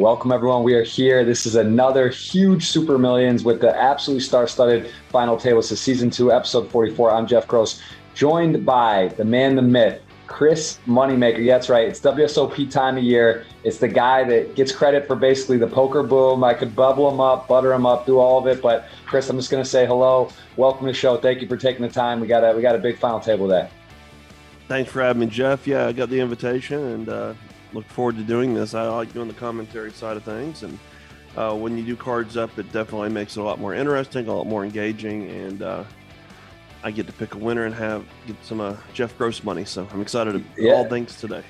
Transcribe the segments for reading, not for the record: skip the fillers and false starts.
Welcome, everyone. We are here. This is another huge Super Millions with the absolutely star-studded final table. This is Season 2, Episode 44. I'm Jeff Gross, joined by the man, the myth, Chris Moneymaker. Yeah, that's right. It's WSOP time of year. It's the guy that gets credit for basically the poker boom. I could bubble him up, butter him up, do all of it. But Chris, I'm just going to say hello. Welcome to the show. Thank you for taking the time. We got a big final table today. Thanks for having me, Jeff. Yeah, I got the invitation and look forward to doing this. I like doing the commentary side of things. And when you do cards up, it definitely makes it a lot more interesting, a lot more engaging. And I get to pick a winner and get some Jeff Gross money. So I'm excited to all things today.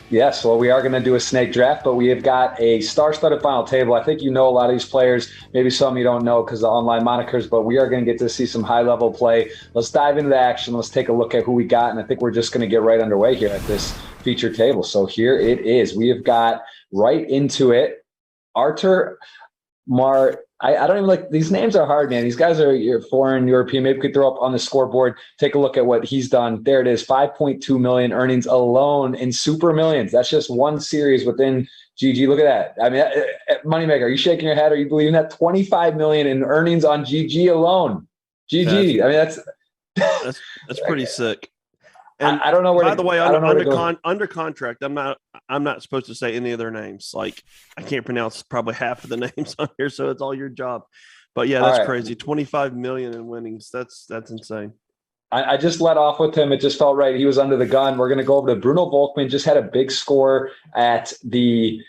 Yes, well, we are going to do a snake draft, but we have got a star-studded final table. I think you know a lot of these players. Maybe some you don't know because of online monikers, but we are going to get to see some high-level play. Let's dive into the action. Let's take a look at who we got, and I think we're just going to get right underway here at this feature table. So here it is. We have got right into it, Artur Mar. I don't even like these names are hard, man. These guys are foreign European. Maybe we could throw up on the scoreboard. Take a look at what he's done. There it is, 5.2 million earnings alone in Super Millions. That's just one series within GG. Look at that. I mean, Moneymaker, are you shaking your head? Are you believing that 25 million in earnings on GG alone? GG. I mean, that's pretty sick. And I don't know where. By the way, under contract, I'm not supposed to say any of their names. Like I can't pronounce probably half of the names on here, so it's all your job. But yeah, that's crazy. 25 million in winnings. That's insane. I just let off with him. It just felt right. He was under the gun. We're going to go over to Bruno Volkmann. Just had a big score at the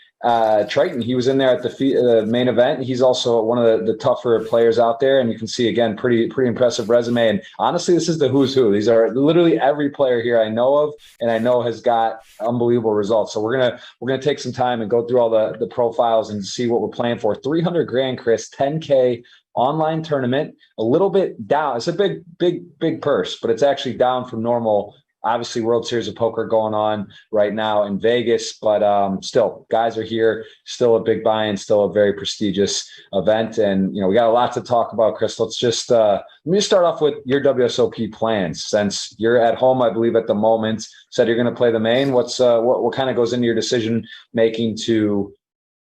Triton. He was in there at the main event. He's also one of the tougher players out there. And you can see, again, pretty impressive resume. And honestly, this is the who's who. These are literally every player here I know of and I know has got unbelievable results. So we're gonna take some time and go through all the profiles and see what we're playing for. 300 grand, Chris, 10K online tournament, a little bit down. It's a big purse, but it's actually down from normal. Obviously, World Series of Poker going on right now in Vegas, but still, guys are here. Still a big buy-in, still a very prestigious event, and we got a lot to talk about, Chris. Let's just let me start off with your WSOP plans. Since you're at home, I believe at the moment, said you're going to play the main. What kind of goes into your decision making to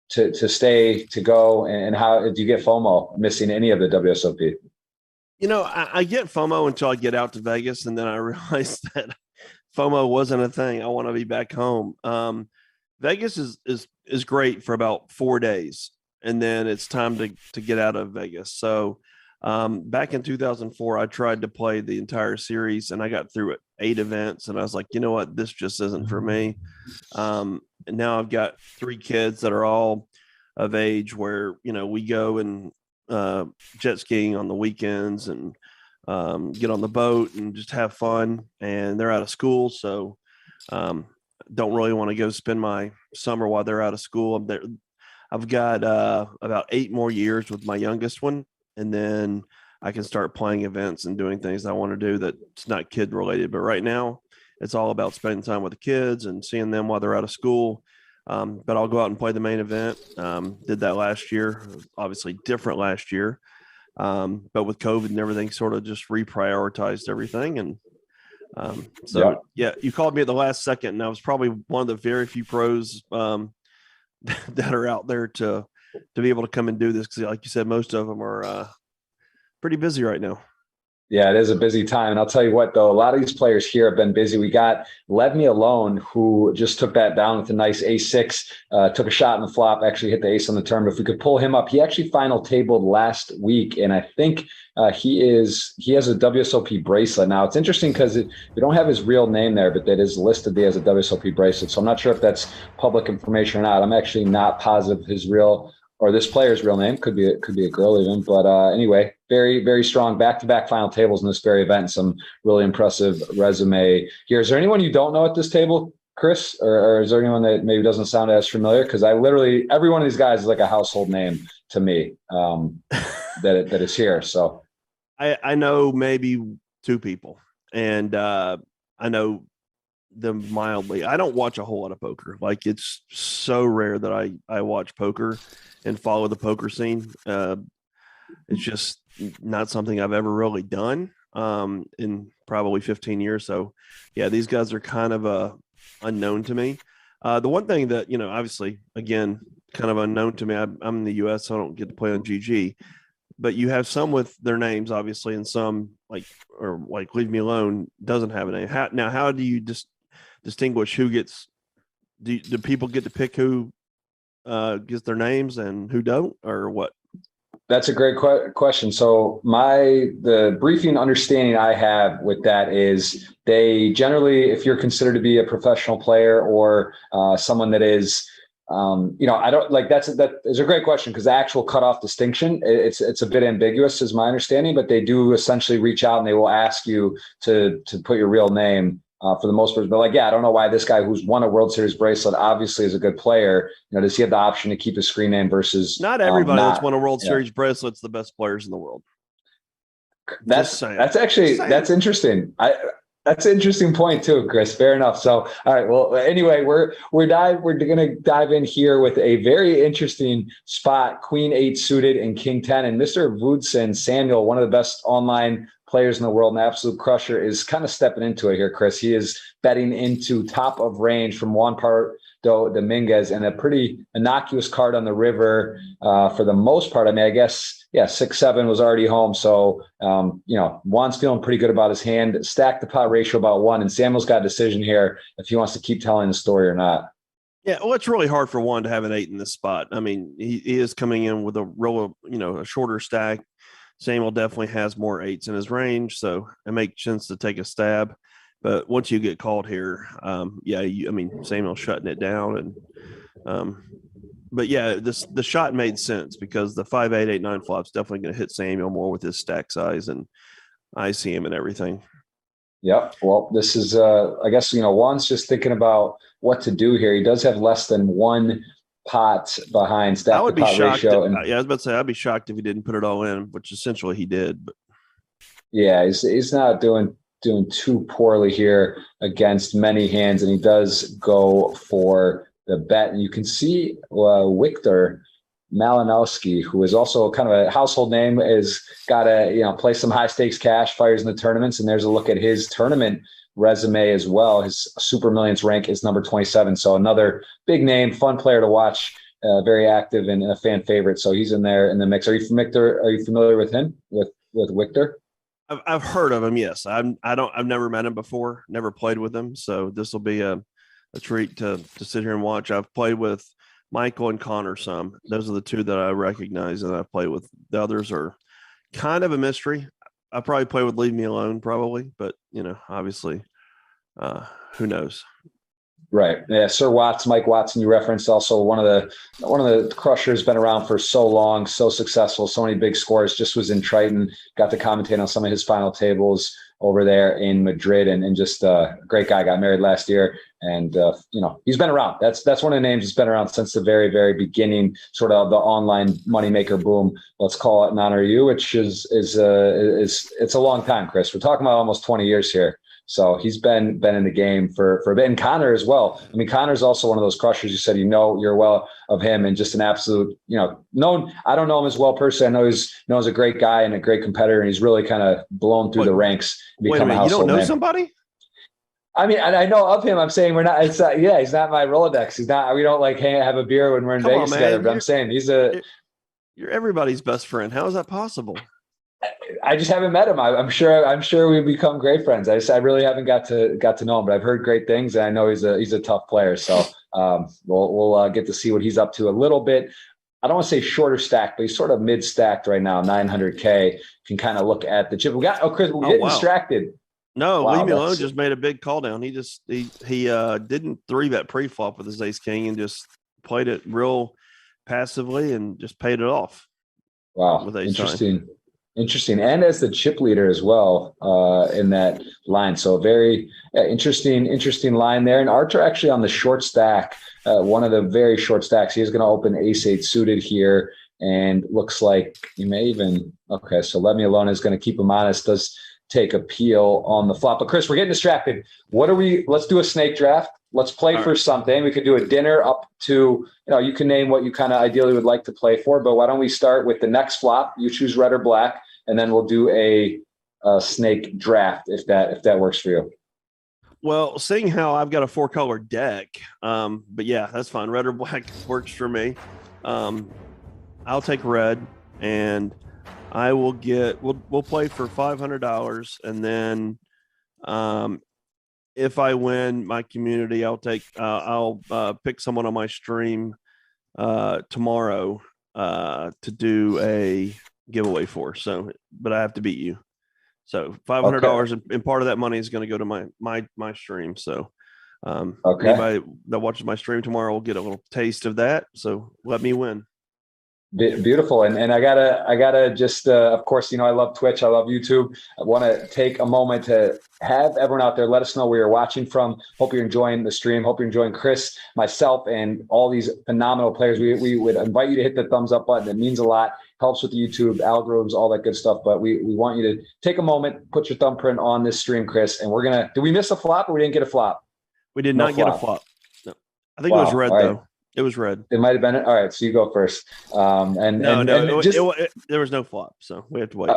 stay, to go, and how do you get FOMO missing any of the WSOP? I get FOMO until I get out to Vegas, and then I realize that FOMO wasn't a thing. I want to be back home. Vegas is great for about 4 days, and then it's time to get out of Vegas. So back in 2004, I tried to play the entire series, and I got through 8 events, and I was like, you know what, this just isn't for me. And now I've got 3 kids that are all of age where we go and jet skiing on the weekends and get on the boat and just have fun, and they're out of school. So don't really want to go spend my summer while they're out of school. I've got about 8 more years with my youngest one, and then I can start playing events and doing things I want to do that's not kid related. But right now it's all about spending time with the kids and seeing them while they're out of school. But I'll go out and play the main event. Did that last year, obviously different last year. But with COVID and everything, sort of just reprioritized everything. And you called me at the last second, and I was probably one of the very few pros that are out there to be able to come and do this. Because like you said, most of them are pretty busy right now. Yeah, it is a busy time. And I'll tell you what, though, a lot of these players here have been busy. We got Leave Me Alone, who just took that down with a nice ace-6, took a shot in the flop, actually hit the ace on the turn. But if we could pull him up, he actually final tabled last week. And I think he has a WSOP bracelet. Now, it's interesting because we don't have his real name there, but that is listed there as a WSOP bracelet. So I'm not sure if that's public information or not. I'm actually not positive this player's real name. Could be a girl even. But anyway, very, very strong back-to-back final tables in this very event. Some really impressive resume here. Is there anyone you don't know at this table, Chris? Or is there anyone that maybe doesn't sound as familiar? Because every one of these guys is like a household name to me that is here. So I know maybe 2 people, and I know them mildly. I don't watch a whole lot of poker. Like, it's so rare that I watch poker and follow the poker scene. It's just not something I've ever really done in probably 15 years. So yeah, these guys are kind of unknown to me. The one thing that, obviously, again, kind of unknown to me. I'm in the U.S., so I don't get to play on GG. But you have some with their names, obviously, and some like Leave Me Alone doesn't have a name. How do you distinguish who gets? Do people get to pick who gets their names and who don't, or what? That's a great question. So the briefing understanding I have with that is they generally, if you're considered to be a professional player or someone that is, I don't like that is a great question because the actual cutoff distinction, it's a bit ambiguous is my understanding, but they do essentially reach out and they will ask you to put your real name. For the most part, but I don't know why this guy who's won a World Series bracelet obviously is a good player. Does he have the option to keep his screen name versus not everybody that's won a World Series bracelet's the best players in the world? That's interesting. That's an interesting point too, Chris. Fair enough. So, all right. Well, anyway, we're going to dive in here with a very interesting spot: Queen 8 suited and King 10, and Mr. Woodson Samuel, one of the best online players in the world, an absolute crusher, is kind of stepping into it here, Chris. He is betting into top of range from Juan Pardo Dominguez and a pretty innocuous card on the river for the most part. I mean, I guess, 6-7 was already home. So, Juan's feeling pretty good about his hand. Stack the pot ratio about 1, and Samuel's got a decision here if he wants to keep telling the story or not. Yeah, well, it's really hard for Juan to have an 8 in this spot. I mean, he is coming in with a shorter stack. Samuel definitely has more 8s in his range, so it makes sense to take a stab. But once you get called here, Samuel's shutting it down. And the shot made sense because the 5-8, 8-9 flop's definitely going to hit Samuel more with his stack size and ICM and everything. Yep. Well, this is, I guess, Juan's just thinking about what to do here. He does have less than one pot behind stack. I would be shocked. I was about to say I'd be shocked if he didn't put it all in, which essentially he did. But yeah, he's not doing too poorly here against many hands, and he does go for the bet. And you can see Wiktor Malinowski, who is also kind of a household name, is got to play some high stakes cash, fires in the tournaments, and there's a look at his tournament resume as well. His Super Millions rank is number 27. So another big name, fun player to watch, very active and a fan favorite. So he's in there in the mix. Are you familiar with him, with Wiktor? I've heard of him. Yes. I've never met him before, never played with him. So this will be a treat to sit here and watch. I've played with Michael and Connor some. Those are the two that I recognize and I've played with. The others are kind of a mystery. I probably play with Leave Me Alone, probably, but obviously, who knows? Right. Yeah. Sir Watts, Mike Watson, you referenced, also one of the crushers, been around for so long, so successful, so many big scores. Just was in Triton, got to commentate on some of his final tables over there in Madrid, and just a great guy. Got married last year, and he's been around. That's one of the names that's been around since the very, very beginning, sort of the online moneymaker boom. Let's call it in honor of you, which is it's a long time, Chris. We're talking about almost 20 years here. So he's been in the game for a bit. And Connor as well. I mean, Connor's also one of those crushers. You said you're well of him, and just an absolute, known. I don't know him as well personally. I know he's known as a great guy and a great competitor, and he's really kind of blown through the ranks. Wait a minute, you don't know somebody? I mean, I know of him. I'm saying we're not. It's he's not my Rolodex. He's not. We don't have a beer when we're in Vegas together. But I'm saying you're everybody's best friend. How is that possible? I just haven't met him. I'm sure we've become great friends. I really haven't got to know him, but I've heard great things, and I know he's a tough player. So we'll get to see what he's up to a little bit. I don't want to say shorter stack, but he's sort of mid stacked right now, 900K. You can kind of look at the chip. Chris, we're getting distracted. No, Leave Me Alone just made a big call down. He didn't 3-bet pre-flop with his ace king and just played it real passively and just paid it off. Wow, with Interesting. And as the chip leader as well in that line. So very interesting line there. And Archer actually on the short stack, one of the very short stacks. He is going to open ace-8 suited here. And looks like you may even – okay, so Let Me Alone is going to keep him honest. Does take a peel on the flop. But, Chris, we're getting distracted. Let's do a snake draft. Let's play for something. We could do a dinner up to, you can name what you kind of ideally would like to play for, but why don't we start with the next flop? You choose red or black, and then we'll do a snake draft if that works for you. Well, seeing how I've got a 4-color deck, but yeah, that's fine. Red or black works for me. I'll take red, and I will get. We'll play for $500, and then if I win my community, I'll pick someone on my stream tomorrow to do a giveaway for. So, but I have to beat you. So $500, and part of that money is going to go to my stream. So anybody that watches my stream tomorrow will get a little taste of that. So let me win. Beautiful. And I gotta just, of course, I love Twitch. I love YouTube. I want to take a moment to have everyone out there, let us know where you're watching from. Hope you're enjoying the stream. Hope you're enjoying Chris, myself, and all these phenomenal players. We would invite you to hit the thumbs up button. It means a lot. Helps with the YouTube algorithms, all that good stuff. But we want you to take a moment, put your thumbprint on this stream, Chris. And did we miss a flop or we didn't get a flop? We did not get a flop. No. I think it was red though. It was red. It might have been it. All right, so you go first. There was no flop, so we have to wait.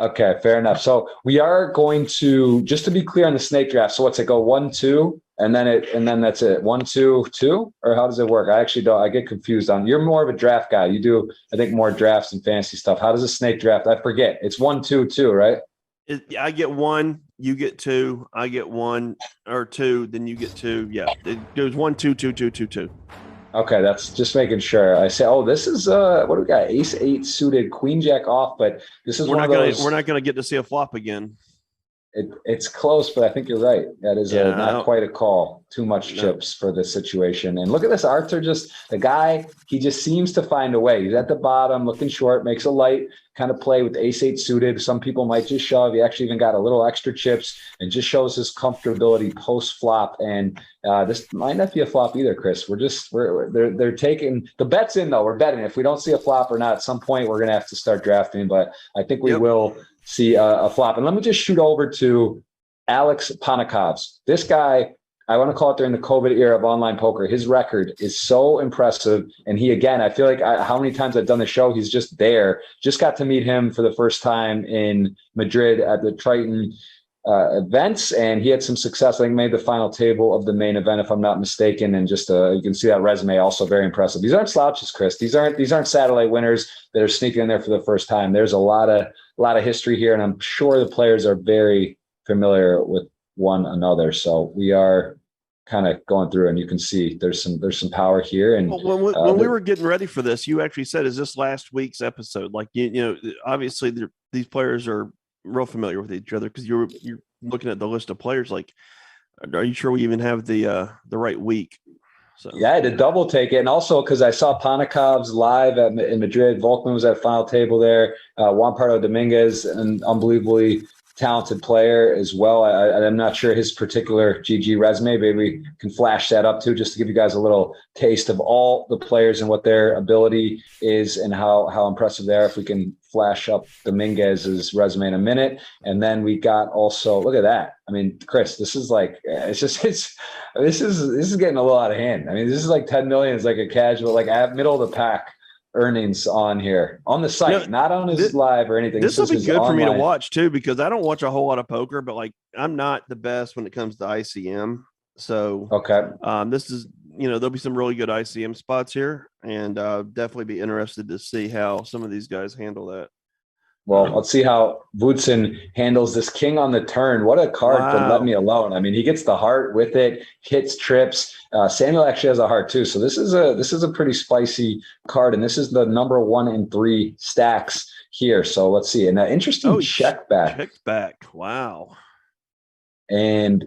Okay, fair enough. So we are going to, just to be clear on the snake draft. So what's it go 1-2, and then that's it. 1-2-2, or how does it work? I actually don't. I get confused on. You're more of a draft guy. You do, I think, more drafts and fantasy stuff. How does a snake draft? I forget. It's 1-2-2, right? I get 1, you get 2, I get 1 or 2, then you get 2. Yeah, it goes 1-2-2-2-2-2. Okay, that's just making sure. I say, this is what do we got? Ace-8 suited, Queen Jack off, but this is we're not gonna get to see a flop again. It's close, but I think you're right. That is not quite a call. Too much chips for this situation. And look at this. Arthur, the guy, he just seems to find a way. He's at the bottom, looking short, makes a light kind of play with Ace-8 suited. Some people might just shove. He actually even got a little extra chips and just shows his comfortability post flop. And this might not be a flop either, Chris. They're taking the bets in though. We're betting if we don't see a flop or not. At some point, we're gonna have to start drafting. But I think we will see a flop. And let me just shoot over to Alex Panakovs. This guy, I want to call it during the COVID era of online poker. His record is so impressive. And he, again, I feel like how many times I've done the show, he's just there. Just got to meet him for the first time in Madrid at the Triton events, and he had some success. I think made the final table of the main event, if I'm not mistaken. And just you can see that resume, also very impressive. These aren't slouches, Chris. These aren't satellite winners that are sneaking in there for the first time. There's a lot of history here, and I'm sure the players are very familiar with one another. So we are kind of going through, and you can see there's some power here. And when we were getting ready for this, you actually said, "Is this last week's episode?" Like obviously these players are real familiar with each other because you're looking at the list of players. Like, are you sure we even have the right week? So yeah, I had to double take it, and also because I saw Panakovs live in Madrid. Volkman was at final table there. Juan Pardo Dominguez, an unbelievably talented player as well. I'm not sure his particular GG resume. Maybe we can flash that up too, just to give you guys a little taste of all the players and what their ability is and how impressive they are. If we can flash up Dominguez's resume in a minute. And then we got also, look at that. I mean, Chris, this is like, this is getting a little out of hand. I mean, this is like 10 million is like a casual, like at middle of the pack earnings on here on the site, not on his live or anything. This will be good for me to watch too, because I don't watch a whole lot of poker, but like I'm not the best when it comes to ICM. So this is, there'll be some really good ICM spots here, and definitely be interested to see how some of these guys handle that. Well, let's see how Woodson handles this king on the turn. What a card for Let Me Alone. I mean, he gets the heart with it, hits trips. Samuel actually has a heart too. So this is a pretty spicy card, and this is the number 1 and 3 stacks here. So let's see. And interesting check back. Check back. Wow. And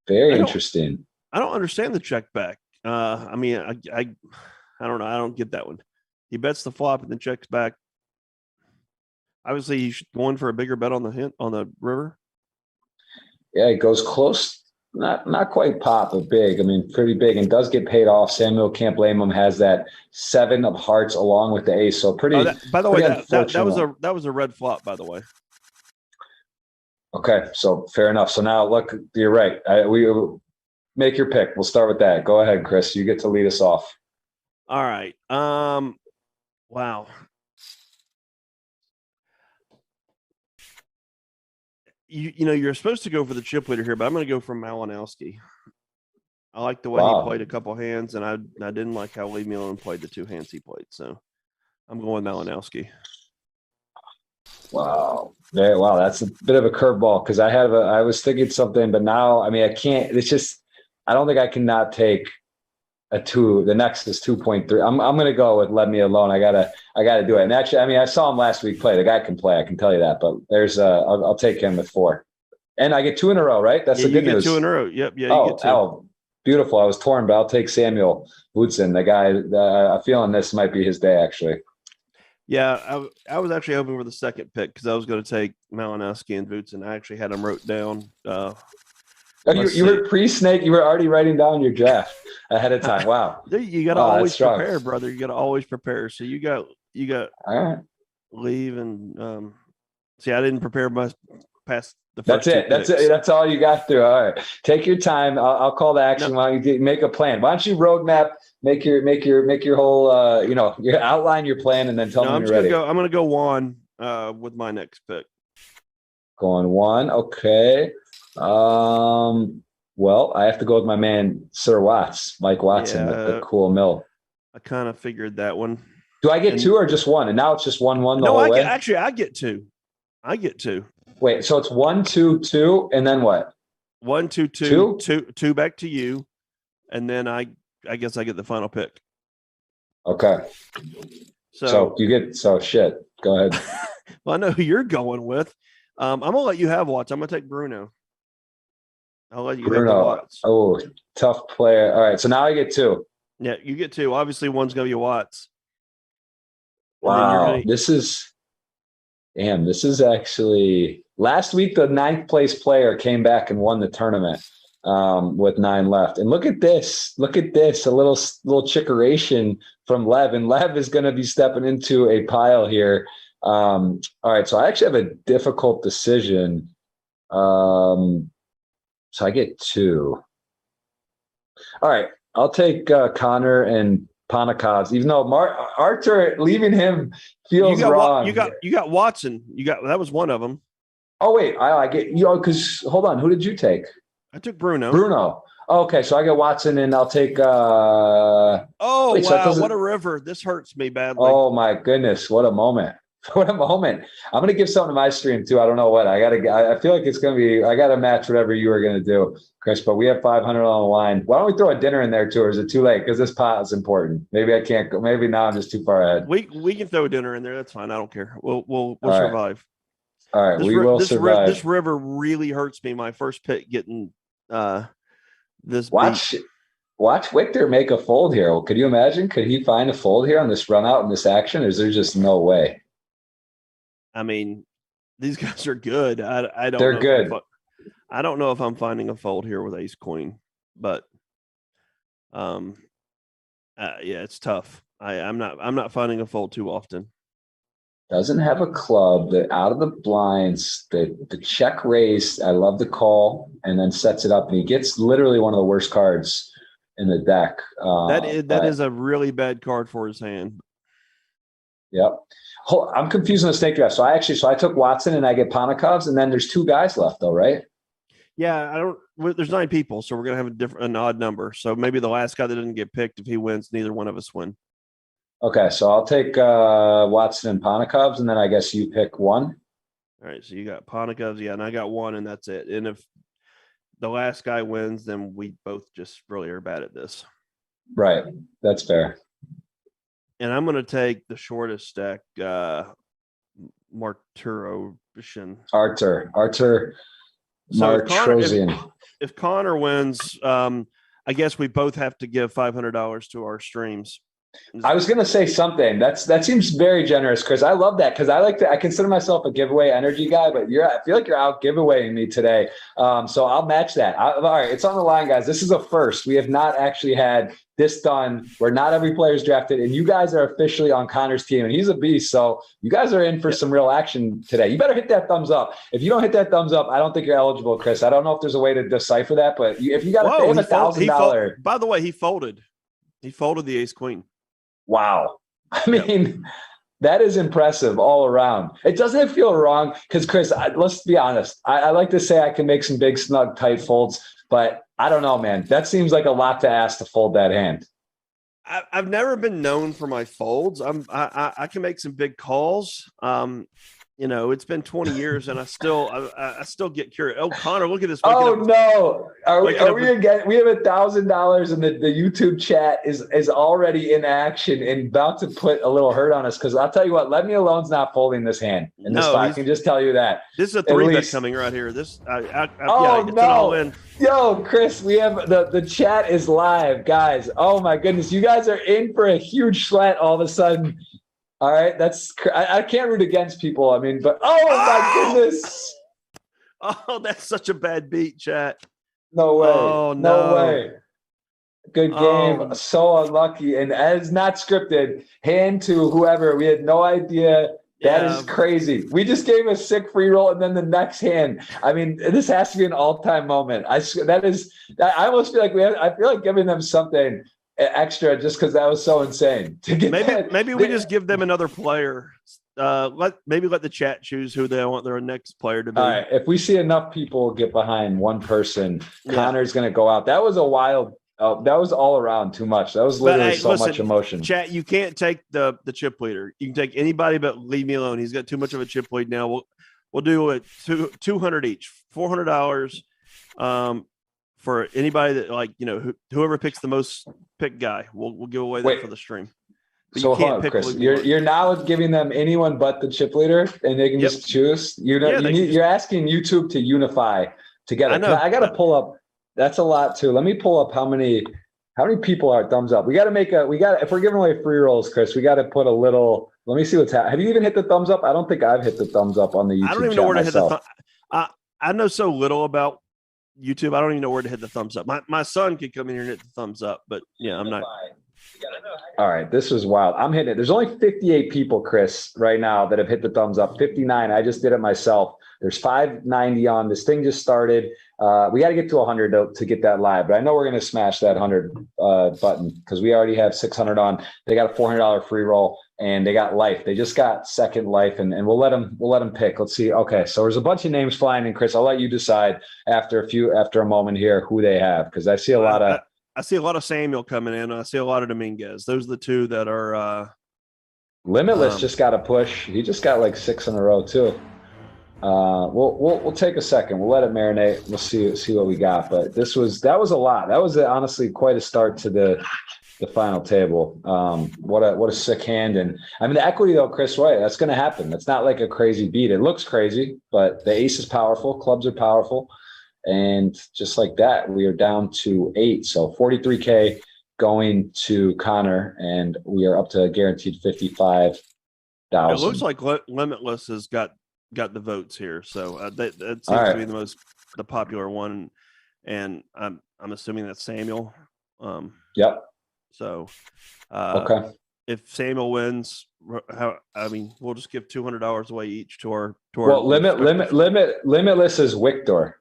very interesting. I don't understand the check back. I mean, I don't know. I don't get that one. He bets the flop and then checks back. Obviously, he's going for a bigger bet on the river. Yeah, it goes close, not quite pop, but big. I mean, pretty big, and does get paid off. Samuel, can't blame him. Has that 7 of hearts along with the ace. So pretty. By the way, that was a red flop. By the way. Okay, so fair enough. So now look, you're right. We make your pick. We'll start with that. Go ahead, Chris. You get to lead us off. All right. Wow. You're supposed to go for the chip leader here, but I'm going to go for Malinowski. I like the way he played a couple hands, and I didn't like how Lee Millen played the 2 hands he played. So I'm going Malinowski. Wow. Wow. That's a bit of a curveball because I was thinking something, but now, I mean, I can't, it's just, I don't think I can not take a 2. The next is 2.3. I'm going to go with Let Me Alone. I gotta do it. And actually, I mean, I saw him last week play. The guy can play. I can tell you that, but I'll take him with 4. And I get 2 in a row, right? That's the good news. 2 in a row. Yep. Yeah. You get 2. Oh, beautiful. I was torn, but I'll take Samuel Woodson, the guy. I'm feeling this might be his day, actually. Yeah, I was actually hoping for the second pick because I was going to take Malinowski and Woodson. I actually had them wrote down. You were pre-snake. You were already writing down your draft ahead of time. Wow. You got to always prepare, brother. You got to always prepare. So you got all right. Leave and see. I didn't prepare much past the first. That's it. That's all you got through. All right. Take your time. I'll call the action. No. Why don't you make a plan? Why don't you roadmap? Make your whole you outline your plan and then tell me when you're ready. I'm gonna go Juan with my next pick. Going Juan, okay. Well, I have to go with my man Sir Watts, Mike Watson, with the cool mill. I kind of figured that one. Do I get 2 or just 1? And now it's just 1-1 the whole way? Actually, I get 2. I get 2. Wait, so it's 1, 2, 2, and then what? 1, 2, 2, 2 back to you, and then I guess I get the final pick. Okay. So you get shit. Go ahead. Well, I know who you're going with. I'm gonna let you have Watts. I'm gonna take Bruno. I'll let you have Watts. Oh, tough player. All right. So now I get 2. Yeah, you get 2. Obviously, one's gonna be Watts. Wow. This is actually last week. The 9th place player came back and won the tournament. With 9 left. And look at this. A little chickeration from Lev. And Lev is going to be stepping into a pile here. All right. So I actually have a difficult decision. So I get 2. All right. I'll take Connor and Panakovs, even though Arthur leaving him feels wrong. You got Watson. That was one of them. Oh, wait. I get because hold on. Who did you take? I took Bruno. Okay, so I got Watson, and I'll take. Wow! What a river! This hurts me badly. Oh my goodness! What a moment! What a moment! I'm gonna give something to my stream too. I don't know what I feel like it's gonna be. I gotta match whatever you were gonna do, Chris. But we have 500 on the line. Why don't we throw a dinner in there too, or is it too late? Because this pot is important. Maybe I can't go. Maybe now I'm just too far ahead. We can throw a dinner in there. That's fine. I don't care. We'll survive. All right, we will survive. This river really hurts me. My first pick getting. This watch Victor make a fold here. Could you imagine? Could he find a fold here on this run out in this action? Or is there just no way? I mean, these guys are good. I don't. They're good. I don't know if I'm finding a fold here with Ace Queen, but yeah, it's tough. I'm not finding a fold too often. Doesn't have a club. The out of the blinds, the check raise. I love the call, and then sets it up, and he gets literally one of the worst cards in the deck. That is a really bad card for his hand. Yep. I'm confused on the snake draft. So I took Watson, and I get Panakovs, and then there's 2 guys left, though, right? Yeah, there's 9 people, so we're gonna have an odd number. So maybe the last guy that didn't get picked, if he wins, neither one of us win. Okay, so I'll take Watson and Panakovs, and then I guess you pick 1. All right, so you got Panakovs, yeah, and I got 1, and that's it. And if the last guy wins, then we both just really are bad at this. Right, that's fair. And I'm going to take the shortest stack, Martirosian. Arthur Martirosian. If Connor wins, I guess we both have to give $500 to our streams. I was going to say something. That seems very generous, Chris. I love that because I consider myself a giveaway energy guy, but I feel like you're out giveawaying me today. So I'll match that. All right, it's on the line, guys. This is a first. We have not actually had this done where not every player is drafted, and you guys are officially on Connor's team, and he's a beast. So you guys are in for some real action today. You better hit that thumbs up. If you don't hit that thumbs up, I don't think you're eligible, Chris. I don't know if there's a way to decipher that, but if you got to pay $1,000. By the way, he folded. He folded the ace queen. Wow. I mean, that is impressive all around. It doesn't feel wrong because, Chris, let's be honest. I like to say I can make some big, snug, tight folds, but I don't know, man. That seems like a lot to ask to fold that hand. I've never been known for my folds. I can make some big calls. You know, it's been 20 years and I still get curious. Oh, Connor, look at this. Oh no. Are we again? We have $1,000 and the YouTube chat is already in action and about to put a little hurt on us. Cause I'll tell you what, Let Me Alone's not folding this hand in this spot. I can just tell you that. This is a 3-bet coming right here. This yeah, no. All in. Yo, Chris, we have the chat is live, guys. Oh my goodness. You guys are in for a huge slant all of a sudden. All right, I can't root against people. I mean, but my goodness! Oh, that's such a bad beat, chat. No way! Oh, no way! Good game. So unlucky, and as not scripted. Hand to whoever. We had no idea. That is crazy. We just gave a sick free roll, and then the next hand. I mean, this has to be an all-time moment. I almost feel like I feel like giving them something extra just because that was so insane to get. Maybe we just give them another player. Let the chat choose who they want their next player to be. All right, if we see enough people get behind one person, Connor's going to go out. That was a wild. That was all around too much. That was literally much emotion. Chat, you can't take the chip leader. You can take anybody, but leave me alone. He's got too much of a chip lead now. We'll do it 200 each, $400. For anybody that whoever picks the most pick guy, we'll give away that for the stream. But so hold on, Chris, you're now giving them anyone but the chip leader, and they can just choose. You're asking YouTube to unify together. I got to pull up. That's a lot too. Let me pull up how many people are thumbs up. We got to if we're giving away free rolls, Chris, we got to put a little. Let me see what's happening. Have you even hit the thumbs up? I don't think I've hit the thumbs up on the YouTube. I don't even know where to hit the I know so little about YouTube. I don't even know where to hit the thumbs up. My son could come in here and hit the thumbs up, but yeah, I'm not. All right, this is wild. I'm hitting it. There's only 58 people, Chris, right now that have hit the thumbs up. 59. I just did it myself. There's 590 on. This thing just started. We got to get to 100 to get that live, but I know we're going to smash that 100 button because we already have 600 on. They got a $400 free roll and they got life. They just got second life, and we'll let them pick. Let's see. Okay, so there's a bunch of names flying in, Chris. I'll let you decide after a moment here who they have, because I see a lot of. I see a lot of Samuel coming in. I see a lot of Dominguez. Those are the two that are. Limitless just got a push. He just got like 6 in a row too. We'll take a second. We'll let it marinate. We'll see what we got. But that was a lot. That was honestly quite a start to the final table. What a sick hand. And I mean, the equity though, Chris, right? That's going to happen. That's not like a crazy beat. It looks crazy, but the ace is powerful. Clubs are powerful. And just like that, we are down to 8. So 43K going to Connor, and we are up to a guaranteed 55,000. It looks like Limitless has got the votes here. So that seems to be the popular one. And I'm assuming that's Samuel. Yep. So okay. If Samuel wins, we'll just give $200 away each to our. Limitless is Victor.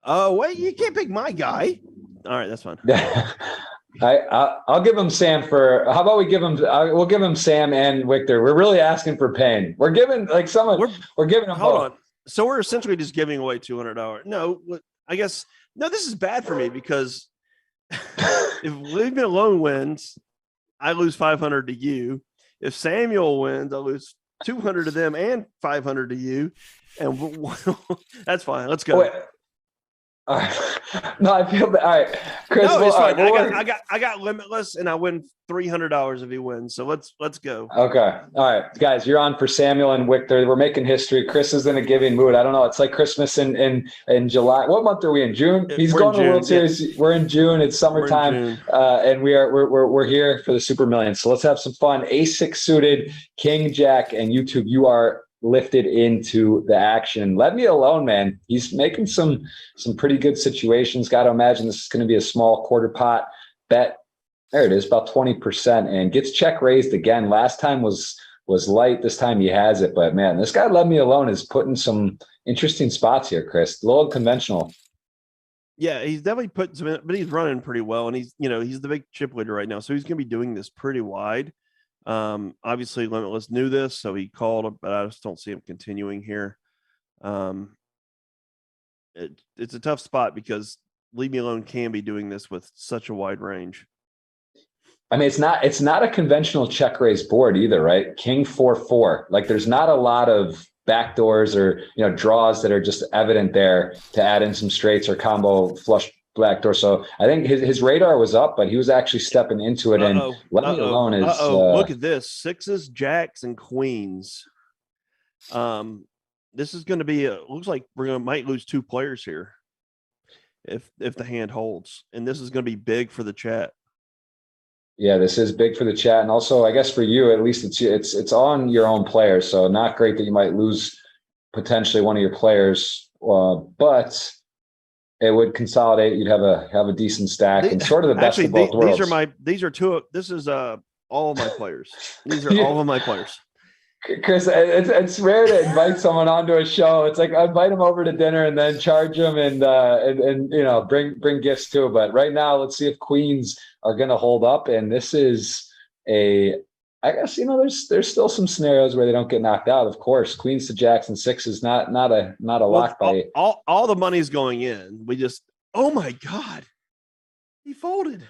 Oh, wait, you can't pick my guy. All right, that's fine. I'll give him Sam how about we give him, we'll give him Sam and Victor. We're really asking for pain. We're giving we're giving them hold on. So we're essentially just giving away $200. No, I guess, this is bad for me because if Leave Me Alone wins, I lose 500 to you. If Samuel wins, I lose 200 to them and 500 to you. And that's fine. Let's go. Wait. No, I feel that. All right, Chris. No, it's fine. I got Limitless, and I win $300 if he wins. So let's go. Okay, all right, guys, you're on for Samuel and Victor. We're making history. Chris is in a giving mood. I don't know. It's like Christmas in July. What month are we in? June. He's going to the World Series. Yeah. We're in June. It's summertime, and we're here for the Super Millions. So let's have some fun. Ace-6 suited, King Jack, and YouTube. You are lifted into the action. Let Me Alone, man. He's making some pretty good situations. Got to imagine this is going to be a small quarter pot bet. There it is, about 20%, and gets check raised again. Last time was light. This time he has it, but man, this guy Let Me Alone is putting some interesting spots here, Chris. A little conventional. Yeah, he's definitely putting some in, but he's running pretty well, and he's the big chip leader right now, so he's going to be doing this pretty wide. Obviously Limitless knew this, so he called, but I just don't see him continuing here. It's a tough spot because Leave Me Alone can be doing this with such a wide range. I mean, it's not a conventional check raise board either, right? King 4-4. Like there's not a lot of backdoors or draws that are just evident there to add in some straights or combo flush backdoor. So I think his radar was up, but he was actually stepping into it. And Let Me Alone is look at this. Sixes, jacks, and queens. This is going to be looks like might lose 2 players here if the hand holds, and this is going to be big for the chat. Yeah, this is big for the chat, and also I guess for you at least it's on your own player, so not great that you might lose potentially one of your players, but it would consolidate. You'd have a decent stack and sort of the best of both worlds. This is all of my players. These are all of my players. Chris, it's rare to invite someone onto a show. It's like I invite them over to dinner and then charge them and bring gifts too. But right now, let's see if queens are going to hold up. And this is I guess there's still some scenarios where they don't get knocked out. Of course, queens to jacks and sixes not a lock by all the money's going in. We just oh my god, he folded.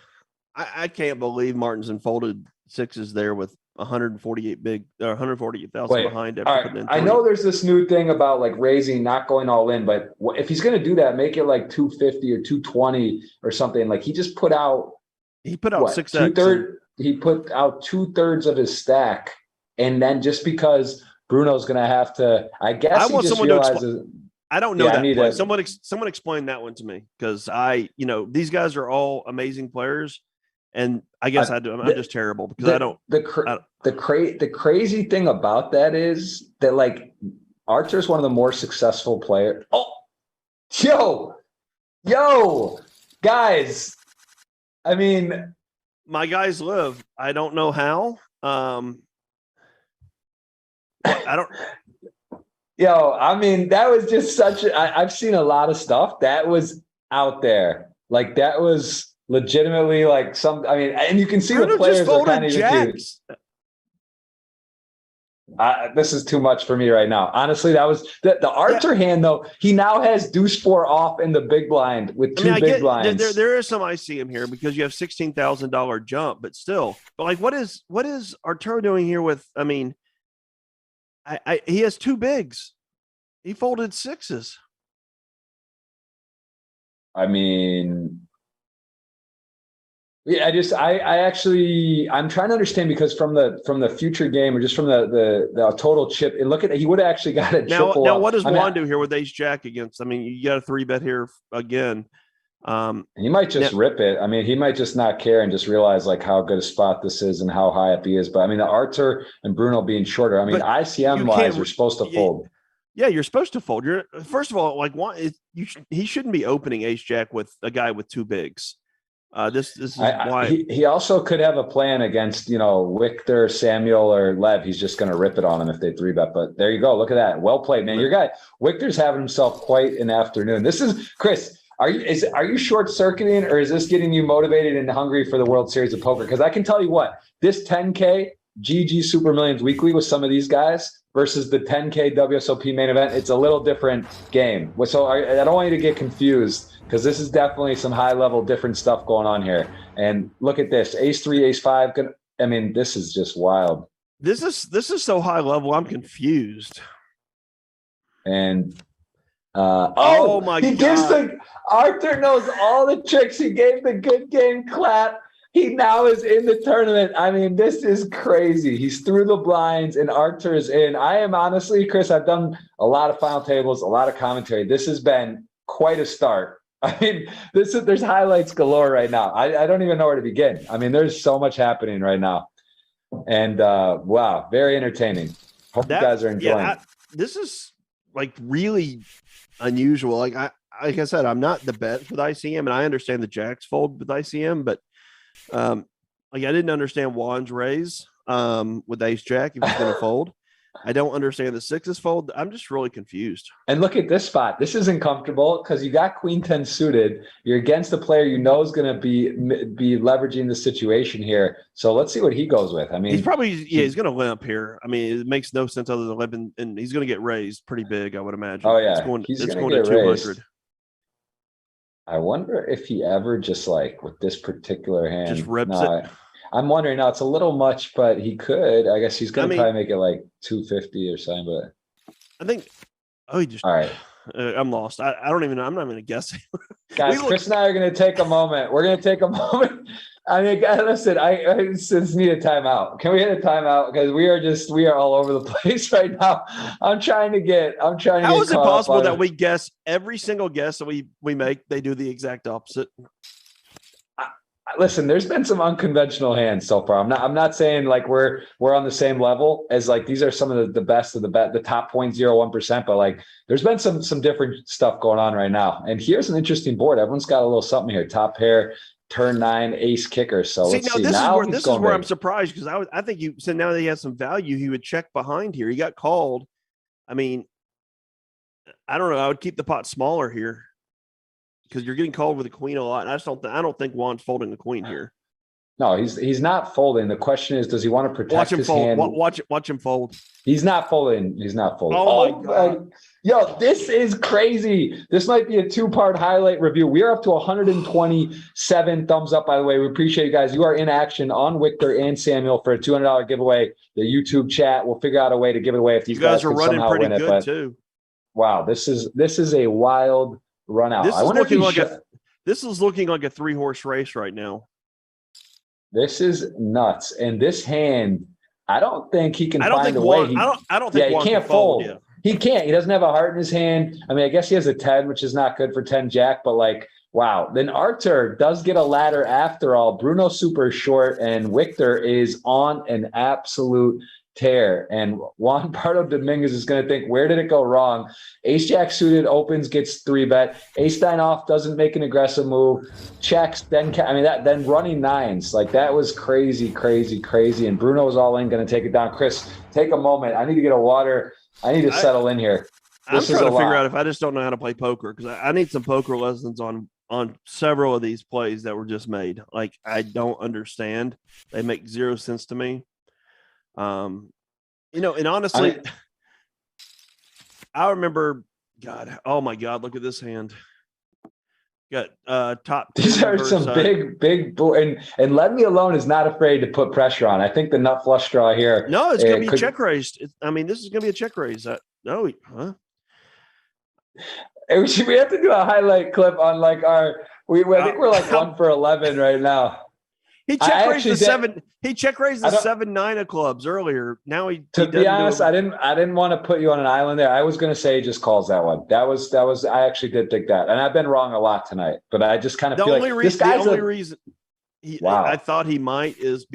I can't believe Martinson folded sixes there with 148,000 behind. Right. I know there's this new thing about like raising, not going all in, but if he's going to do that, make it like 250 or 220 or something. Like he put out 6x. He put out 2/3 of his stack, and then just because Bruno's going to have to, I guess I want someone to explain. I don't know that play. Someone explain that one to me, because these guys are all amazing players. And I guess I'm just terrible because I don't. The crazy thing about that is that like Archer's one of the more successful players. Oh, yo, guys! I mean, my guys live. I don't know how. I don't. Yo, I mean, that was just I've seen a lot of stuff that was out there. Like that was legitimately like and you can see the players are kind of jacks. This is too much for me right now. Honestly, that was the Archer hand though. He now has deuce 4 off in the big blind with two big blinds. There is some ICM here because you have $16,000 jump, but still. But like, what is Arturo doing here with? I mean, he has 2 bigs. He folded sixes. I mean. Yeah, I'm trying to understand because from the future game or just from the total chip, and look at he would have actually got a triple. Now what does Juan do here with ace jack against? I mean, you got a 3-bet here again. He might just rip it. I mean, he might just not care and just realize like how good a spot this is and how high up he is. But I mean, the Archer and Bruno being shorter. I mean, ICM wise, you're supposed to fold. Yeah, you're supposed to fold. First of all, like he shouldn't be opening ace jack with a guy with 2 bigs. This is why he also could have a plan against Victor, Samuel, or Lev. He's just going to rip it on him if they 3-bet. But there you go. Look at that. Well played, man. Your guy Victor's having himself quite an afternoon. This is Chris. Are you short circuiting, or is this getting you motivated and hungry for the World Series of Poker? Because I can tell you what, this 10K GG Super Millions Weekly with some of these guys versus the 10K WSOP main event, it's a little different game. So I don't want you to get confused, because this is definitely some high-level different stuff going on here. And look at this, ace 3, ace 5. I mean, this is just wild. This is so high level, I'm confused. And oh my God. He gives Arthur knows all the tricks. He gave the good game clap. He now is in the tournament. I mean, this is crazy. He's through the blinds and Arthur is in. I am honestly, Chris, I've done a lot of final tables, a lot of commentary. This has been quite a start. I mean, there's highlights galore right now. I don't even know where to begin. I mean, there's so much happening right now. And wow, very entertaining. Hope you guys are enjoying. This is like really unusual. Like I said, I'm not the bet with ICM, and I understand the jacks fold with ICM, but like I didn't understand Juan's raise with ace jack if he's going to fold. I don't understand the sixes fold. I'm just really confused. And look at this spot. This isn't comfortable because you got queen 10 suited. You're against a player you know is going to be leveraging the situation here. So let's see what he goes with. I mean, he's probably he's going to limp here. I mean, it makes no sense other than limping, and he's going to get raised pretty big, I would imagine. Oh yeah, it's going to 200. I wonder if he ever just like with this particular Just hand. rips it. No, I'm wondering now. It's a little much, but he could. I guess he's I going to mean, probably make it like 250 or something. But I think. Oh, he just. all right, I'm lost. I don't even know. I'm not even guessing. guys, Chris and I are going to take a moment. We're going to take a moment. I mean, guys, listen, I just need a timeout. Can we hit a timeout? Because we are all over the place right now. I'm trying to get. How is it caught up possible on that it. we guess every single guess that we make, they do the exact opposite? Listen, there's been some unconventional hands so far. I'm not saying like we're on the same level as like these are some of the best of the top 0.01%, but like there's been some different stuff going on right now. And here's an interesting board. Everyone's got a little something here. Top pair, turn 9, ace kicker. So let's see. This is where I'm surprised, because I think you said now that he has some value, he would check behind here. He got called. I mean, I don't know. I would keep the pot smaller here, because you're getting called with a queen a lot. And I don't think Juan's folding the queen here. No, he's not folding. The question is, does he want to protect his hand? Watch him fold. He's not folding. He's not folding. Oh my God. Yo, this is crazy. This might be a 2-part highlight review. We are up to 127 thumbs up, by the way. We appreciate you guys. You are in action on Victor and Samuel for a $200 giveaway. The YouTube chat. We'll figure out a way to give it away if these You guys are can running somehow pretty win good it. too. Wow, this is a wild run out. This is looking like a 3-horse race right now. This is nuts. And this hand, I don't think he can find a way. I don't think he can't fold. Yeah. He can't. He doesn't have a heart in his hand. I mean, I guess he has a 10, which is not good for 10 jack, but like, wow. Then Artur does get a ladder after all. Bruno super short, and Victor is on an absolute tear. And Juan Pardo Dominguez is going to think, where did it go wrong? Ace jack suited opens, gets 3-bet. Ace 9 off doesn't make an aggressive move. Checks, then running 9s. Like that was crazy. And Bruno's all in, going to take it down. Chris, take a moment. I need to get a water. I need to settle in here. I'm trying to figure out if I just don't know how to play poker, because I need some poker lessons on several of these plays that were just made. Like, I don't understand. They make zero sense to me. And honestly, I remember, God, oh my God, look at this hand. Got top. These are some big and Let Me Alone is not afraid to put pressure on. I think the nut flush draw here. No, it's going to be a check raise. This is going to be a check raise. No, huh? We have to do a highlight clip on like I think we're like 1 for 11 right now. He check raised the 7. He check raised the 7-9 of clubs earlier. Now to be honest, I didn't want to put you on an island there. I was going to say he just calls that one. That was. I actually did think that, and I've been wrong a lot tonight. But I just kind of feel like this guy's the only reason. I thought he might is.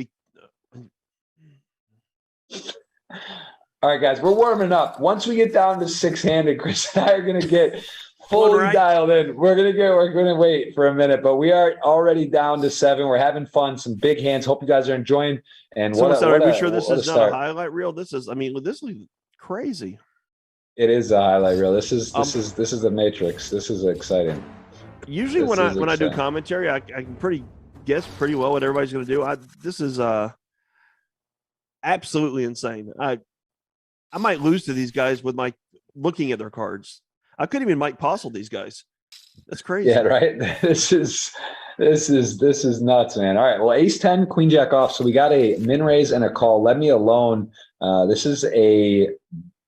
All right, guys, we're warming up. Once we get down to 6-handed, Chris and I are going to get fully dialed in. We're going to wait for a minute, but we are already down to 7. We're having fun. Some big hands. Hope you guys are enjoying. And are we sure this is not a highlight reel? This is crazy. It is a highlight reel. This is the Matrix. This is exciting. Usually when I do commentary, I can guess pretty well what everybody's going to do. This is absolutely insane. I might lose to these guys with my looking at their cards. I couldn't even Mike Postle these guys. That's crazy. Yeah, right. This is nuts, man. All right. Well, ace 10, queen jack off. So we got a min raise and a call. Let Me Alone. This is a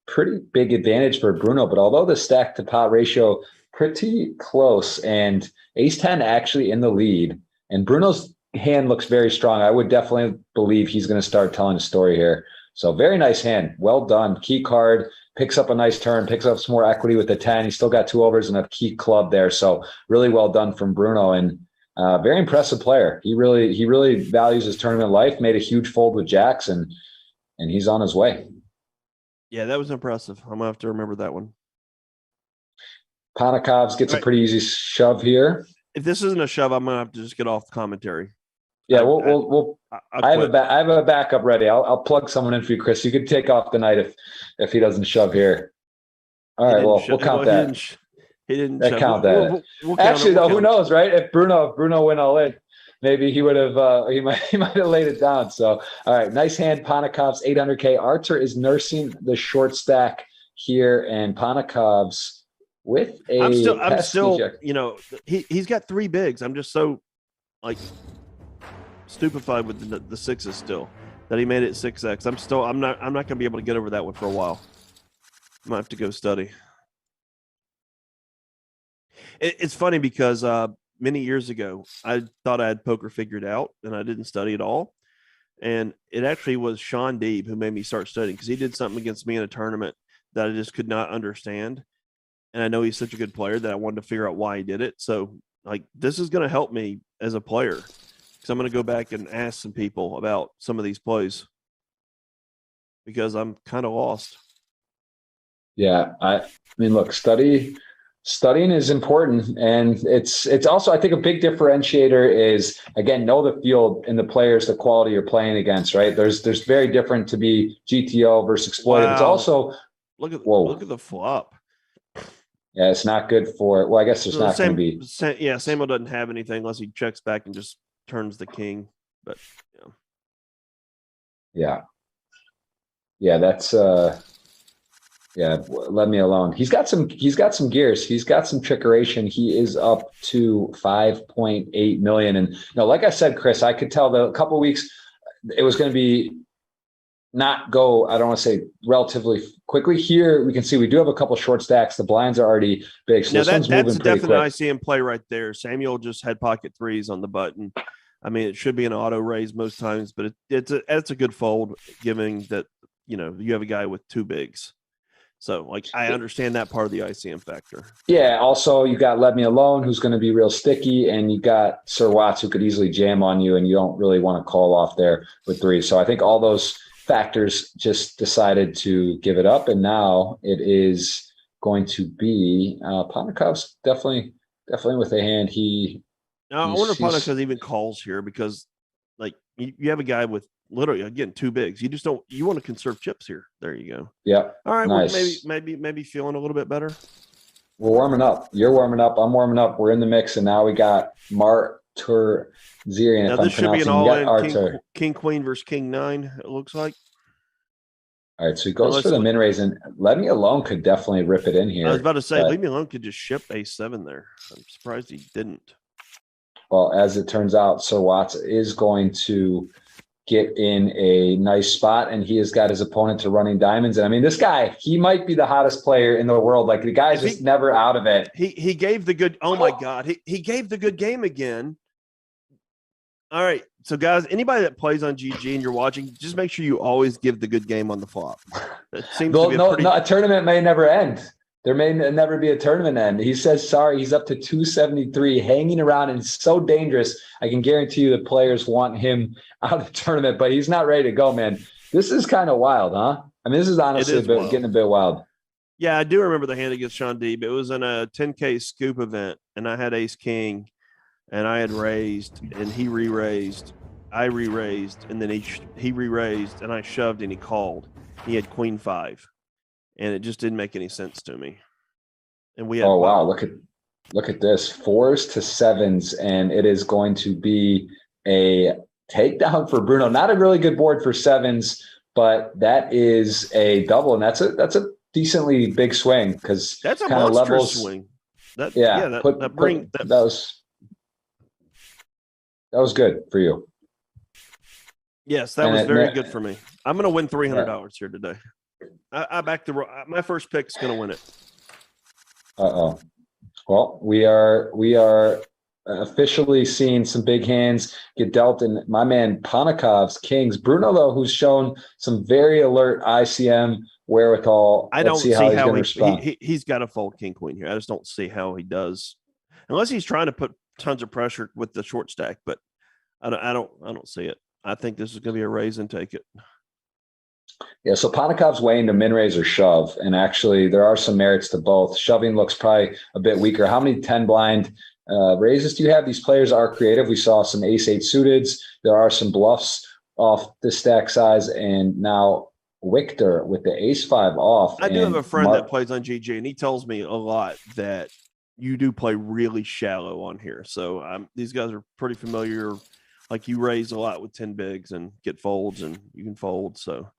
pretty big advantage for Bruno, but although the stack to pot ratio pretty close, and ace 10 actually in the lead, and Bruno's hand looks very strong. I would definitely believe he's going to start telling a story here. So very nice hand. Well done. Key card. Picks up a nice turn, picks up some more equity with the 10. He's still got 2 overs and a key club there. So really well done from Bruno, and very impressive player. He really values his tournament life, made a huge fold with jacks, and he's on his way. Yeah, that was impressive. I'm going to have to remember that one. Panakovs gets a pretty easy shove here. If this isn't a shove, I'm going to have to just get off the commentary. Yeah, I have a backup ready. I'll plug someone in for you, Chris. You could take off the night if he doesn't shove here. All right, we'll count that. He didn't count that. Actually, though, who knows, right? If Bruno went all in, maybe he would have. He might have laid it down. So, all right, nice hand, Panakovs, 800K. Artur is nursing the short stack here, and Panakovs with I'm a pesky still, check. you know, he's got 3 bigs. I'm just so like stupefied with the sixes still that he made it 6x. I'm not going to be able to get over that one for a while. I might have to go study. It's funny because many years ago, I thought I had poker figured out and I didn't study at all. And it actually was Sean Deeb who made me start studying because he did something against me in a tournament that I just could not understand. And I know he's such a good player that I wanted to figure out why he did it. So, like, this is going to help me as a player because I'm going to go back and ask some people about some of these plays because I'm kind of lost. Yeah, I mean, look, studying is important, and it's also, I think, a big differentiator is, again, know the field and the players, the quality you're playing against, right? There's very different to be GTO versus exploitive. It's Wow. also Look whoa, at the flop. yeah, it's not good for. Well, I guess there's So not going to be. Samuel doesn't have anything unless he checks back and just turns the king. But Yeah, yeah, that's yeah, let me alone. He's got some gears. He's got some trickeration. He is up to 5.8 million. And like I said, Chris, I could tell the a couple weeks it was going to be not go, I don't want to say relatively quickly. Here we can see we do have a couple short stacks. The blinds are already big. So this one's moving pretty quick. That's a definite ICM play right there. Samuel just had pocket threes on the button. I mean, it should be an auto raise most times, but it's a good fold given that, you have a guy with 2 bigs. So, like, I understand that part of the ICM factor. Yeah. Also, you got Let Me Alone, who's going to be real sticky, and you got Sir Watts, who could easily jam on you, and you don't really want to call off there with 3. So I think all those factors just decided to give it up, and now it is going to be Pondikov's definitely with a hand. I wonder if Pondikov's even calls here because, like, you have a guy with literally, again, 2 bigs. You want to conserve chips here. There you go. Yeah. All right. Nice. Well, maybe feeling a little bit better. We're warming up. You're warming up. I'm warming up. We're in the mix, and now we got Martyr Zirian. Now, this should be an all-in king, queen versus king 9, it looks like. All right, so he goes for the min raise, and Let Me Alone could definitely rip it in here. I was about to say, Leave Me Alone could just ship A7 there. I'm surprised he didn't. Well, as it turns out, Sir Watts is going to get in a nice spot, and he has got his opponent to running diamonds. And I mean, this guy, he might be the hottest player in the world. Like, the guy's just never out of it. He gave the good. Oh my God, he gave the good game again. All right, so guys, anybody that plays on GG and you're watching, just make sure you always give the good game on the flop. It seems to be a tournament may never end. There may never be a tournament end. He says sorry. He's up to 273, hanging around, and so dangerous. I can guarantee you the players want him out of the tournament, but he's not ready to go, man. This is kind of wild, huh? I mean, this is honestly getting a bit wild. Yeah, I do remember the hand against Sean Deeb. It was in a 10K scoop event, and I had ace king, and I had raised, and he re-raised. I re-raised, and then he re-raised, and I shoved, and he called. He had queen 5. And it just didn't make any sense to me. And we had wow, look at this. 4s to 7s, and it is going to be a takedown for Bruno. Not a really good board for 7s, but that is a double, and that's a decently big swing because that's a monstrous swing. That was good for you. Yes, that was very good for me. I'm going to win $300 here today. I backed my first pick is going to win it. Well, we are officially seeing some big hands get dealt, and my man Ponikov's kings. Bruno, though, who's shown some very alert ICM wherewithal. I don't see how he's got to fold king queen here. I just don't see how he does, unless he's trying to put tons of pressure with the short stack. But I don't see it. I think this is going to be a raise and take it. Yeah, so Ponikov's weighing to min raise or shove, and actually there are some merits to both. Shoving looks probably a bit weaker. How many 10 blind raises do you have? These players are creative. We saw some ace-8 suiteds. There are some bluffs off the stack size, and now Victor with the ace-5 off. I do have a friend that plays on GG, and he tells me a lot that you do play really shallow on here. So these guys are pretty familiar. Like, you raise a lot with 10 bigs and get folds, and you can fold. So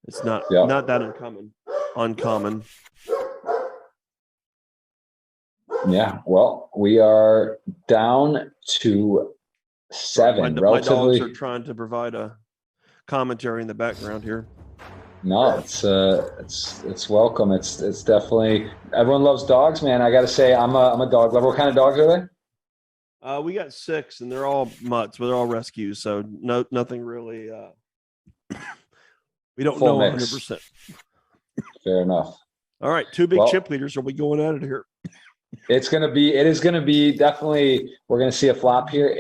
it's not that uncommon. Yeah, well, we are down to 7. My dogs are trying to provide a commentary in the background here. No, it's welcome. It's definitely, everyone loves dogs, man. I got to say, I'm a dog lover. What kind of dogs are they? We got 6, and they're all mutts, but they're all rescues, so nothing really. We don't Full know mix. 100%. Fair enough. All right, 2 big chip leaders. Are we going at it here? It is going to be definitely, we're going to see a flop here.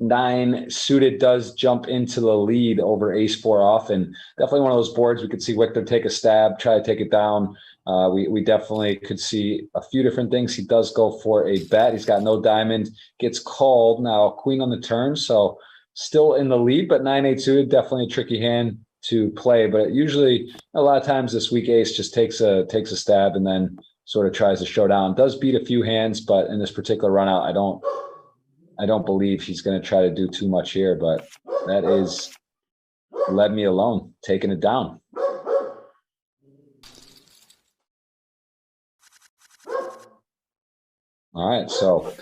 8-9 suited does jump into the lead over ace-4 off, and definitely one of those boards we could see Victor take a stab, try to take it down. We definitely could see a few different things. He does go for a bet. He's got no diamond, gets called. Now queen on the turn, so still in the lead, but 9-8 suited, definitely a tricky hand to play. But usually a lot of times this weak ace just takes a stab and then sort of tries to show down. Does beat a few hands, but in this particular run out, I don't believe he's going to try to do too much here. But that is Let Me Alone taking it down. All right, so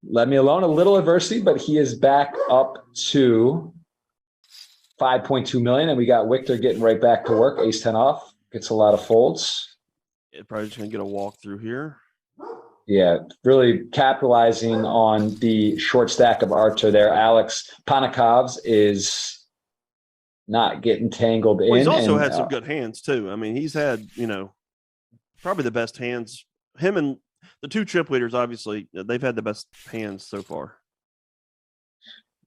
Let Me Alone, a little adversity, but he is back up to 5.2 million, and we got Victor getting right back to work. Ace-10 off, gets a lot of folds. Probably just gonna get a walk through here. Yeah, really capitalizing on the short stack of Archer there. Alex Panakovs is not getting tangled in. He's also had some good hands too. I mean, he's had, probably the best hands. Him and the 2 chip leaders, obviously, they've had the best hands so far.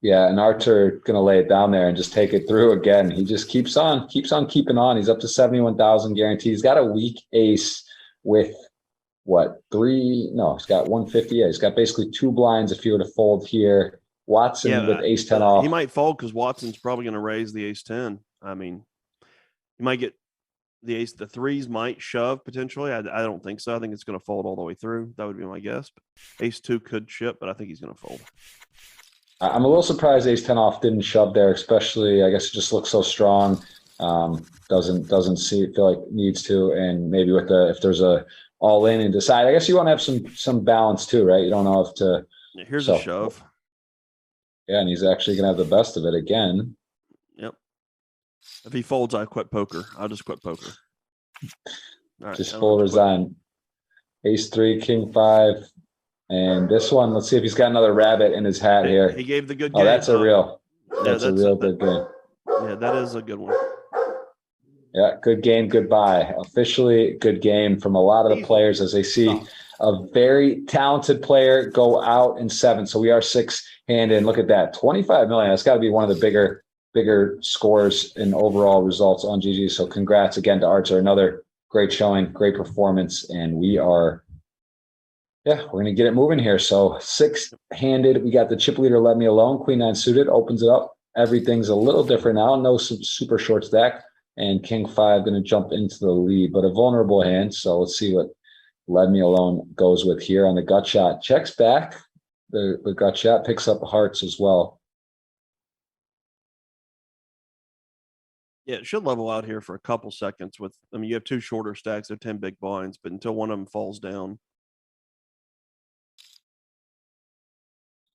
Yeah, and Archer going to lay it down there and just take it through again. He just keeps on keeping on. He's up to 71,000 guaranteed. He's got a weak ace with what, 3? No, he's got 150. Yeah, he's got basically 2 blinds if he were to fold here. Watson with ace-10 off. He might fold because Watson's probably going to raise the ace-10. I mean, he might get the 3s might shove potentially. I don't think so. I think it's going to fold all the way through. That would be my guess. But ace-2 could chip, but I think he's going to fold. I'm a little surprised ace-10 off didn't shove there, especially, I guess it just looks so strong. Doesn't feel like it needs to. And maybe with if there's a all in and decide, I guess you want to have some balance too, right? You don't know if to. Yeah, here's a shove. Yeah, and he's actually going to have the best of it again. Yep. If he folds, I quit poker. I'll just quit poker. All right, just full resign. Ace-3, King-5. And this one, let's see if he's got another rabbit in his hat here. He gave the good game. Oh, that's a real good game. Yeah, that is a good one. Yeah, good game, goodbye. Officially good game from a lot of the players as they see a very talented player go out in 7. So we are 6-handed. And look at that, 25 million. That's got to be one of the bigger scores in overall results on GG. So congrats again to Archer. Another great showing, great performance. And we are... yeah, we're going to get it moving here. So 6-handed, we got the chip leader, Let Me Alone. Queen-9 suited, opens it up. Everything's a little different now. No super short stack. And King-5 going to jump into the lead, but a vulnerable hand. So let's see what Let Me Alone goes with here on the gut shot. Checks back. The gut shot picks up hearts as well. Yeah, it should level out here for a couple seconds. You have 2 shorter stacks. They're 10 big blinds, but until one of them falls down.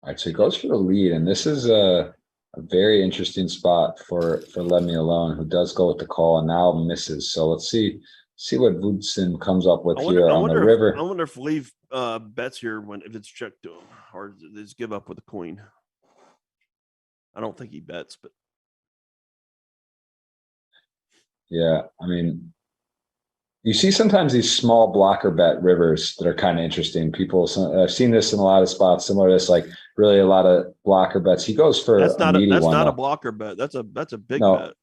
All right, so he goes for the lead, and this is a very interesting spot for Let Me Alone, who does go with the call and now misses. So let's see what Woodson comes up with here on the river. I wonder if leave bets here if it's checked to him, or does he just give up with the queen? I don't think he bets, but yeah, I mean, you see sometimes these small blocker bet rivers that are kind of interesting. I've seen this in a lot of spots similar to this, like really a lot of blocker bets. He goes for that's not a blocker bet. That's a big bet.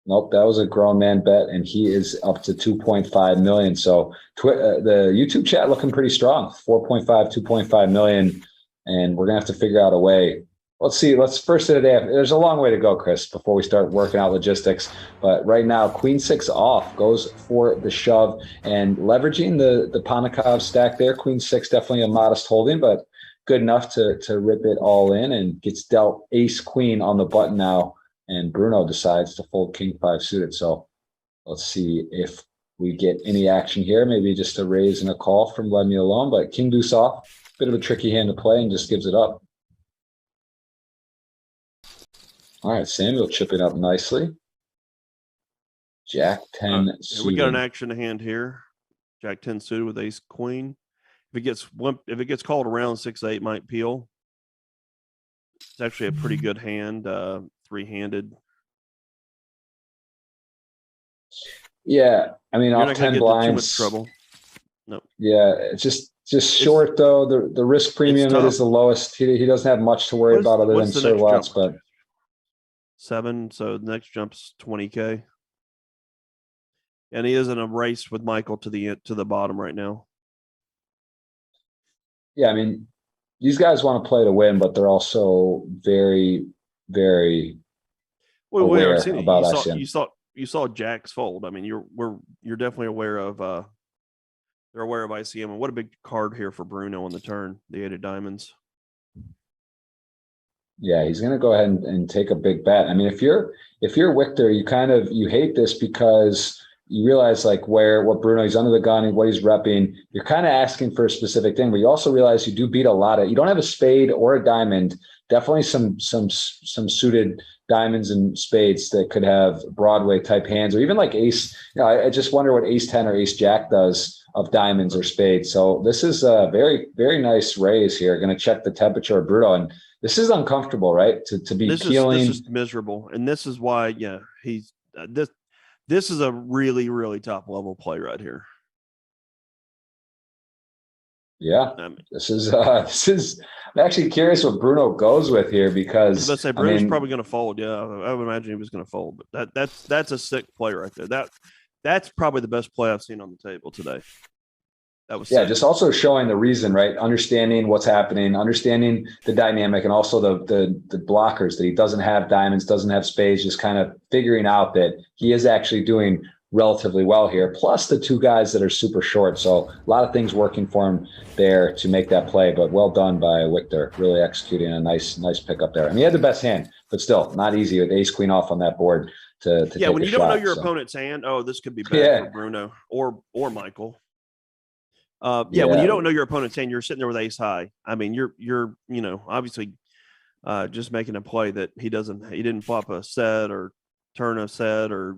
Nope, that was a grown man bet, and he is up to 2.5 million. So the YouTube chat looking pretty strong, 4.5, 2.5 million, and we're gonna have to figure out a way. Let's see. Let's first of the day. There's a long way to go, Chris, before we start working out logistics. But right now, Queen-6 off goes for the shove and leveraging the Panikov stack there. Queen-6 definitely a modest holding, but good enough to rip it all in, and gets dealt ace-queen on the button now. And Bruno decides to fold King-5 suited. So let's see if we get any action here. Maybe just a raise and a call from Let Me Alone, but king deuce off, bit of a tricky hand to play and just gives it up. All right, Samuel chipping up nicely. Jack 10 suited. We got an action hand here. Jack 10 suited with ace queen. If it gets called around 6-8 might peel. It's actually a pretty good hand, three-handed. Yeah, I mean, You're off not 10 gonna get blinds. too much trouble. No. Yeah, it's just short though. The risk premium, it is the lowest. He doesn't have much to worry about other than Sir Lots, but 7. So the next jump's 20K. And he is in a race with Michael to the bottom right now. Yeah, I mean, these guys want to play to win, but they're also very, very aware about ICM. You saw Jack's fold. I mean, you're definitely aware of they're aware of ICM. And what a big card here for Bruno on the turn, the 8 of diamonds. Yeah, he's going to go ahead and take a big bet. I mean, if you're Victor, you hate this because you realize like what Bruno, he's under the gun and what he's repping. You're kind of asking for a specific thing, but you also realize you do beat a lot of. You don't have a spade or a diamond. Definitely some suited diamonds and spades that could have Broadway type hands, or even like ace. I just wonder what ace 10 or ace jack does of diamonds or spades. So this is a very, very nice raise here. Going to check the temperature of Bruno, and this is uncomfortable, right? To be peeling. This is miserable, and this is why, he's this is a really, really top level play right here. Yeah, this is. I'm actually curious what Bruno goes with here because let's say Bruno's probably going to fold. Yeah, I would imagine he was going to fold, but that's a sick play right there. That's probably the best play I've seen on the table today. That was sick. Just also showing the reason, right? Understanding what's happening, understanding the dynamic, and also the blockers that he doesn't have diamonds, doesn't have spades, just kind of figuring out that he is actually doing relatively well here. Plus the two guys that are super short, so a lot of things working for him there to make that play. But well done by Victor, really executing a nice pickup there. I mean, he had the best hand, but still not easy with ace queen off on that board to take when you don't know your opponent's hand, this could be bad for Bruno or Michael. When you don't know your opponent's hand, you're sitting there with ace high. I mean, you're obviously just making a play that he didn't flop a set or turn a set or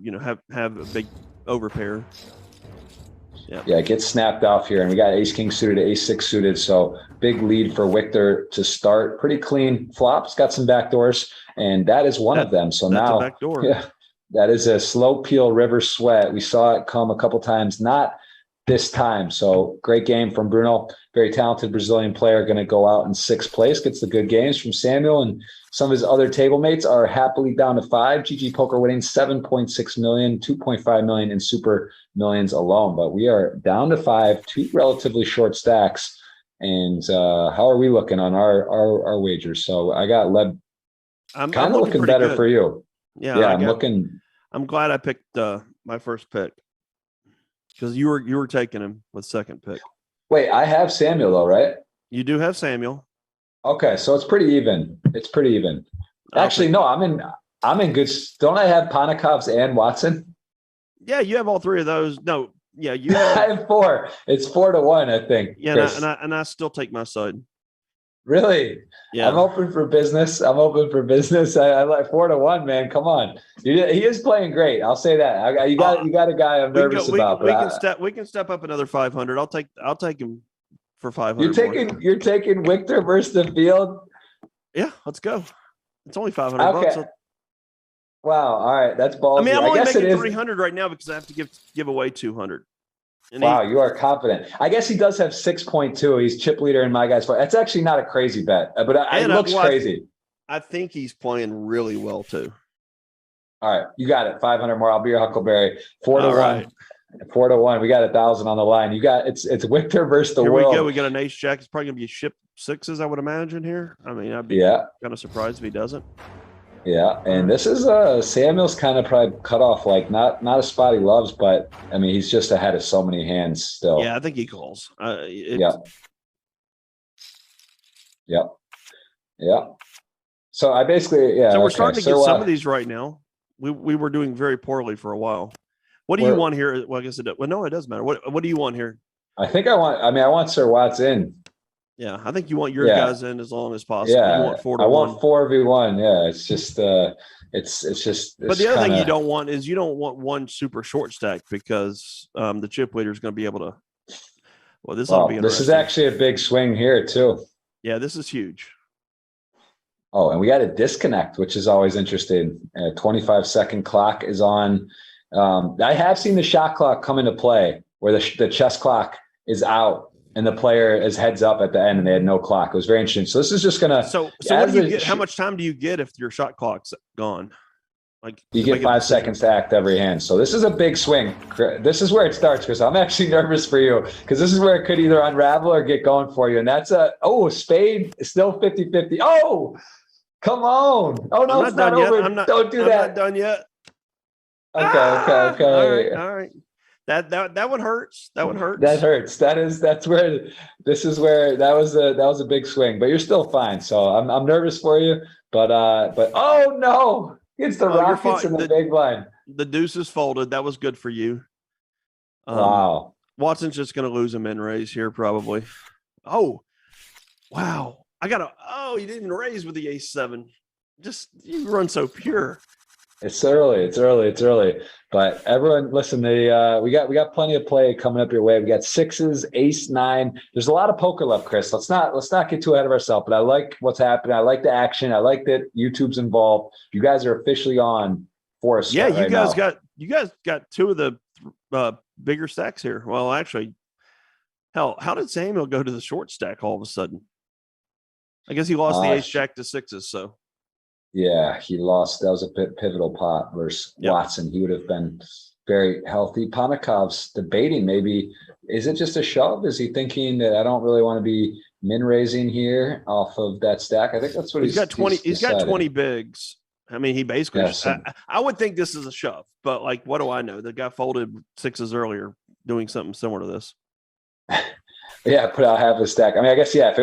have a big overpair. Yeah, it gets snapped off here, and we got ace king suited, ace 6 suited. So big lead for Victor to start. Pretty clean flops, got some backdoors, and that is one of them. So now, that is a slow peel river sweat. We saw it come a couple times, not this time. So great game from Bruno, very talented Brazilian player, going to go out in 6th place, gets the good games from Samuel, and some of his other table mates are happily down to 5. GGPoker winning 7.6 million, 2.5 million in super millions alone, but we are down to 5, 2 relatively short stacks. And how are we looking on our wagers? So I got led. I'm kind of looking better for you. I'm glad I picked my first pick, because you were taking him with second pick. Wait, I have Samuel though, right? You do have Samuel. Okay, so it's pretty even. Actually, no, I'm in good. Don't I have Ponikovs and Watson? Yeah, you have all 3 of those. No, yeah, you have. I have 4. It's 4-1, I think. Yeah, and I still take my side. Really? Yeah. I'm open for business. I like 4-1, man. Come on. He is playing great. I'll say that. You got a guy I'm nervous about. We can step up another 500. I'll take him for 500. You're taking Victor versus the field? Yeah, let's go. It's only 500 bucks. Wow. All right. That's ballsy. I mean, I'm only making 300 right now because I have to give away 200. Wow, you are confident. I guess he does have 6.2. He's chip leader in my guys. That's actually not a crazy bet, but it looks crazy. I think he's playing really well too. All right, you got it. 500 more. I'll be your Huckleberry. 4-1. 4-1. We got 1,000 on the line. You got it's Victor versus the world. Here we go. We got an ace jack. It's probably gonna be ship 6s, I would imagine here. I mean, I'd be kind of surprised if he doesn't. Yeah, and this is Samuel's kind of probably cut off, like not a spot he loves, but I mean he's just ahead of so many hands still. Yeah, I think he calls. Yeah. So I basically So we're starting to get some of these right now. We were doing very poorly for a while. What do you want here? Well, I guess no, it doesn't matter. What do you want here? I want Sir Watts in. Yeah, I think you want your guys in as long as possible. Yeah, you want 4-1. I want 4v1. Yeah, it's just But the other thing you don't want is you don't want one super short stack because the chip leader is going to be able to. Well, this ought to be interesting. This is actually a big swing here too. Yeah, this is huge. Oh, and we got a disconnect, which is always interesting. 25-second clock is on. I have seen the shot clock come into play where the chess clock is out and the player is heads up at the end and they had no clock. It was very interesting. So this is just gonna. So what do you get? How much time do you get if your shot clock's gone? Like you get 5 seconds to act every hand. So this is a big swing. This is where it starts, Chris. I'm actually nervous for you because this is where it could either unravel or get going for you. And that's spade is still 50-50. Oh, come on. Oh no, it's not over. Don't do that. I'm not done yet. Okay. All right. That one hurts. That one hurts. That hurts. That was a big swing, but you're still fine. So I'm nervous for you, but oh no, it's the Rockets in the big line. The deuce is folded. That was good for you. Wow. Watson's just going to lose a min raise here probably. Oh, wow. You didn't raise with the ace-7. You run so pure. It's early. But everyone, listen. We got plenty of play coming up your way. We got 6s, ace-9. There's a lot of poker left, Chris. Let's not get too ahead of ourselves. But I like what's happening. I like the action. I like that YouTube's involved. You guys are officially on for us. Yeah, you guys got two of the bigger stacks here. Well, actually, hell, how did Samuel go to the short stack all of a sudden? I guess he lost the ace-jack to 6s. So. Yeah, he lost. That was a pivotal pot versus Watson. He would have been very healthy. Panakov's debating maybe, is it just a shove? Is he thinking that I don't really want to be min raising here off of that stack? I think that's what he's got 20. He's got 20 bigs. I mean, he basically. I would think this is a shove, but like, what do I know? The guy folded 6s earlier, doing something similar to this. Yeah, but I'll have the stack. I mean, I guess if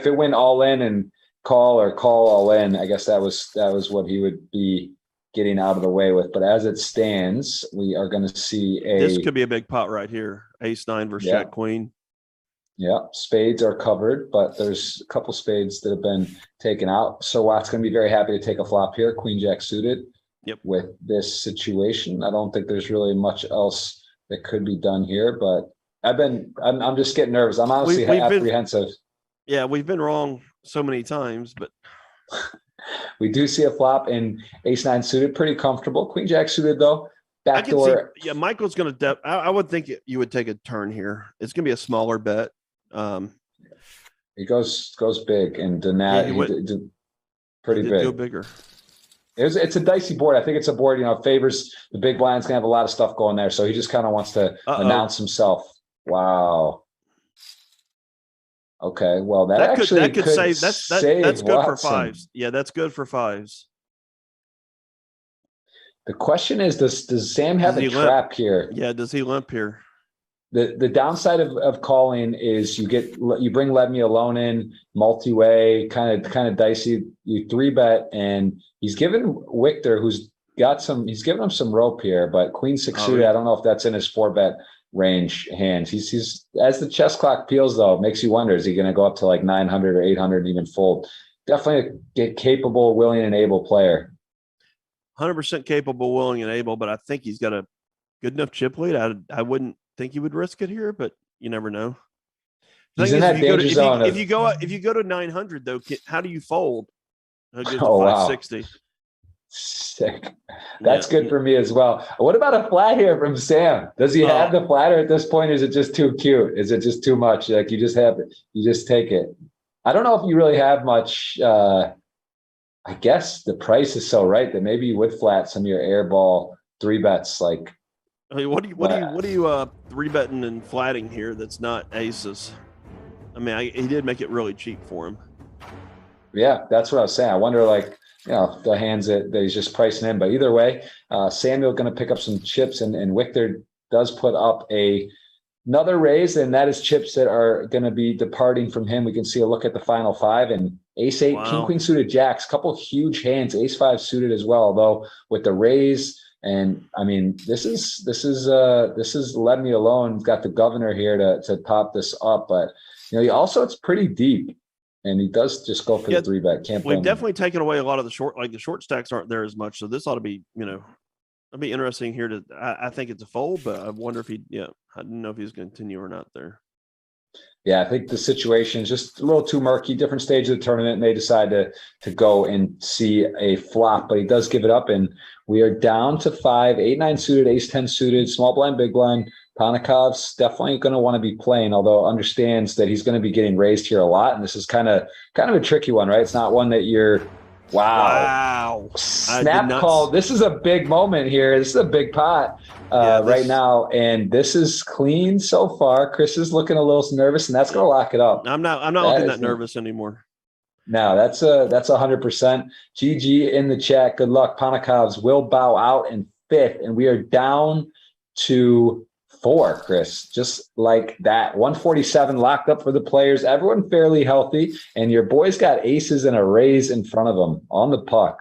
it went all in and call all in, I guess that was what he would be getting out of the way with. But as it stands, we are going to see this could be a big pot right here. Ace-9 versus Jack Queen. Yeah, spades are covered, but there's a couple spades that have been taken out. So Watt's going to be very happy to take a flop here. Queen Jack suited. Yep. With this situation, I don't think there's really much else that could be done here. But I'm just getting nervous. I'm honestly apprehensive. We've been wrong so many times, but we do see a flop in ace-9 suited, pretty comfortable. Queen Jack suited though, backdoor. Michael's going to I would think you would take a turn here. It's going to be a smaller bet. He goes big, and pretty big. Go bigger. It's a dicey board. I think it's a board, favors the big blind's gonna have a lot of stuff going there. So he just kind of wants to announce himself. Wow. Okay, well that could save. That's good Watson. For 5s. Yeah, that's good for 5s. The question is, does Sam have a trap here? Yeah, does he limp here? The downside of calling is you bring Lemmy alone in multi-way, kind of dicey. You 3-bet, and he's given Victor, he's given him some rope here, but Queen 6 suited. I don't know if that's in his 4-bet range hands. He's as the chess clock peels though, it makes you wonder, is he going to go up to like 900 or 800 and even fold? Definitely a capable, willing, and able player. 100% capable, willing, and able, but I think he's got a good enough chip lead. I wouldn't think he would risk it here, but you never know. He's in that danger zone. If you go to 900 though, how do you fold? Wow. 560. Sick. That's good for me as well. What about a flat here from Sam? Does he have the flatter at this point? Or is it just too cute? Is it just too much? Like you just take it. I don't know if you really have much. I guess the price is so right that maybe you would flat some of your airball 3-bets. Like, I mean, what do you 3-betting and flatting here? That's not aces. I mean, he did make it really cheap for him. Yeah, that's what I was saying. I wonder, the hands that he's just pricing in. But either way, Samuel going to pick up some chips, and Victor does put up another raise, and that is chips that are going to be departing from him. We can see a look at the final 5, and ace-8, king-queen suited jacks, couple huge hands, ace-5 suited as well, although with the raise And I mean, this is let me alone. Got the governor here to top this up, but he also, it's pretty deep, and he does just go for the 3-bet. Can't blame We've definitely him. taken away a lot of the short stacks aren't there as much. So this ought to be, it'll be interesting here I think it's a fold, but I wonder if I didn't know if he's going to continue or not there. Yeah, I think the situation is just a little too murky. Different stage of the tournament, and they decide to go and see a flop, but he does give it up, and we are down to 5, 8-9 suited, ace-10 suited, small blind, big blind. Panakov's definitely going to want to be playing, although understands that he's going to be getting raised here a lot, and this is kind of a tricky one, right? It's not one that you're wow. Snap call. This is a big moment here. This is a big pot right now, and this is clean so far. Chris is looking a little nervous, and that's going to lock it up. I'm not looking that nervous anymore. No, that's 100%. GG in the chat. Good luck. Panakovs will bow out in 5th, and we are down to 4, Chris, just like that. 147 locked up for the players. Everyone fairly healthy, and your boy's got aces and a raise in front of him on the puck.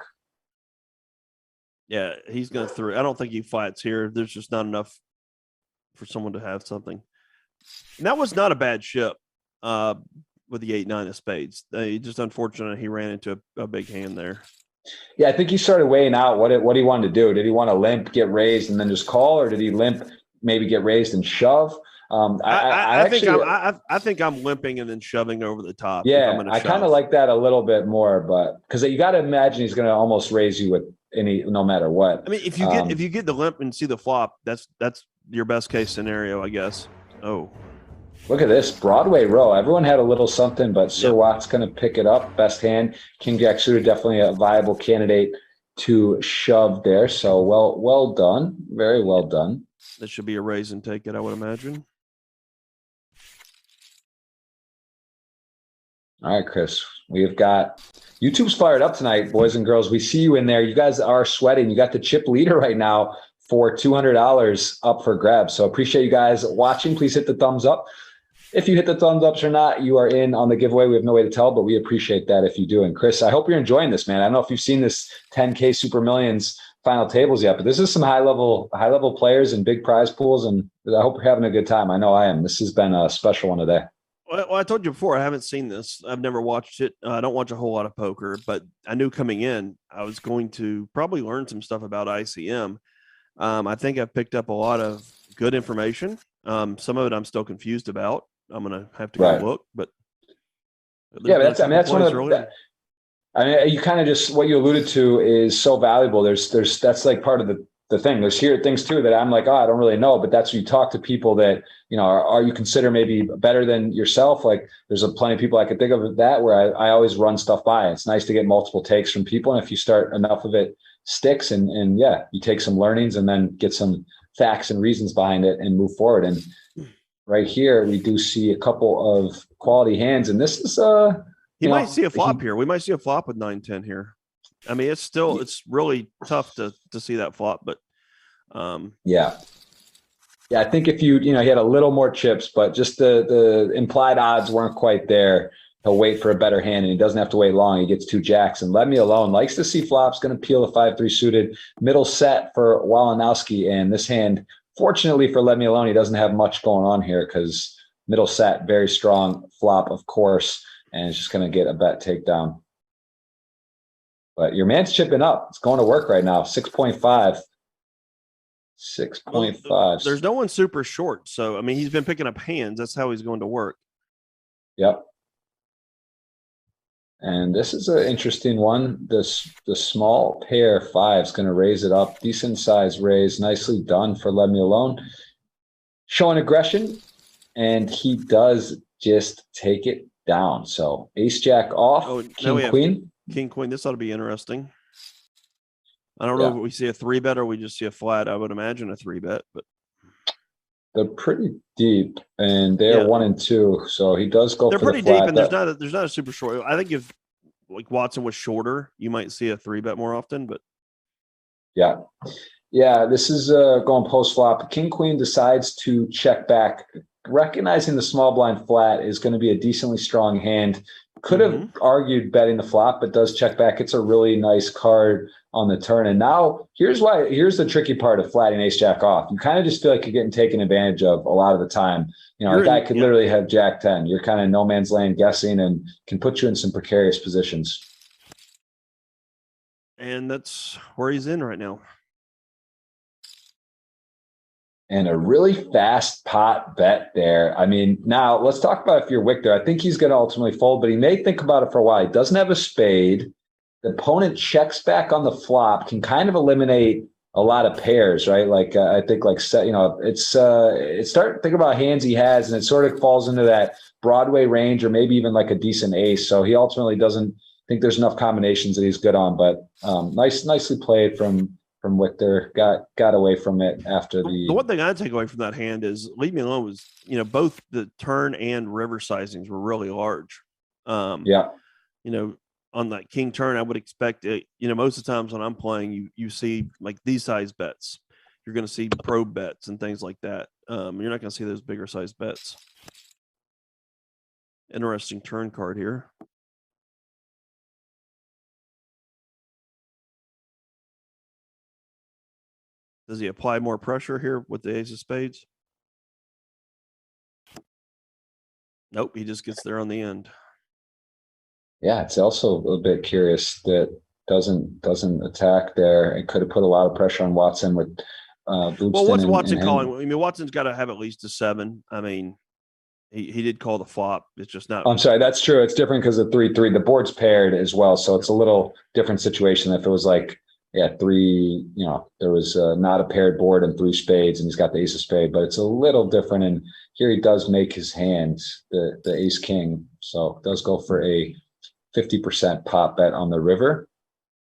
Yeah, he's going through. I don't think he flats here. There's just not enough for someone to have something. And that was not a bad ship with the 8-9 of spades. Just unfortunate he ran into a big hand there. Yeah, I think he started weighing out what he wanted to do. Did he want to limp, get raised, and then just call, or did he limp, maybe get raised and shove? I think I'm limping and then shoving over the top. Yeah, I kind of like that a little bit more, but because you got to imagine he's going to almost raise you with no matter what. I mean, if you get the limp and see the flop, that's your best case scenario, I guess. Oh, look at this Broadway row. Everyone had a little something, but Sir Watt's going to pick it up. Best hand. King Jack suited, definitely a viable candidate to shove there. So well done, very well done. This should be a raise and take it, I would imagine. All right, Chris, we've got YouTube's fired up tonight, boys and girls. We see you in there. You guys are sweating. You got the chip leader right now for $200 up for grabs. So appreciate you guys watching. Please hit the thumbs up. If you hit the thumbs ups or not, you are in on the giveaway. We have no way to tell, but we appreciate that if you do. And Chris, I hope you're enjoying this, man. I don't know if you've seen this 10K Super Millions final tables yet, but this is some high level players and big prize pools, and I hope you're having a good time. I know I am. This has been a special one today. Well, I told you before, I haven't seen this. I've never watched it. I don't watch a whole lot of poker, but I knew coming in I was going to probably learn some stuff about ICM. I think I've picked up a lot of good information. Some of it I'm still confused about. I'm going to have to go look, but yeah, that's one of the. You kind of just, what you alluded to is so valuable. That's like part of the thing. There's things too that I'm like, I don't really know, but that's when you talk to people that, are you consider maybe better than yourself. Like there's plenty of people I could think of that where I always run stuff by. It's nice to get multiple takes from people. And if you start enough of it sticks and you take some learnings and then get some facts and reasons behind it and move forward. And right here, we do see a couple of quality hands, and this is he might see a flop here. We might see a flop with 9-10 here. I mean, it's really tough to see that flop, but yeah, I think if he had a little more chips, but just the implied odds weren't quite there. He'll wait for a better hand, and he doesn't have to wait long. He gets 2 jacks, and let me alone. Likes to see flops. Going to peel the 5-3 suited middle set for Walanowski, and this hand, fortunately for let me alone, he doesn't have much going on here because middle set very strong flop, of course, and it's just going to get a bet takedown. But your man's chipping up. It's going to work right now. 6.5. 6.5. Well, there's no one super short, so I mean he's been picking up hands. That's how he's going to work. Yep. And this is an interesting one. The small pair 5 is going to raise it up. Decent size raise. Nicely done for let me alone. Showing aggression, and he does just take it down. So ace jack off, king queen. King queen. This ought to be interesting. I don't know if we see a 3-bet or we just see a flat. I would imagine a 3-bet, but they're pretty deep, and they're 1 and 2. So he does go. They're for pretty the flat. deep, and there's not a super short. I think if like Watson was shorter, you might see a 3-bet more often. But yeah, this is going post flop. King queen decides to check back, recognizing the small blind flat is going to be a decently strong hand. Could have argued betting the flop, but does check back. It's a really nice card on the turn. And now here's the tricky part of flatting ace jack off. You kind of just feel like you're getting taken advantage of a lot of the time. You know, a guy could literally have jack 10. You're kind of no man's land guessing and can put you in some precarious positions. And that's where he's in right now. And a really fast pot bet there. I mean, now let's talk about if you're Victor. I think he's going to ultimately fold, but he may think about it for a while. He doesn't have a spade. The opponent checks back on the flop, can kind of eliminate a lot of pairs, right? Like I think it's start think about hands he has, and it sort of falls into that Broadway range or maybe even like a decent ace. So he ultimately doesn't think there's enough combinations that he's good on, but nicely played from Victor. Got away from it after the one thing I take away from that hand is Leave Me Alone was, both the turn and river sizings were really large. On that king turn, I would expect it, most of the times when I'm playing, you see like these size bets. You're going to see probe bets and things like that. You're not going to see those bigger size bets. Interesting turn card here. Does he apply more pressure here with the ace of spades? Nope, he just gets there on the end. Yeah, it's also a bit curious that doesn't attack there. It could have put a lot of pressure on Watson with Bootston. Well, what's Watson calling? I mean, Watson's got to have at least a 7. I mean, he did call the flop. It's just not. I'm sorry, that's true. It's different because of 3-3. The board's paired as well, so it's a little different situation. If it was like 3, there was not a paired board and 3 spades, and he's got the ace of spade, but it's a little different. And here he does make his hand the ace king, so does go for a 50% pot bet on the river.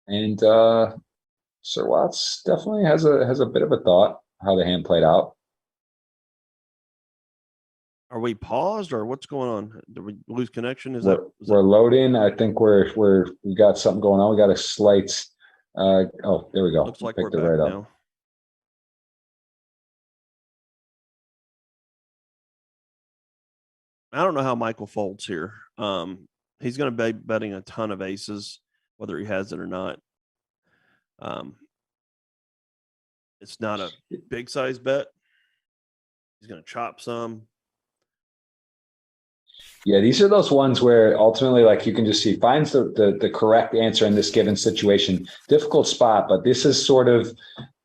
And Sir Watts definitely has a bit of a thought how the hand played out. Are we paused or what's going on? Did we lose connection? We're loading. I think we got something going on. We got a slight there we go. Looks like we're back right now. I don't know how Michael folds here. He's going to be betting a ton of aces, whether he has it or not. It's not a big size bet. He's going to chop some. Yeah, these are those ones where ultimately, like, you can just see finds the correct answer in this given situation. Difficult spot, but this is sort of,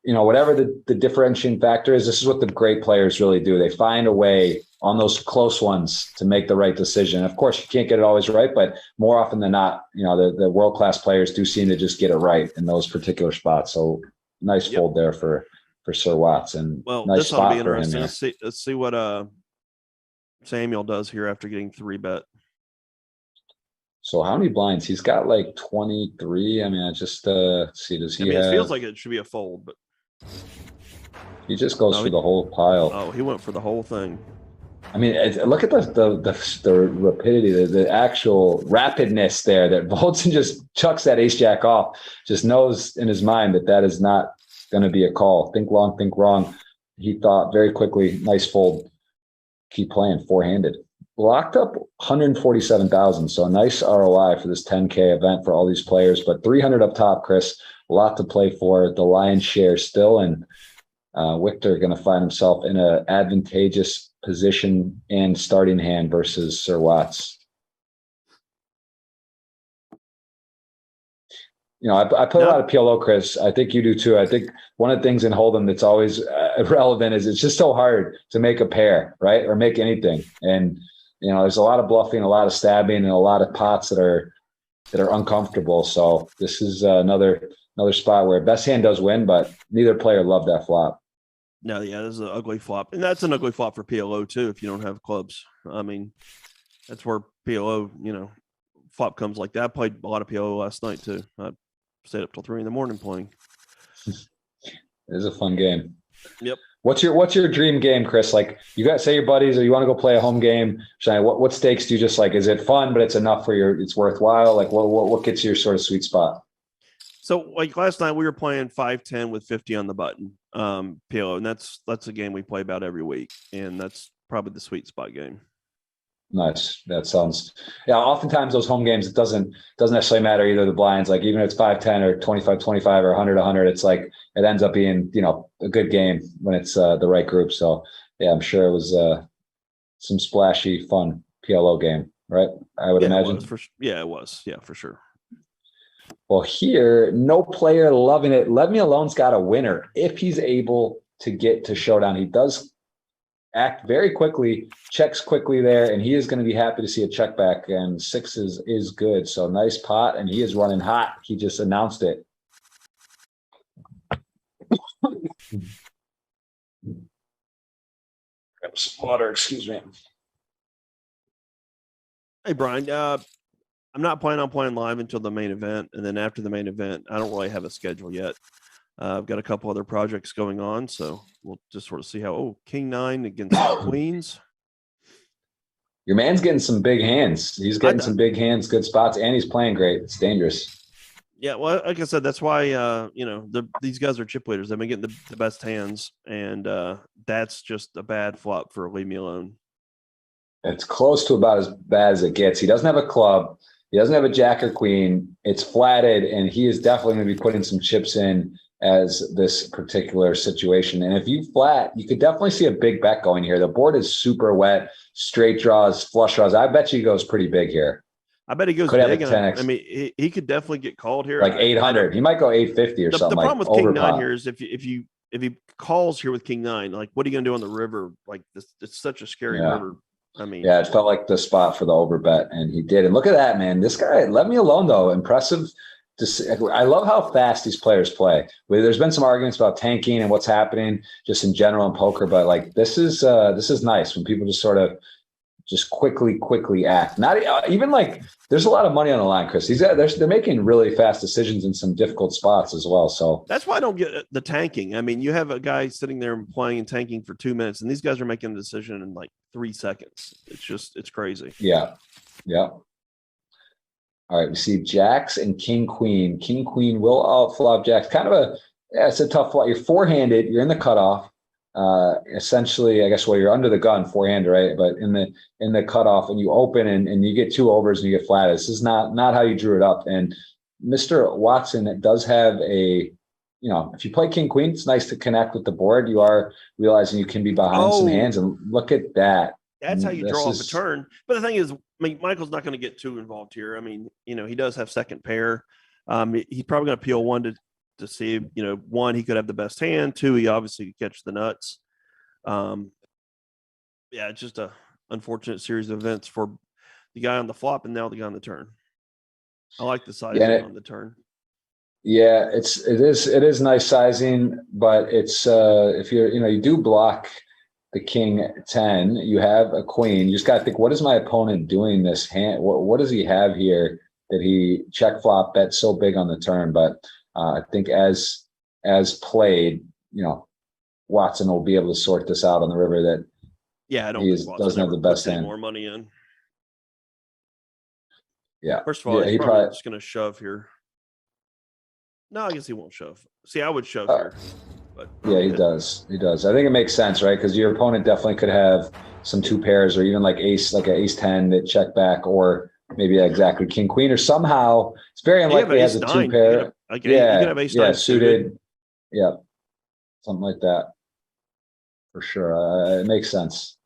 whatever the differentiating factor is, this is what the great players really do. They find a way on those close ones to make the right decision. Of course, you can't get it always right, but more often than not, the world-class players do seem to just get it right in those particular spots. So nice fold there for Sir Watts, and nice this spot ought to be for him interesting. Let's see what Samuel does here after getting 3-bet. So how many blinds? He's got like 23. I mean, I just see, does he have... it feels like it should be a fold, but he just goes for the whole pile. Oh, he went for the whole thing. I mean, look at the rapidity, the actual rapidness there that Bolton just chucks that ace jack off, just knows in his mind that is not going to be a call. Think long, think wrong. He thought very quickly, nice fold. Keep playing four-handed. Locked up 147,000. So a nice ROI for this 10K event for all these players, but 300 up top, Chris, a lot to play for, the lion's share still. And Victor going to find himself in an advantageous position and starting hand versus Sir Watts. I play a lot of PLO, Chris. I think you do too. I think one of the things in Hold'em that's always relevant is it's just so hard to make a pair, right? Or make anything. And, there's a lot of bluffing, a lot of stabbing, and a lot of pots that are uncomfortable. So this is another spot where best hand does win, but neither player loved that flop. No, yeah, this is an ugly flop. And that's an ugly flop for PLO too, if you don't have clubs. I mean, that's where PLO, flop comes like that. I played a lot of PLO last night too. I stayed up till 3 a.m. playing. It is a fun game. Yep. What's your dream game, Chris? Like, you got, say your buddies, or you want to go play a home game. What stakes do you just like? Is it fun, but it's enough for it's worthwhile? Like, what gets your sort of sweet spot? So, like last night, we were playing 5-10 with 50 on the button, PLO, and that's a game we play about every week, and that's probably the sweet spot game. Nice. That sounds, yeah. Oftentimes those home games, it doesn't necessarily matter either the blinds. Like even if it's 5-10 or 25-25 or 100-100, it's like it ends up being, you know, a good game when it's the right group. So yeah, I'm sure it was some splashy, fun PLO game, right? I would imagine. It was it was. Yeah, for sure. Well, here, no player loving it. Let Me Alone's got a winner if he's able to get to showdown. He does act very quickly, checks quickly there, and he is going to be happy to see a check back. And 6 is good. So nice pot, and he is running hot. He just announced it. Grab some water, excuse me. Hey, Brian, I'm not planning on playing live until the main event. And then after the main event, I don't really have a schedule yet. I've got a couple other projects going on, so we'll just sort of see how. Oh, King 9 against Queens. Your man's getting some big hands. He's getting some big hands, good spots, and he's playing great. It's dangerous. Yeah, well, like I said, that's why you know, these guys are chip leaders. They've been getting the best hands, and that's just a bad flop for Leave Me Alone. It's close to about as bad as it gets. He doesn't have a club. He doesn't have a jack or queen. It's flatted, and he is definitely going to be putting some chips in as this particular situation. And if you flat, you could definitely see a big bet going here. The board is super wet, straight draws, flush draws. I bet you he goes pretty big here. I bet he goes could big. Have a 10X. I mean, he could definitely get called here. Like 800. He might go 850 or something. The problem like with King 9 here is if he calls here with King 9, like what are you going to do on the river? Like this, it's such a scary river. I mean, yeah, it felt like the spot for the over bet, and he did. And look at that, man. This guy, Let Me Alone, though, impressive. I love how fast these players play. There's been some arguments about tanking and what's happening just in general in poker, but like this is nice when people just sort of just quickly act. Not even like there's a lot of money on the line, Chris. They're making really fast decisions in some difficult spots as well. So that's why I don't get the tanking. I mean, you have a guy sitting there and playing and tanking for 2 minutes, and these guys are making a decision in like 3 seconds. It's crazy. Yeah. All right, we see jacks and king queen. King queen will outflop jacks. Kind of it's a tough flop. You're four-handed. You're in the cutoff. Essentially, I guess, well, you're under the gun, four-handed, right? But in the cutoff, and you open and you get 2 overs and you get flat. This is not how you drew it up. And Mr. Watson does have a, you know, if you play king queen, it's nice to connect with the board. You are realizing you can be behind some hands, and look at that. That's how you draw off a turn. But the thing is, I mean, Michael's not going to get too involved here. I mean, you know, he does have second pair. He's probably going to peel 1 to see, you know, 1, he could have the best hand. 2, he obviously could catch the nuts. Yeah, it's just a unfortunate series of events for the guy on the flop and now the guy on the turn. I like the sizing on the turn. Yeah, it is nice sizing, but it's if you do block the king 10, you have a queen. You just got to think, what is my opponent doing this hand? What does he have here that he check flop bet so big on the turn? But I think as played, you know, Watson will be able to sort this out on the river. That I don't think Watson doesn't have the best hand. More money in. Yeah. First of all, he's probably just going to shove here. No, I guess he won't shove. See, I would shove here. But yeah, he does. I think it makes sense, right? Because your opponent definitely could have some 2 pairs, or even like an ace 10 that check back, or maybe exactly king queen, or somehow it's very unlikely he has a 2 pair. You can have ace 9 suited. Yeah, something like that for sure. It makes sense.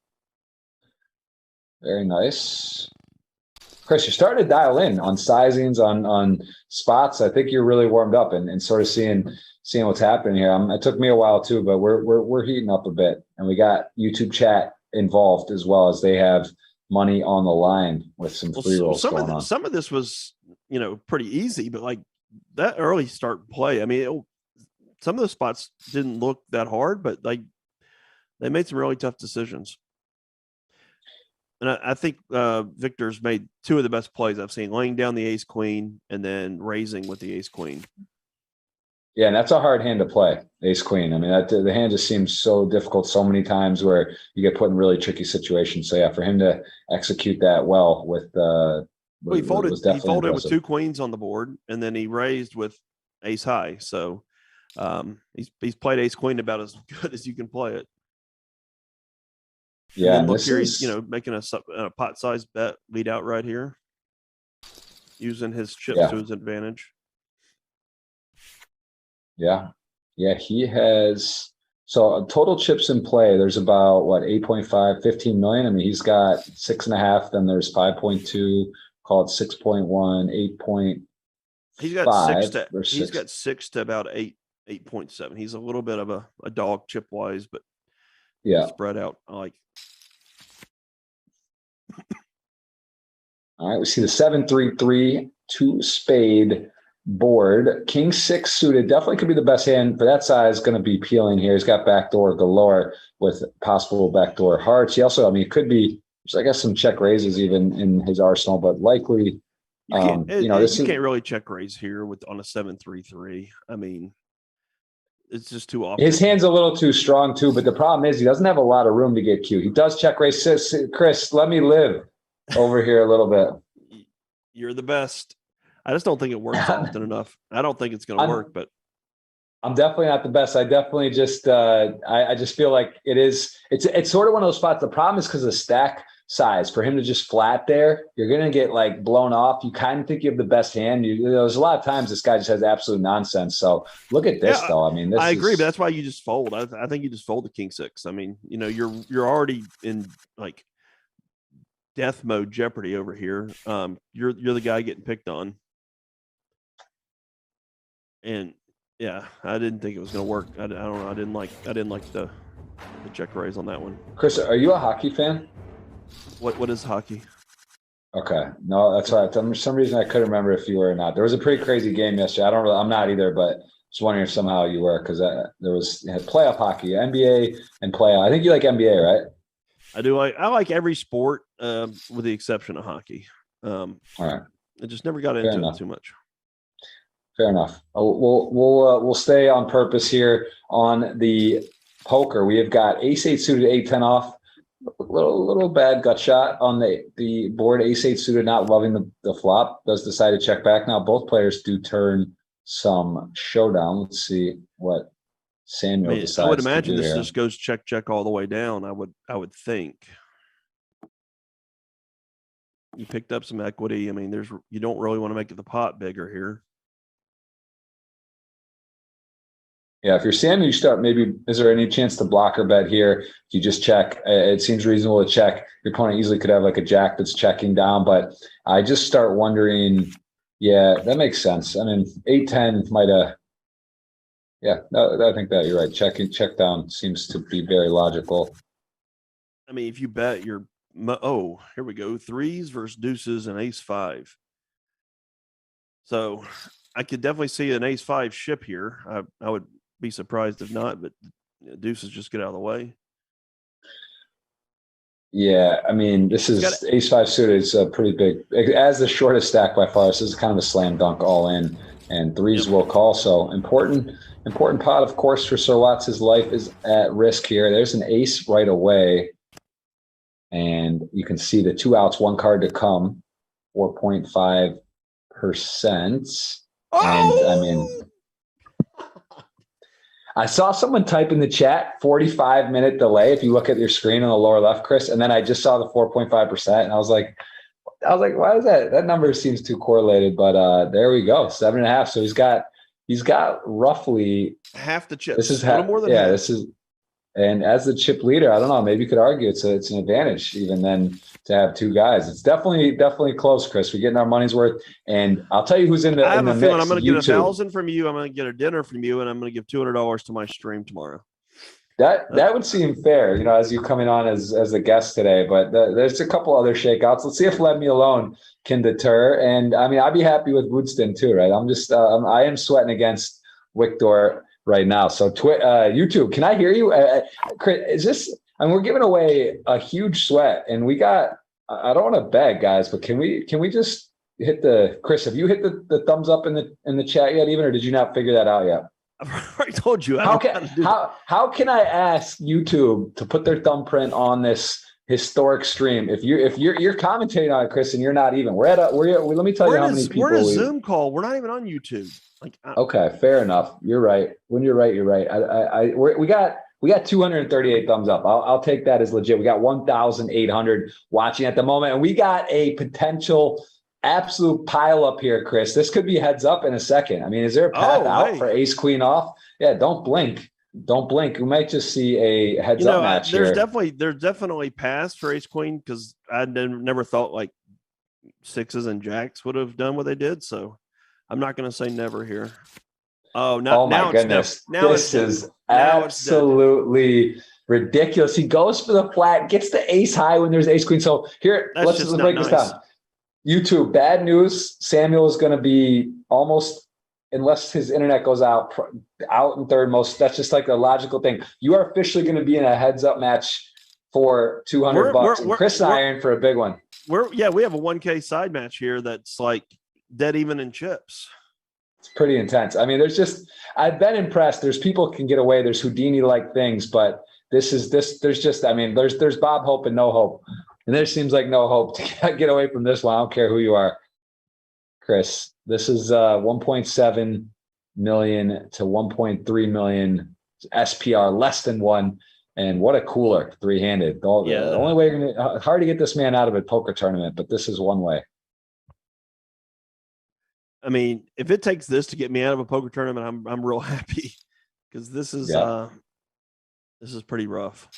Very nice. Chris, you're starting to dial in on sizings, on spots. I think you're really warmed up and sort of seeing what's happening here. It took me a while too, but we're heating up a bit, and we got YouTube chat involved as well, as they have money on the line with some free rolls going on. Some of this was, you know, pretty easy, but like that early start play, I mean, some of the spots didn't look that hard, but like they made some really tough decisions. And I think Victor's made 2 of the best plays I've seen, laying down the ace queen and then raising with the ace queen. Yeah, and that's a hard hand to play, ace queen. I mean, the hand just seems so difficult so many times where you get put in really tricky situations. So yeah, for him to execute that well with he folded with 2 queens on the board, and then he raised with ace high. So he's played ace queen about as good as you can play it. And Yeah, then and look this here, is, he's making a pot size bet lead out right here, using his chips to his advantage. Yeah. Yeah, he has total chips in play. There's about what 8.5, 15 million. I mean, he's got 6.5, then there's 5.2, call it 6.1, 8.5. He's got six to about 8.7. He's a little bit of a dog chip wise, but yeah, spread out. I like. All right, we see the 7-3-3, 2 spade board. King 6 suited definitely could be the best hand for that size. Going to be peeling here. He's got backdoor galore with possible backdoor hearts. He also, I mean, it could be, I guess, some check raises even in his arsenal, but likely, you can't really check raise here on a 7-3-3. I mean, it's just too often. His hand's a little too strong too, but the problem is he doesn't have a lot of room to get cute. He does check raise. Chris, let me live over here a little bit. You're the best. I just don't think it works often enough. I don't think it's going to work, but I'm definitely not the best. I definitely just I just feel like it's sort of one of those spots. The problem is because of the stack size. For him to just flat there, you're gonna get like blown off. You kind of think you have the best hand. There's a lot of times this guy just has absolute nonsense. So look at this though. I mean, I agree, but that's why you just fold. I think you just fold the king six. I mean, you're already in like death mode jeopardy over here. You're the guy getting picked on. And yeah, I didn't think it was going to work. I don't know. I didn't like the check raise on that one. Chris, are you a hockey fan? What is hockey? Okay, no, that's right. For some reason, I couldn't remember if you were or not. There was a pretty crazy game yesterday. I'm not either, but just wondering if somehow you were because you had playoff hockey, NBA, and playoff. I think you like NBA, right? I do. I like every sport with the exception of hockey. All right. I just never got into it too much. Fair enough. We'll stay on purpose here on the poker. We have got ace 8 suited, 8-10 off. Little bad gut shot on the board. Ace 8 suited, not loving the flop. Does decide to check back. Now both players do turn some showdown. Let's see what Samuel decides. I would imagine this here. just goes check all the way down. I would think. You picked up some equity. I mean, you don't really want to make the pot bigger here. Yeah, if you're Samuel, you start maybe. Is there any chance to block or bet here? You just check. It seems reasonable to check. Your opponent easily could have like a jack that's checking down, but I just start wondering. Yeah, that makes sense. I mean, 8-10 might have. Yeah, I think that you're right. Check down seems to be very logical. I mean, if you bet here we go. Threes versus deuces and ace 5. So I could definitely see an ace 5 ship here. I would be surprised if not, but deuces just get out of the way. Yeah, I mean, this is ace 5 suited. It's a pretty big, as the shortest stack by far. This is kind of a slam dunk all in, and threes will call. So important pot, of course, for Sir Watts. His life is at risk here. There's an ace right away, and you can see the 2 outs, 1 card to come, 4.5%. And I mean, I saw someone type in the chat 45-minute delay. If you look at your screen on the lower left, Chris, and then I just saw the 4.5%, and I was like, why is that? That number seems too correlated, but there we go, 7.5. So he's got roughly half the chips. This is a little more than half. This is, and as the chip leader, I don't know. Maybe you could argue it's an advantage even then to have 2 guys. It's definitely close, Chris. We're getting our money's worth, and I'll tell you who's in the. I have a feeling mix. I'm going to get 1,000 from you. I'm going to get a dinner from you, and I'm going to give $200 to my stream tomorrow. That would seem fair, as you coming on as a guest today. But there's a couple other shakeouts. Let's see if Let Me Alone can deter. And I mean, I'd be happy with Woodston too, right? I'm just I am sweating against Victor right now. So YouTube, can I hear you? Chris, is this? And we're giving away a huge sweat, and we got. I don't want to beg, guys, but can we just hit the Chris? Have you hit the thumbs up in the chat yet, even, or did you not figure that out yet? I've already told you. How can I ask YouTube to put their thumbprint on this historic stream if you're commentating on it, Chris, and you're not even? Let me tell you how many people. We're in a Zoom call. We're not even on YouTube. Okay, fair enough. You're right. When you're right, you're right. We got 238 thumbs up. I'll take that as legit. We got 1,800 watching at the moment, and we got a potential absolute pile up here, Chris. This could be heads up in a second. I mean, is there a path out for ace queen off? Yeah, don't blink. Don't blink. We might just see a heads up match there's here. There's definitely paths for ace queen, because I never thought like sixes and jacks would have done what they did. So I'm not going to say never here. Oh, Oh my goodness. This is absolutely ridiculous. He goes for the flat, gets the ace high when there's ace queen. So here, let's just break this down. YouTube, bad news. Samuel is going to be almost, unless his internet goes out in third most. That's just like a logical thing. You are officially going to be in a heads up match for $200. And Chris and I are in for a big one. We have a 1K side match here that's like dead even in chips. It's pretty intense. I mean, I've been impressed. There's people can get away. There's Houdini-like things, but there's Bob Hope and no hope. And there seems like no hope to get away from this one. I don't care who you are, Chris. This is 1.7 million to 1.3 million SPR, less than one. And what a cooler three-handed. The only way hard to get this man out of a poker tournament, but this is one way. I mean, if it takes this to get me out of a poker tournament, I'm real happy, because this is pretty rough.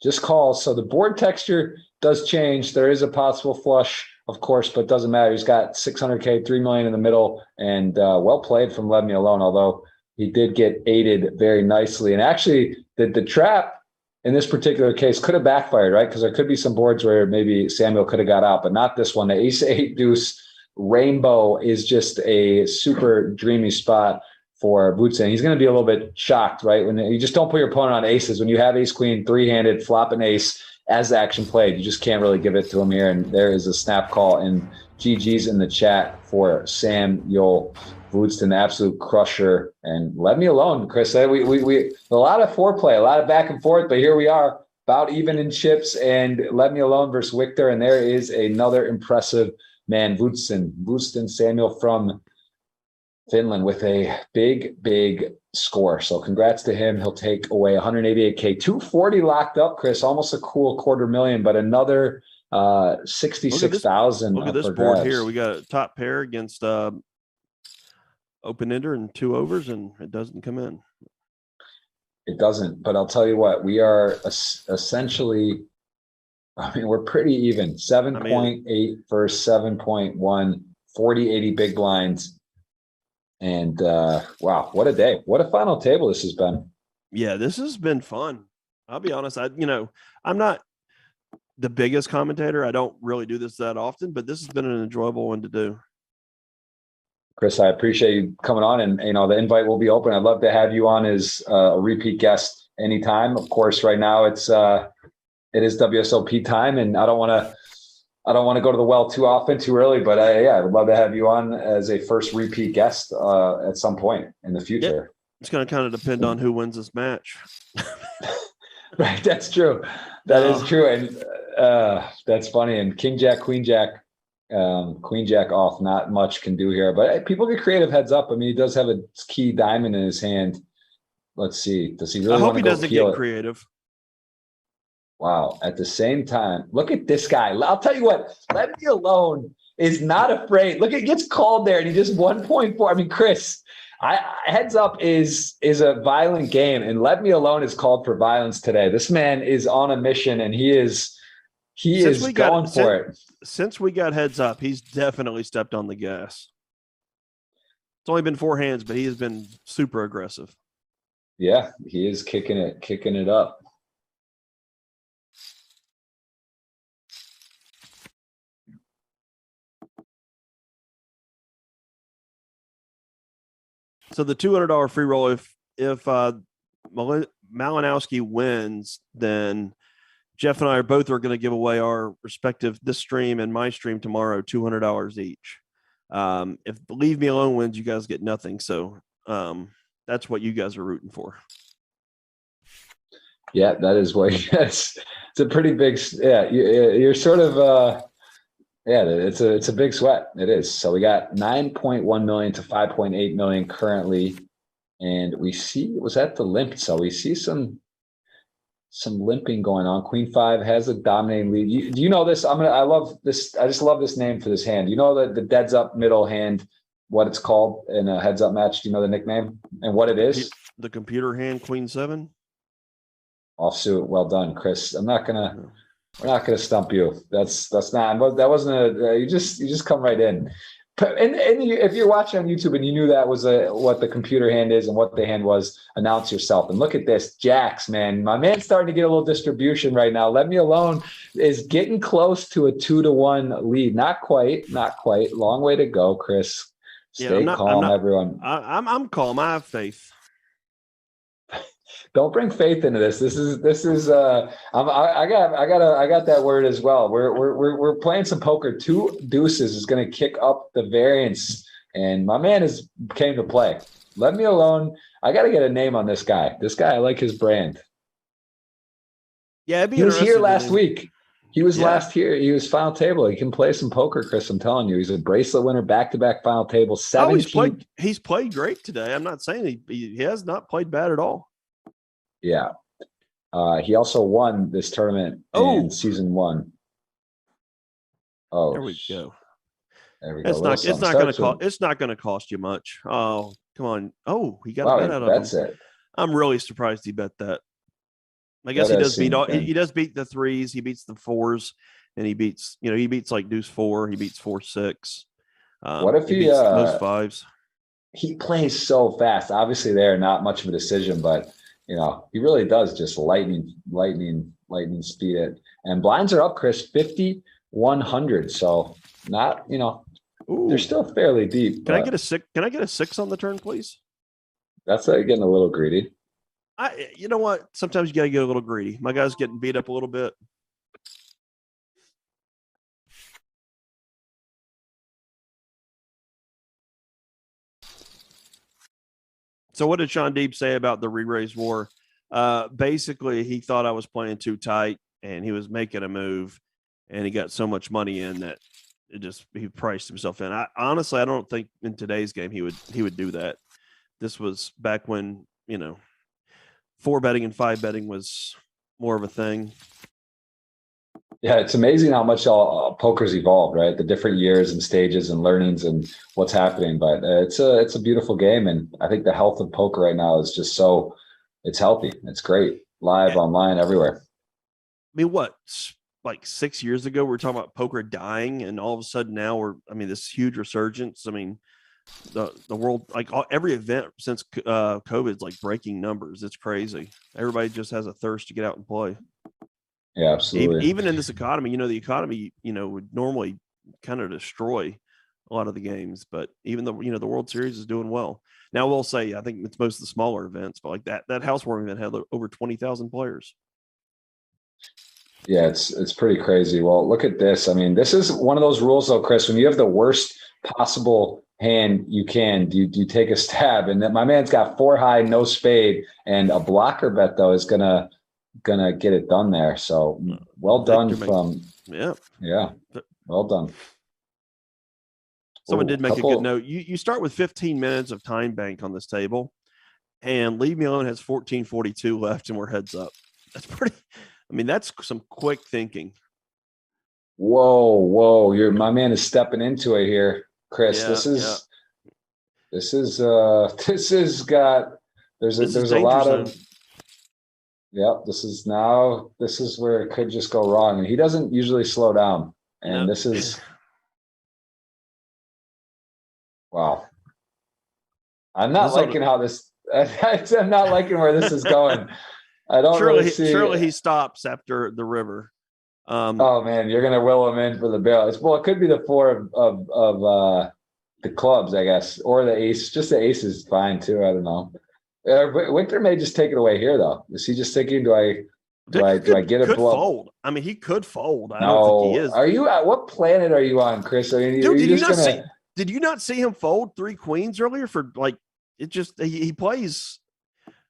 Just call. So the board texture does change. There is a possible flush, of course, but it doesn't matter. He's got 600K, 3 million in the middle, and well played from Let Me Alone, although he did get aided very nicely. And actually, the trap in this particular case could have backfired, right? Because there could be some boards where maybe Samuel could have got out, but not this one. The ace-8 deuce rainbow is just a super dreamy spot for Woodson. He's going to be a little bit shocked, right? When you just don't put your opponent on aces. When you have ace queen, three-handed, flop an ace as the action played, you just can't really give it to him here. And there is a snap call, and GG's in the chat for Samuel Woodston, absolute crusher. And Let Me Alone, Chris. We a lot of foreplay, a lot of back and forth, but here we are, about even in chips, and Let Me Alone versus Victor. And there is another impressive man, Woodson Samuel from Finland, with a big score. So congrats to him. He'll take away 188K, 240 locked up, Chris, almost a cool $250,000, but another 66,000. Look at this board here. We got a top pair against open-ender and 2 overs, and it doesn't come in. It doesn't, but I'll tell you what, we are essentially, I mean, we're pretty even. 7.8 versus 7.1, 40-80 big blinds. And wow, what a day. What a final table this has been. Yeah, this has been fun. I'll be honest. I'm not the biggest commentator. I don't really do this that often, but this has been an enjoyable one to do. Chris, I appreciate you coming on, and the invite will be open. I'd love to have you on as a repeat guest anytime. Of course, right now it is WSOP time, and I don't want to go to the well too often, too early, but I would love to have you on as a first repeat guest at some point in the future. Yeah. It's going to kind of depend on who wins this match. Right. That's true. That is true. And that's funny. And King Jack, Queen Jack off, not much can do here, but people get creative heads up. I mean, he does have a key diamond in his hand. Let's see. Does he really want to go doesn't get creative? Wow. At the same time, look at this guy. I'll tell you what, Let Me Alone is not afraid. Look, it gets called there and he just 1.4. I mean, Chris, heads up is a violent game, and Let Me Alone is called for violence today. This man is on a mission, and he is going for it. Since we got heads up, he's definitely stepped on the gas. It's only been 4 hands, but he has been super aggressive. Yeah, he is kicking it up. So the $200 free roll, if Malinowski wins, then Jeff and I are both going to give away our respective, this stream and my stream tomorrow, $200 each. If Leave Me Alone wins, you guys get nothing. So that's what you guys are rooting for. Yeah, that is what. Yes, it's a pretty big. Yeah, you're sort of. Yeah, it's a big sweat. It is. So we got 9.1 million to 5.8 million currently, And we see, was that the limp? So we see some limping going on. Queen 5 has a dominating lead. Do you know this? I love this. I just love this name for this hand. You know the deads up middle hand, what it's called in a heads up match? Do you know the nickname and what it is? The computer hand, Queen 7. Offsuit. Well done, Chris. We're not gonna stump you. That wasn't you just come right in. And if you're watching on YouTube and you knew that was what the computer hand is and what the hand was, announce yourself. And look at this, Jacks, man. My man's starting to get a little distribution right now. Let Me Alone is getting close to a 2-1 lead. Not quite. Long way to go, Chris. Stay calm, everyone. I'm calm. I have faith. Don't bring faith into this. This is I got that word as well. We're playing some poker. 2 deuces is going to kick up the variance, and my man came to play. Let Me Alone. I got to get a name on this guy. I like his brand. Yeah, he was here last week. He was last here. He was final table. He can play some poker, Chris. I'm telling you, he's a bracelet winner, back-to-back final table. 17. He's played great today. I'm not saying he has not played bad at all. Yeah. He also won this tournament in season 1. Oh, there we go. There we go. It's not gonna cost you much. Oh, come on. Oh, he got a bet out of him. That's it. I'm really surprised he bet that. I guess he does beat all. He does beat the 3s. He beats the 4s, and he beats like deuce 4. He beats 4-6. What if he beats those 5s? He plays so fast. Obviously, they're not much of a decision, but he really does just lightning speed it. And blinds are up, Chris, 5,100. So not, they're still fairly deep. Can I get a 6? Can I get a 6 on the turn, please? That's getting a little greedy. You know what? Sometimes you got to get a little greedy. My guy's getting beat up a little bit. So what did Sean Deeb say about the re-raise war? Basically, he thought I was playing too tight, and he was making a move, and he got so much money in that he priced himself in. Honestly, I don't think in today's game he would do that. This was back when 4 betting and 5 betting was more of a thing. Yeah, it's amazing how much poker's evolved, right? The different years and stages and learnings and what's happening. But it's a beautiful game, and I think the health of poker right now is just it's healthy. It's great, live, online, everywhere. I mean, like 6 years ago, we were talking about poker dying, and all of a sudden now this huge resurgence. I mean, the world, like every event since COVID is like breaking numbers. It's crazy. Everybody just has a thirst to get out and play. Yeah, absolutely. Even in this economy, the economy, would normally kind of destroy a lot of the games, but even though, the World Series is doing well. Now, we'll say, I think it's most of the smaller events, but like that housewarming event had over 20,000 players. Yeah, it's pretty crazy. Well, look at this. I mean, this is one of those rules though, Chris, when you have the worst possible hand you take a stab, and that my man's got 4 high, no spade, and a blocker bet though is gonna get it done there. So well done well done. Someone did make a good note. You start with 15 minutes of time bank on this table, and Leave Me Alone has 14:42 left, and we're heads up. That's pretty. I mean, that's some quick thinking. Whoa! My man is stepping into it here, Chris. Yeah, this is there's a lot of. Yep, this is where it could just go wrong. And he doesn't usually slow down. And this is wow. I'm not liking how this I'm not liking where this is going. I don't really see. Surely he stops after the river. Oh man, you're gonna will him in for the barrel. It could be the 4 of the clubs, I guess, or the ace. Just the ace is fine too. I don't know. Winter may just take it away here, though. Is he just thinking, do I get a blow? Fold. I mean, he could fold. I don't think he is. Are you at what planet are you on, Chris? I mean, dude, did you not see him fold 3 queens earlier for like it? Just he plays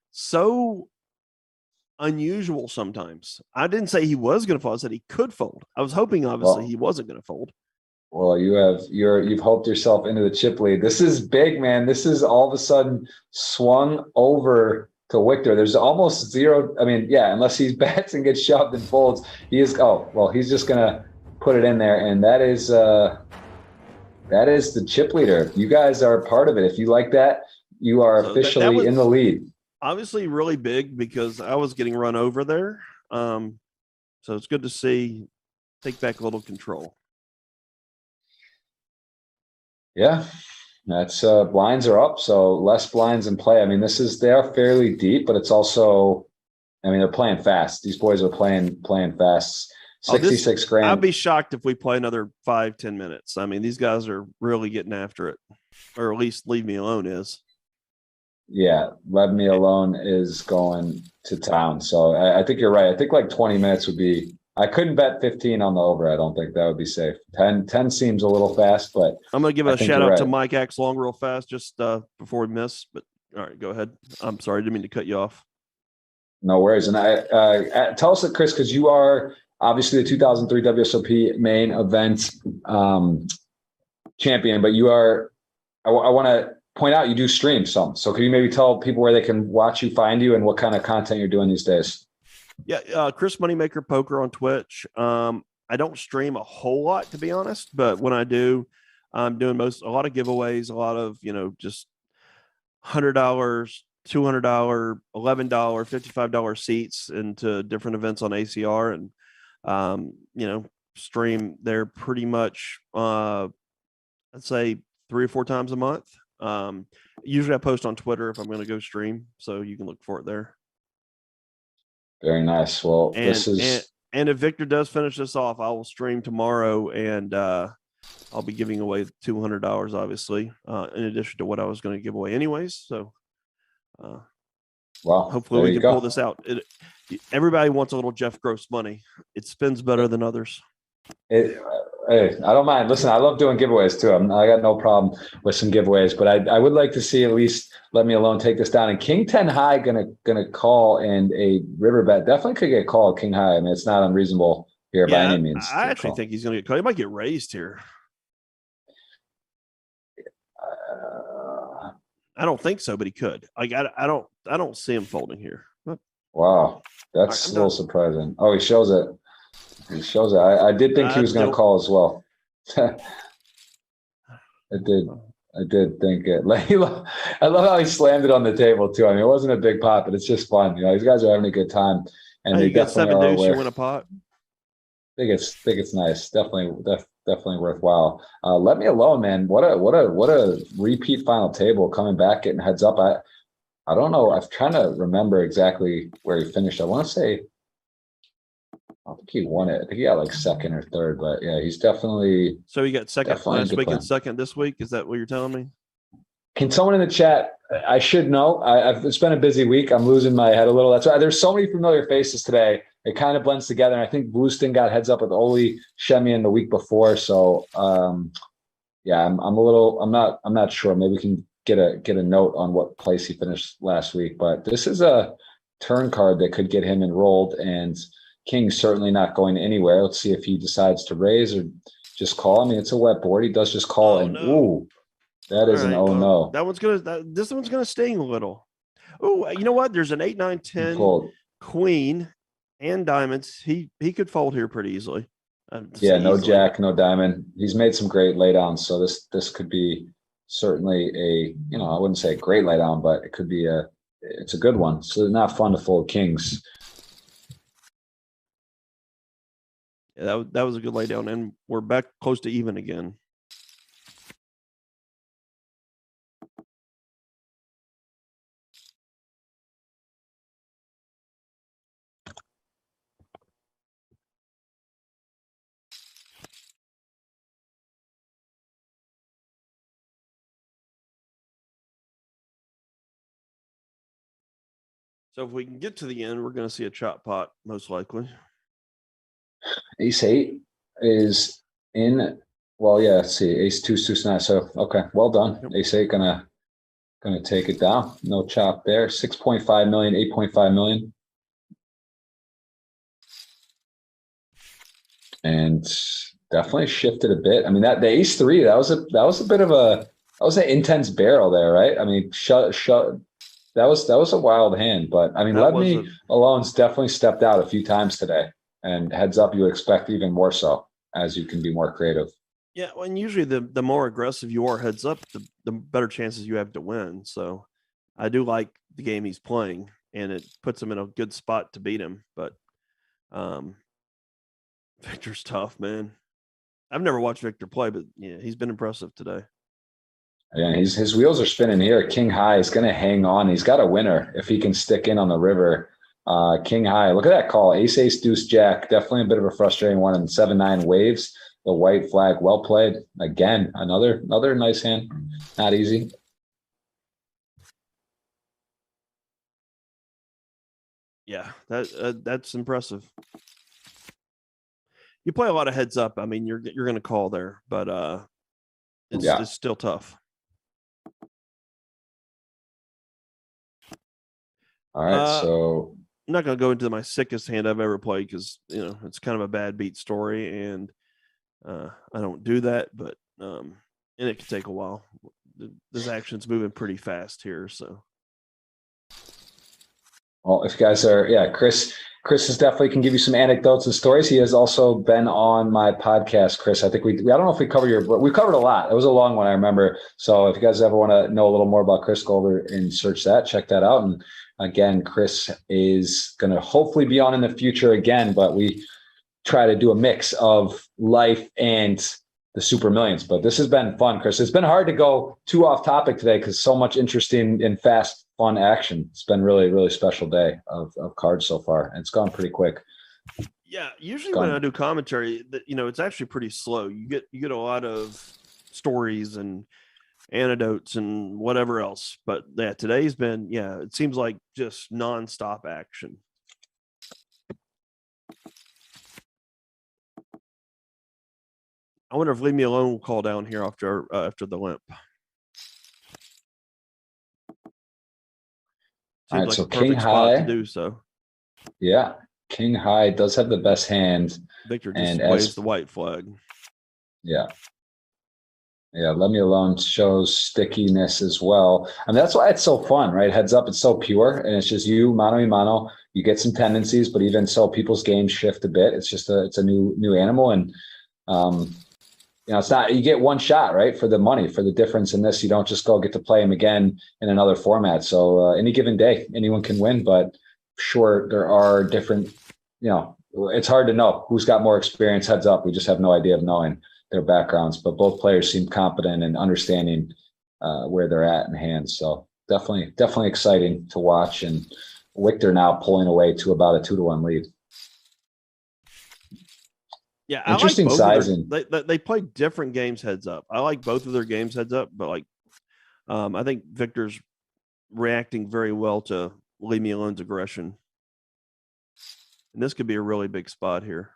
so unusual sometimes. I didn't say he was going to fold. I said he could fold. I was hoping, obviously, he wasn't going to fold. Well, you've hoped yourself into the chip lead. This is big, man. This is all of a sudden swung over to Victor. There's almost zero. I mean, yeah, unless he bets and gets shoved and folds, he is. Oh, well, he's just gonna put it in there, and that is the chip leader. You guys are part of it. If you like that, you are officially in the lead. Obviously, really big because I was getting run over there. So it's good to see. Take back a little control. Yeah, that's blinds are up, so less blinds in play. I mean, they are fairly deep, but it's also, I mean, they're playing fast. These boys are playing fast. 66 grand. I'd be shocked if we play another 5-10 minutes. I mean, these guys are really getting after it, or at least Leave Me Alone is. Yeah, Leave Me Alone is going to town. So I think you're right. I think like 20 minutes would be. I couldn't bet 15 on the over. I don't think that would be safe. 10 seems a little fast, but I'm going to give a shout out to Mike Axe Long real fast just before we miss. But all right, go ahead. I'm sorry. I didn't mean to cut you off. No worries. And tell us, Chris, because you are obviously the 2003 WSOP main event champion, but you are, I want to point out you do stream some. So can you maybe tell people where they can watch you, find you, and what kind of content you're doing these days? Yeah, Chris Moneymaker Poker on Twitch. I don't stream a whole lot, to be honest, but when I do, I'm doing a lot of giveaways, a lot of, just $100, $200, $11, $55 seats into different events on ACR, and stream there pretty much I'd say 3 or 4 times a month. Usually I post on Twitter if I'm going to go stream, so you can look for it there. Very nice. Well, and if Victor does finish this off, I will stream tomorrow, and I'll be giving away $200, obviously, in addition to what I was going to give away anyways. So, hopefully we can pull this out. Everybody wants a little Jeff Gross money. It spins better than others. Hey, I don't mind. Listen, I love doing giveaways too. I got no problem with some giveaways, but I would like to see at least Let Me Alone take this down. And King 10 high gonna call, and a river bet definitely could get called King high. I mean, it's not unreasonable here by any means. I actually think he's gonna get called. He might get raised here. I don't think so, but he could. I don't see him folding here. Wow, that's a little surprising. Oh, he shows it. He shows it. I did think he was going to call as well. I did think it. I love how he slammed it on the table too. I mean, it wasn't a big pot, but it's just fun. These guys are having a good time, and they definitely are aware. You win a pot. I think it's nice. Definitely worthwhile. Let Me Alone, man. What a repeat final table, coming back, getting heads up. I don't know. I'm trying to remember exactly where he finished. I want to say, I don't think he won it. I think he got like second or third, but yeah, he's definitely. So he got second last week and second this week. Is that what you're telling me? Can someone in the chat? I should know. It's been a busy week. I'm losing my head a little. That's why there's so many familiar faces today. It kind of blends together. And I think Blueston got heads up with Oli Shemian the week before. So yeah, I'm not sure. Maybe we can get a note on what place he finished last week. But this is a turn card that could get him enrolled, and King's certainly not going anywhere. Let's see if he decides to raise or just call. I mean, it's a wet board. He does just call, ooh, that is an oh no. This one's gonna sting a little. Oh, you know what? There's an 8, 9, 10 queen and diamonds. He could fold here pretty easily. Yeah, no jack, no diamond. He's made some great laydowns, so this could be certainly I wouldn't say a great laydown, but it could be it's a good one. So it's not fun to fold kings. Yeah, that was a good laydown, and we're back close to even again. So if we can get to the end, we're going to see a chop pot, most likely. Ace 8 is in. Well, yeah. Let's see. Ace 2, suits 9. So okay, well done. Yep. Ace 8 gonna take it down. No chop there. 6.5 million, 8.5 million, and definitely shifted a bit. I mean, that the ace three, that was a bit of a, that was an intense barrel there, right? I mean, that was a wild hand, but I mean, That Let was Me a Alone's definitely stepped out a few times today, and heads up, you expect even more so as you can be more creative. yeah. Well, and usually the more aggressive you are heads up, the better chances you have to win. So I do like the game he's playing, and it puts him in a good spot to beat him. But um, Victor's tough, man. I've never watched Victor play, but yeah, he's been impressive today. Yeah, his wheels are spinning here. King high is going to hang on. He's got a winner if he can stick in on the river. King high, look at that call. Ace, ace, deuce, jack. Definitely a bit of a frustrating one. And 7-9 waves. The white flag, well played. Again, another nice hand. Not easy. Yeah, that's impressive. You play a lot of heads up. I mean, you're going to call there, but it's still tough. All right, so I'm not going to go into my sickest hand I've ever played because it's kind of a bad beat story, and I don't do that. But and it can take a while. This action's moving pretty fast here, so. well, if you guys are, Chris is definitely can give you some anecdotes and stories. He has also been on my podcast, Chris. I think I don't know if we covered we covered a lot. It was a long one, I remember. So if you guys ever want to know a little more about Chris, go over and search that, check that out. And again, Chris is going to hopefully be on in the future again, but we try to do a mix of life and the super millions. But this has been fun, Chris. It's been hard to go too off topic today because so much interesting and fast, fun action. It's been really, really special day of cards so far. And it's gone pretty quick. Yeah, usually when I do commentary, it's actually pretty slow. You get a lot of stories and anecdotes and whatever else. But yeah, today's been, it seems like just nonstop action. I wonder if Leave Me Alone will call down here after the limp. All right, Seems like so a perfect spot to do so. Yeah, King high does have the best hand. Victor just waves the white flag. Yeah. Yeah, Let Me Alone shows stickiness as well. I mean, that's why it's so fun, right? Heads up, it's so pure, and it's just you, mano y mano. You get some tendencies, but even so, people's games shift a bit. It's just it's a new animal, and it's not, you get one shot, right, for the money, for the difference in this. You don't just go get to play him again in another format. So any given day, anyone can win, but sure, there are different, it's hard to know who's got more experience. Heads up, we just have no idea of knowing their backgrounds, but both players seem competent and understanding where they're at in hands. So definitely exciting to watch. And Victor now pulling away to about a 2-1 lead. Yeah, interesting sizing. They play different games heads up. I like both of their games heads up, but I think Victor's reacting very well to Leave Me Alone's aggression, and this could be a really big spot here.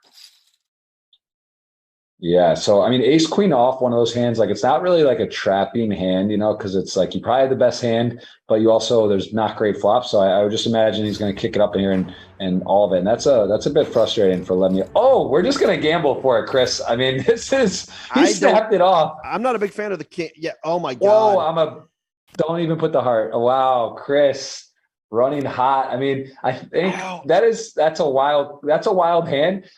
Yeah, so I mean, ace queen off, one of those hands, like it's not really like a trapping hand, because it's like you probably have the best hand, but you also there's not great flops. So I would just imagine he's going to kick it up in here and all of it, and that's a bit frustrating for Let Me. Oh, we're just going to gamble for it, Chris. I mean, he snapped it off. I'm not a big fan of the king. Yeah. Oh my God. Whoa, don't even put the heart. Oh, wow, Chris running hot. I mean, I think that's a wild hand.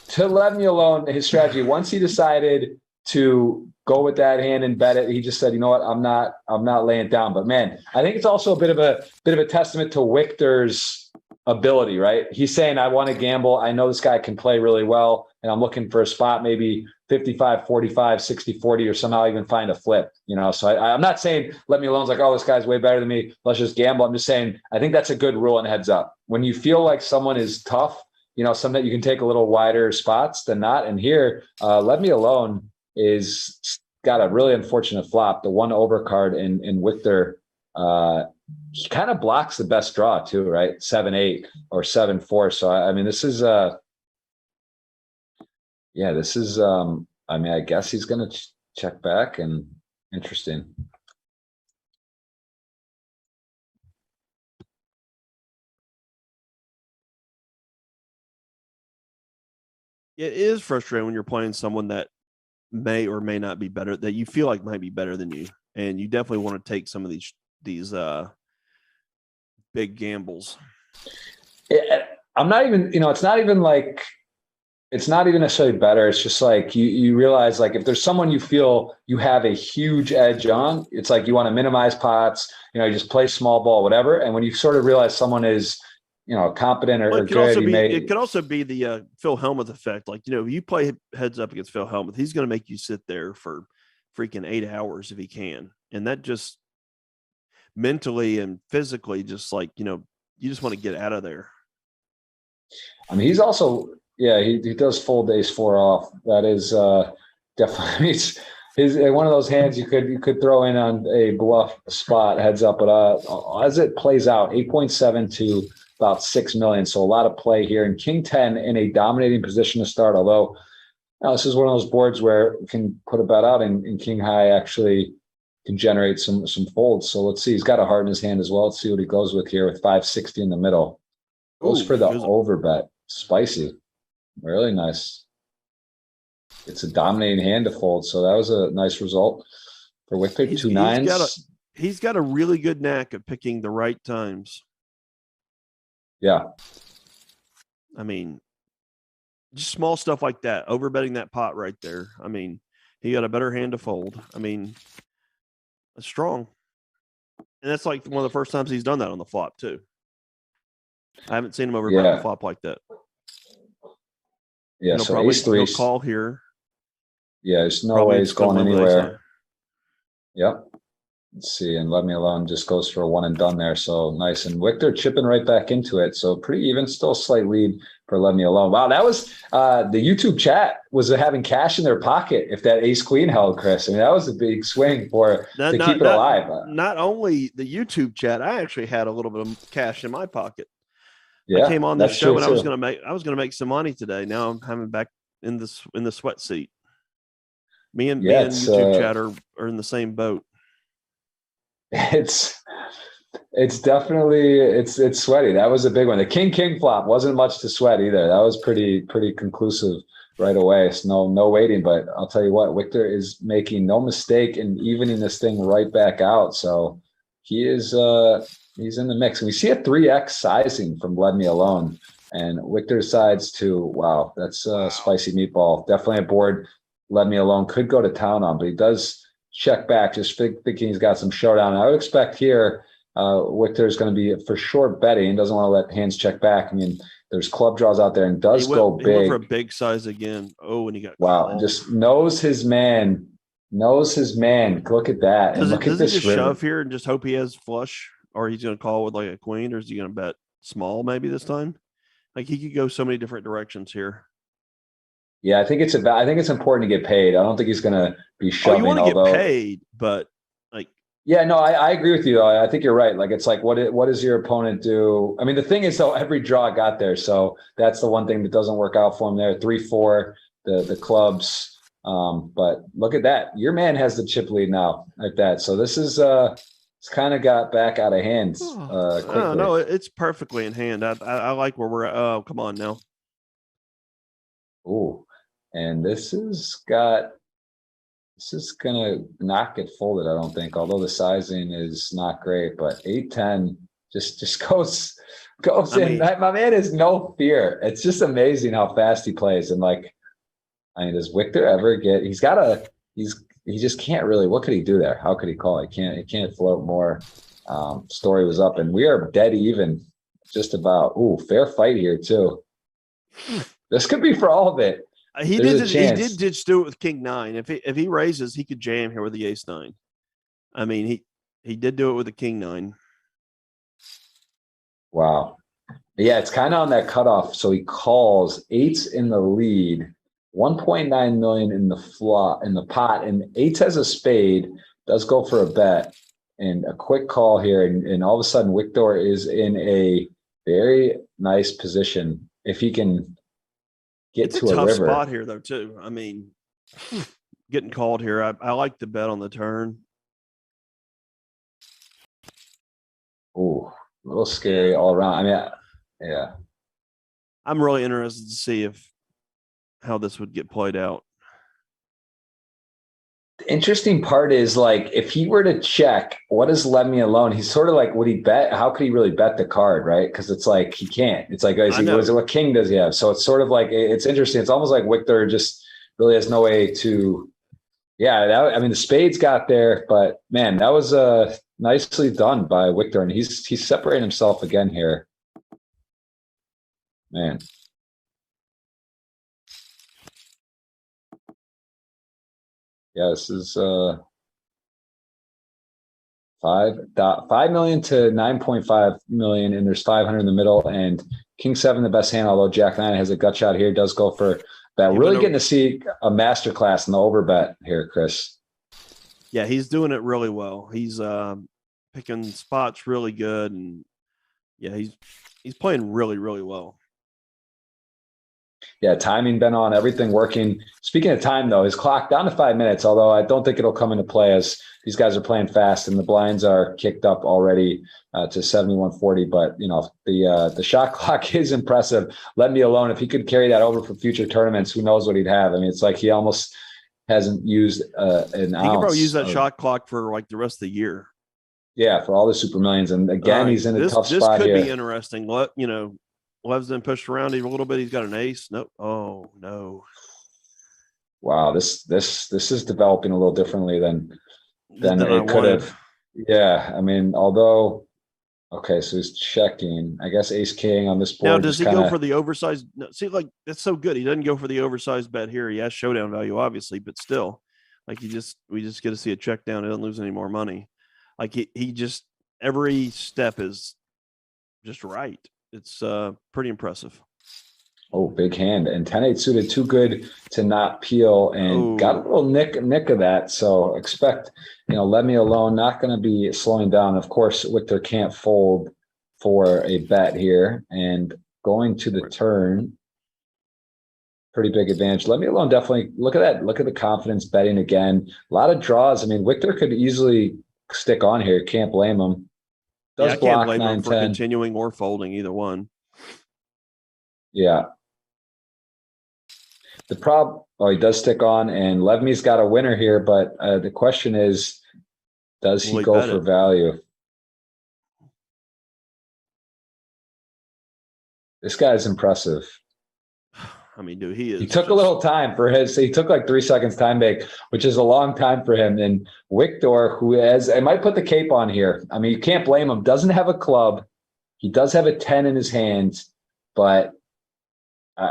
To Let Me Alone, his strategy, once he decided to go with that hand and bet it, he just said, you know what, I'm not laying it down. But man, I think it's also a bit of a testament to Victor's ability, right? He's saying, I want to gamble. I know this guy can play really well, and I'm looking for a spot, maybe 55, 45, 60, 40, or somehow even find a flip, So I'm not saying Let Me Alone's like, oh, this guy's way better than me, let's just gamble. I'm just saying, I think that's a good rule and heads up. When you feel like someone is tough, some that you can take a little wider spots than not. And here, Let Me Alone is got a really unfortunate flop. The one over card in Victor, he kind of blocks the best draw too, right? 7-8 or 7-4. So I mean, this is I mean, I guess he's going to check back, and interesting. It is frustrating when you're playing someone that may or may not be better, that you feel like might be better than you, and you definitely want to take some of these big gambles. I'm not even, it's not even like, it's not even necessarily better. It's just like you realize, like, if there's someone you feel you have a huge edge on, it's like you want to minimize pots, you just play small ball, whatever. And when you sort of realize someone is, competent or good, it could also be the Phil Hellmuth effect. Like, if you play heads up against Phil Hellmuth, he's going to make you sit there for freaking 8 hours if he can. And that just mentally and physically, just like, you just want to get out of there. I mean, he's also, yeah, he does fold ace 4 off. That is definitely his one of those hands you could throw in on a bluff spot heads up. But as it plays out, 8.7 to about 6 million. So a lot of play here. And King 10 in a dominating position to start. Although this is one of those boards where you can put a bet out and King High actually can generate some folds. So let's see. He's got a heart in his hand as well. Let's see what he goes with here with 560 in the middle. Goes for the over bet. Spicy. Really nice. It's a dominating hand to fold. So that was a nice result for Wickler. 2 9s. He's got a really good knack of picking the right times. Yeah. I mean, just small stuff like that. Overbetting that pot right there. I mean, he got a better hand to fold. I mean, it's strong. And that's like one of the first times he's done that on the flop too. I haven't seen him overbet the flop like that. Yeah, so ace 3. He'll call here. Yeah, there's no way he's going anywhere. Yep. Let's see, and Let Me Alone just goes for a 1 and done there. So nice. And Wickler chipping right back into it. So pretty even, still a slight lead for Let Me Alone. Wow, that was the YouTube chat was having cash in their pocket if that ace queen held, Chris. I mean, that was a big swing to keep it alive. Not only the YouTube chat, I actually had a little bit of cash in my pocket. Yeah, I came on this show and I was gonna make some money today. Now I'm coming back in the sweat seat. Me and YouTube chat are in the same boat. It's definitely it's sweaty. That was a big one. The king flop wasn't much to sweat either. That was pretty conclusive right away. So no waiting. But I'll tell you what, Wickler is making no mistake in evening this thing right back out. So he is he's in the mix. And we see a 3x sizing from Let Me Alone. And Wickler decides to, wow, that's a spicy meatball. Definitely a board Let Me Alone could go to town on, but he does check back, just thinking he's got some showdown. I would expect here Wickler is going to be for sure betting. Doesn't want to let hands check back. I mean, there's club draws out there and go big. He went for a big size again. Oh, and he got called. Just knows his man. Look at that. Does he just shove here and just hope he has flush, or he's going to call with like a queen, or is he going to bet small maybe this time? Like, he could go so many different directions here. Yeah, I think it's important to get paid. I don't think he's going to be shoving. You want to get paid, but like, yeah, no, I agree with you though. I think you're right. Like, it's like, what does your opponent do? I mean, the thing is though, every draw got there, so that's the one thing that doesn't work out for him there. 3-4, the clubs. But look at that. Your man has the chip lead now like that. So this is it's kind of got back out of hand. Quickly. No, it's perfectly in hand. I like where we're at. Oh, come on now. Ooh. And this is gonna not get folded, I don't think, although the sizing is not great, but 8-10 just goes in. My man has no fear. It's just amazing how fast he plays. And like, I mean, does Wickler ever get, he just can't really, what could he do there? How could he call? He can't float more. Story was up and we are dead even just about. Ooh, fair fight here too. This could be for all of it. He did just do it with King 9. If he raises, he could jam here with the Ace 9. I mean, he did do it with the King 9. Wow. Yeah, it's kind of on that cutoff. So he calls. 8's in the lead. 1.9 million in the pot, and 8 has a spade. Does go for a bet and a quick call here, and all of a sudden Wickler is in a very nice position if he can get to a river. It's a tough spot here, though, too. I mean, getting called here. I like the bet on the turn. Ooh, a little scary all around. I mean, yeah. I'm really interested to see if how this would get played out. The interesting part is, like, if he were to check, what does let me alone? He's sort of like, would he bet? How could he really bet the card, right? Because it's like he can't. It's like, what king does he have? So it's sort of like, it's interesting. It's almost like Victor just really has no way to. Yeah, I mean, the spades got there, but man, that was nicely done by Victor, and he's separating himself again here. Man. Yeah, this is 5 million to 9.5 million, and there's 500 in the middle, and King 7 the best hand, although Jack 9 has a gut shot here, does go for that. Really getting to see a masterclass in the overbet here, Chris. Yeah, he's doing it really well. He's picking spots really good, and yeah, he's playing really, really well. Yeah, timing been on, everything working. Speaking of time, though, his clock down to 5 minutes, although I don't think it'll come into play as these guys are playing fast and the blinds are kicked up already to 7140. But, you know, the shot clock is impressive. Let me alone. If he could carry that over for future tournaments, who knows what he'd have. I mean, it's like he almost hasn't used an ounce. He could probably use that shot clock for like the rest of the year. Yeah, for all the Super Millions. And again, he's in a tough spot here. This could be interesting. You know, Lev's been pushed around even a little bit. He's got an ace. Nope. Oh no. Wow, this is developing a little differently than it could have. Yeah, I mean, although okay, so he's checking. I guess ace king on this board. Now, does he go for the oversized? No, see, like that's so good. He doesn't go for the oversized bet here. He has showdown value, obviously, but still, like we just get to see a check down. He doesn't lose any more money. Like he just every step is just right. It's pretty impressive. Oh, big hand, and 10-8 suited, too good to not peel, and got a little nick of that. So expect, you know, let me alone, not going to be slowing down. Of course, Victor can't fold for a bet here, and going to the turn, pretty big advantage. Let me alone, definitely look at that. Look at the confidence betting again. A lot of draws. I mean, Victor could easily stick on here. Can't blame him. Does I can't blame him for continuing or folding, either one. Yeah. The problem, he does stick on, and Levme's got a winner here, but the question is, does he go for value? This guy's impressive. I mean, dude, he took a little time for he took like 3 seconds time bake, which is a long time for him. And Victor, I might put the cape on here. I mean, you can't blame him. Doesn't have a club. He does have a 10 in his hands, but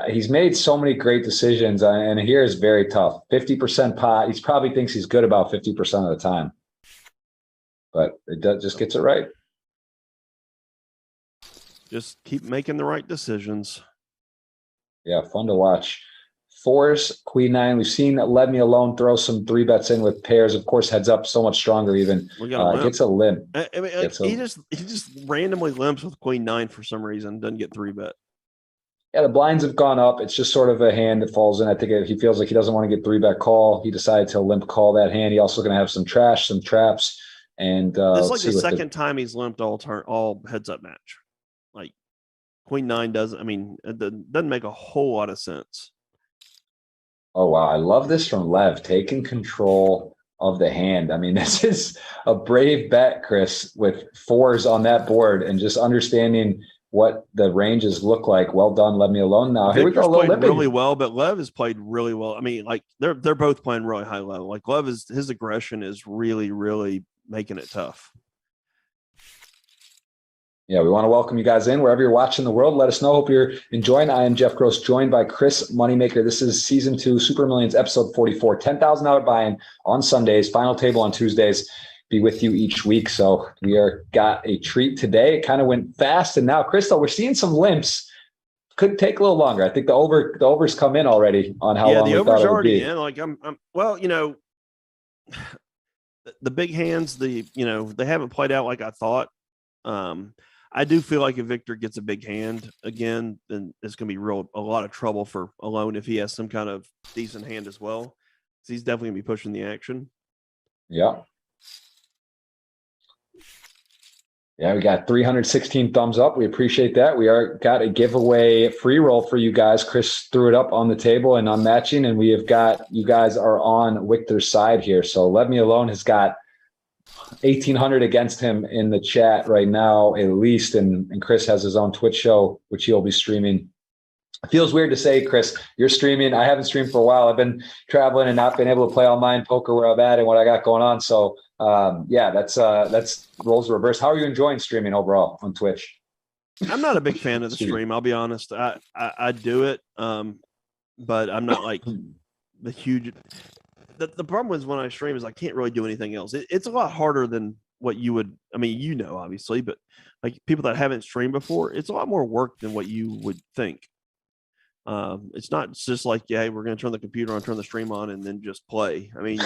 he's made so many great decisions, and here is very tough. 50% pot. He probably thinks he's good about 50% of the time, but just gets it right. Just keep making the right decisions. Yeah, fun to watch. Fours, Queen 9. We've seen Let Me Alone throw some 3-bets in with pairs. Of course, heads up so much stronger even. Gets a limp. I mean, like, he just randomly limps with Queen 9 for some reason. Doesn't get 3-bet. Yeah, the blinds have gone up. It's just sort of a hand that falls in. I think he feels like he doesn't want to get 3-bet call. He decided to limp call that hand. He also going to have some trash, some traps, and this is like the second time he's limped all heads up match. Like Queen 9 doesn't. I mean, it doesn't make a whole lot of sense. Oh wow, I love this from Lev, taking control of the hand. I mean, this is a brave bet, Chris, with fours on that board and just understanding what the ranges look like. Well done. Let me alone now. Here we go. Played really well, but Lev has played really well. I mean, like they're both playing really high level. Like Lev his aggression is really, really making it tough. Yeah, we want to welcome you guys in wherever you're watching the world. Let us know. Hope you're enjoying. I am Jeff Gross, joined by Chris Moneymaker. This is season 2, Super Millions, episode 44. $10,000 buy-in on Sundays, final table on Tuesdays. Be with you each week. So we got a treat today. It kind of went fast, and now, Crystal, we're seeing some limps. Could take a little longer. I think the overs come in already on how long we thought it would be. Yeah, the overs already in. Like well, you know, the big hands, they haven't played out like I thought. I do feel like if Victor gets a big hand again, then it's going to be a lot of trouble for Alone if he has some kind of decent hand as well. So he's definitely going to be pushing the action. Yeah. Yeah, we got 316 thumbs up. We appreciate that. We got a giveaway free roll for you guys. Chris threw it up on the table and on matching, and we have got, you guys are on Victor's side here. So Let Me Alone has got 1,800 against him in the chat right now, at least. And Chris has his own Twitch show, which he'll be streaming. It feels weird to say, Chris, you're streaming. I haven't streamed for a while. I've been traveling and not been able to play online poker where I'm at and what I got going on. So yeah, that's roles reverse. How are you enjoying streaming overall on Twitch? I'm not a big fan of the stream. I'll be honest. I do it, but I'm not like the huge. The problem is when I stream is I can't really do anything else. It's a lot harder than what you would. I mean, you know, obviously, but like people that haven't streamed before, it's a lot more work than what you would think. It's not just like, yeah, we're going to turn the computer on, turn the stream on, and then just play. I mean,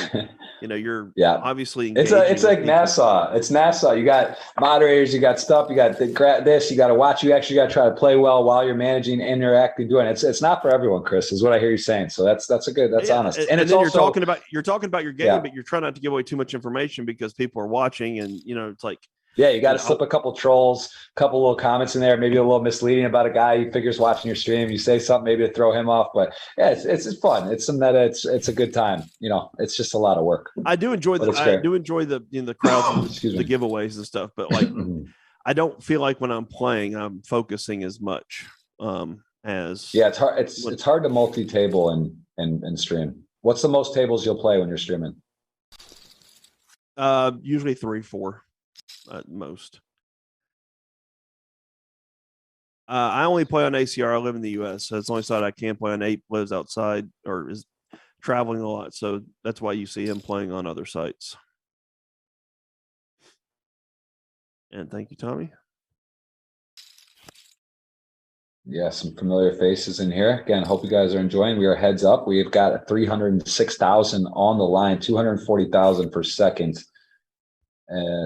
you know, you're obviously it's like NASA. It's NASA. You got moderators, you got stuff, you got this, you got to watch. You actually got to try to play well while you're managing, interacting, doing it. It's not for everyone, Chris, is what I hear you saying. So that's honest. And it's then also, you're talking about your game, but you're trying not to give away too much information because people are watching, and you know, it's like. Yeah, you got to slip a couple trolls, a couple little comments in there, maybe a little misleading about a guy you figures watching your stream. You say something maybe to throw him off, but yeah, it's fun. It's some meta. It's a good time. You know, it's just a lot of work. I do enjoy the crowds, the giveaways and stuff, but like I don't feel like when I'm playing, I'm focusing as much as. Yeah, it's hard. It's hard to multi-table and stream. What's the most tables you'll play when you're streaming? Usually 3, 4. At most. I only play on ACR. I live in the U.S., so it's the only side I can play on. Ape lives outside or is traveling a lot, so that's why you see him playing on other sites. And thank you, Tommy. Yeah, some familiar faces in here. Again, hope you guys are enjoying. We are heads up. We have got 306,000 on the line, 240,000 per second.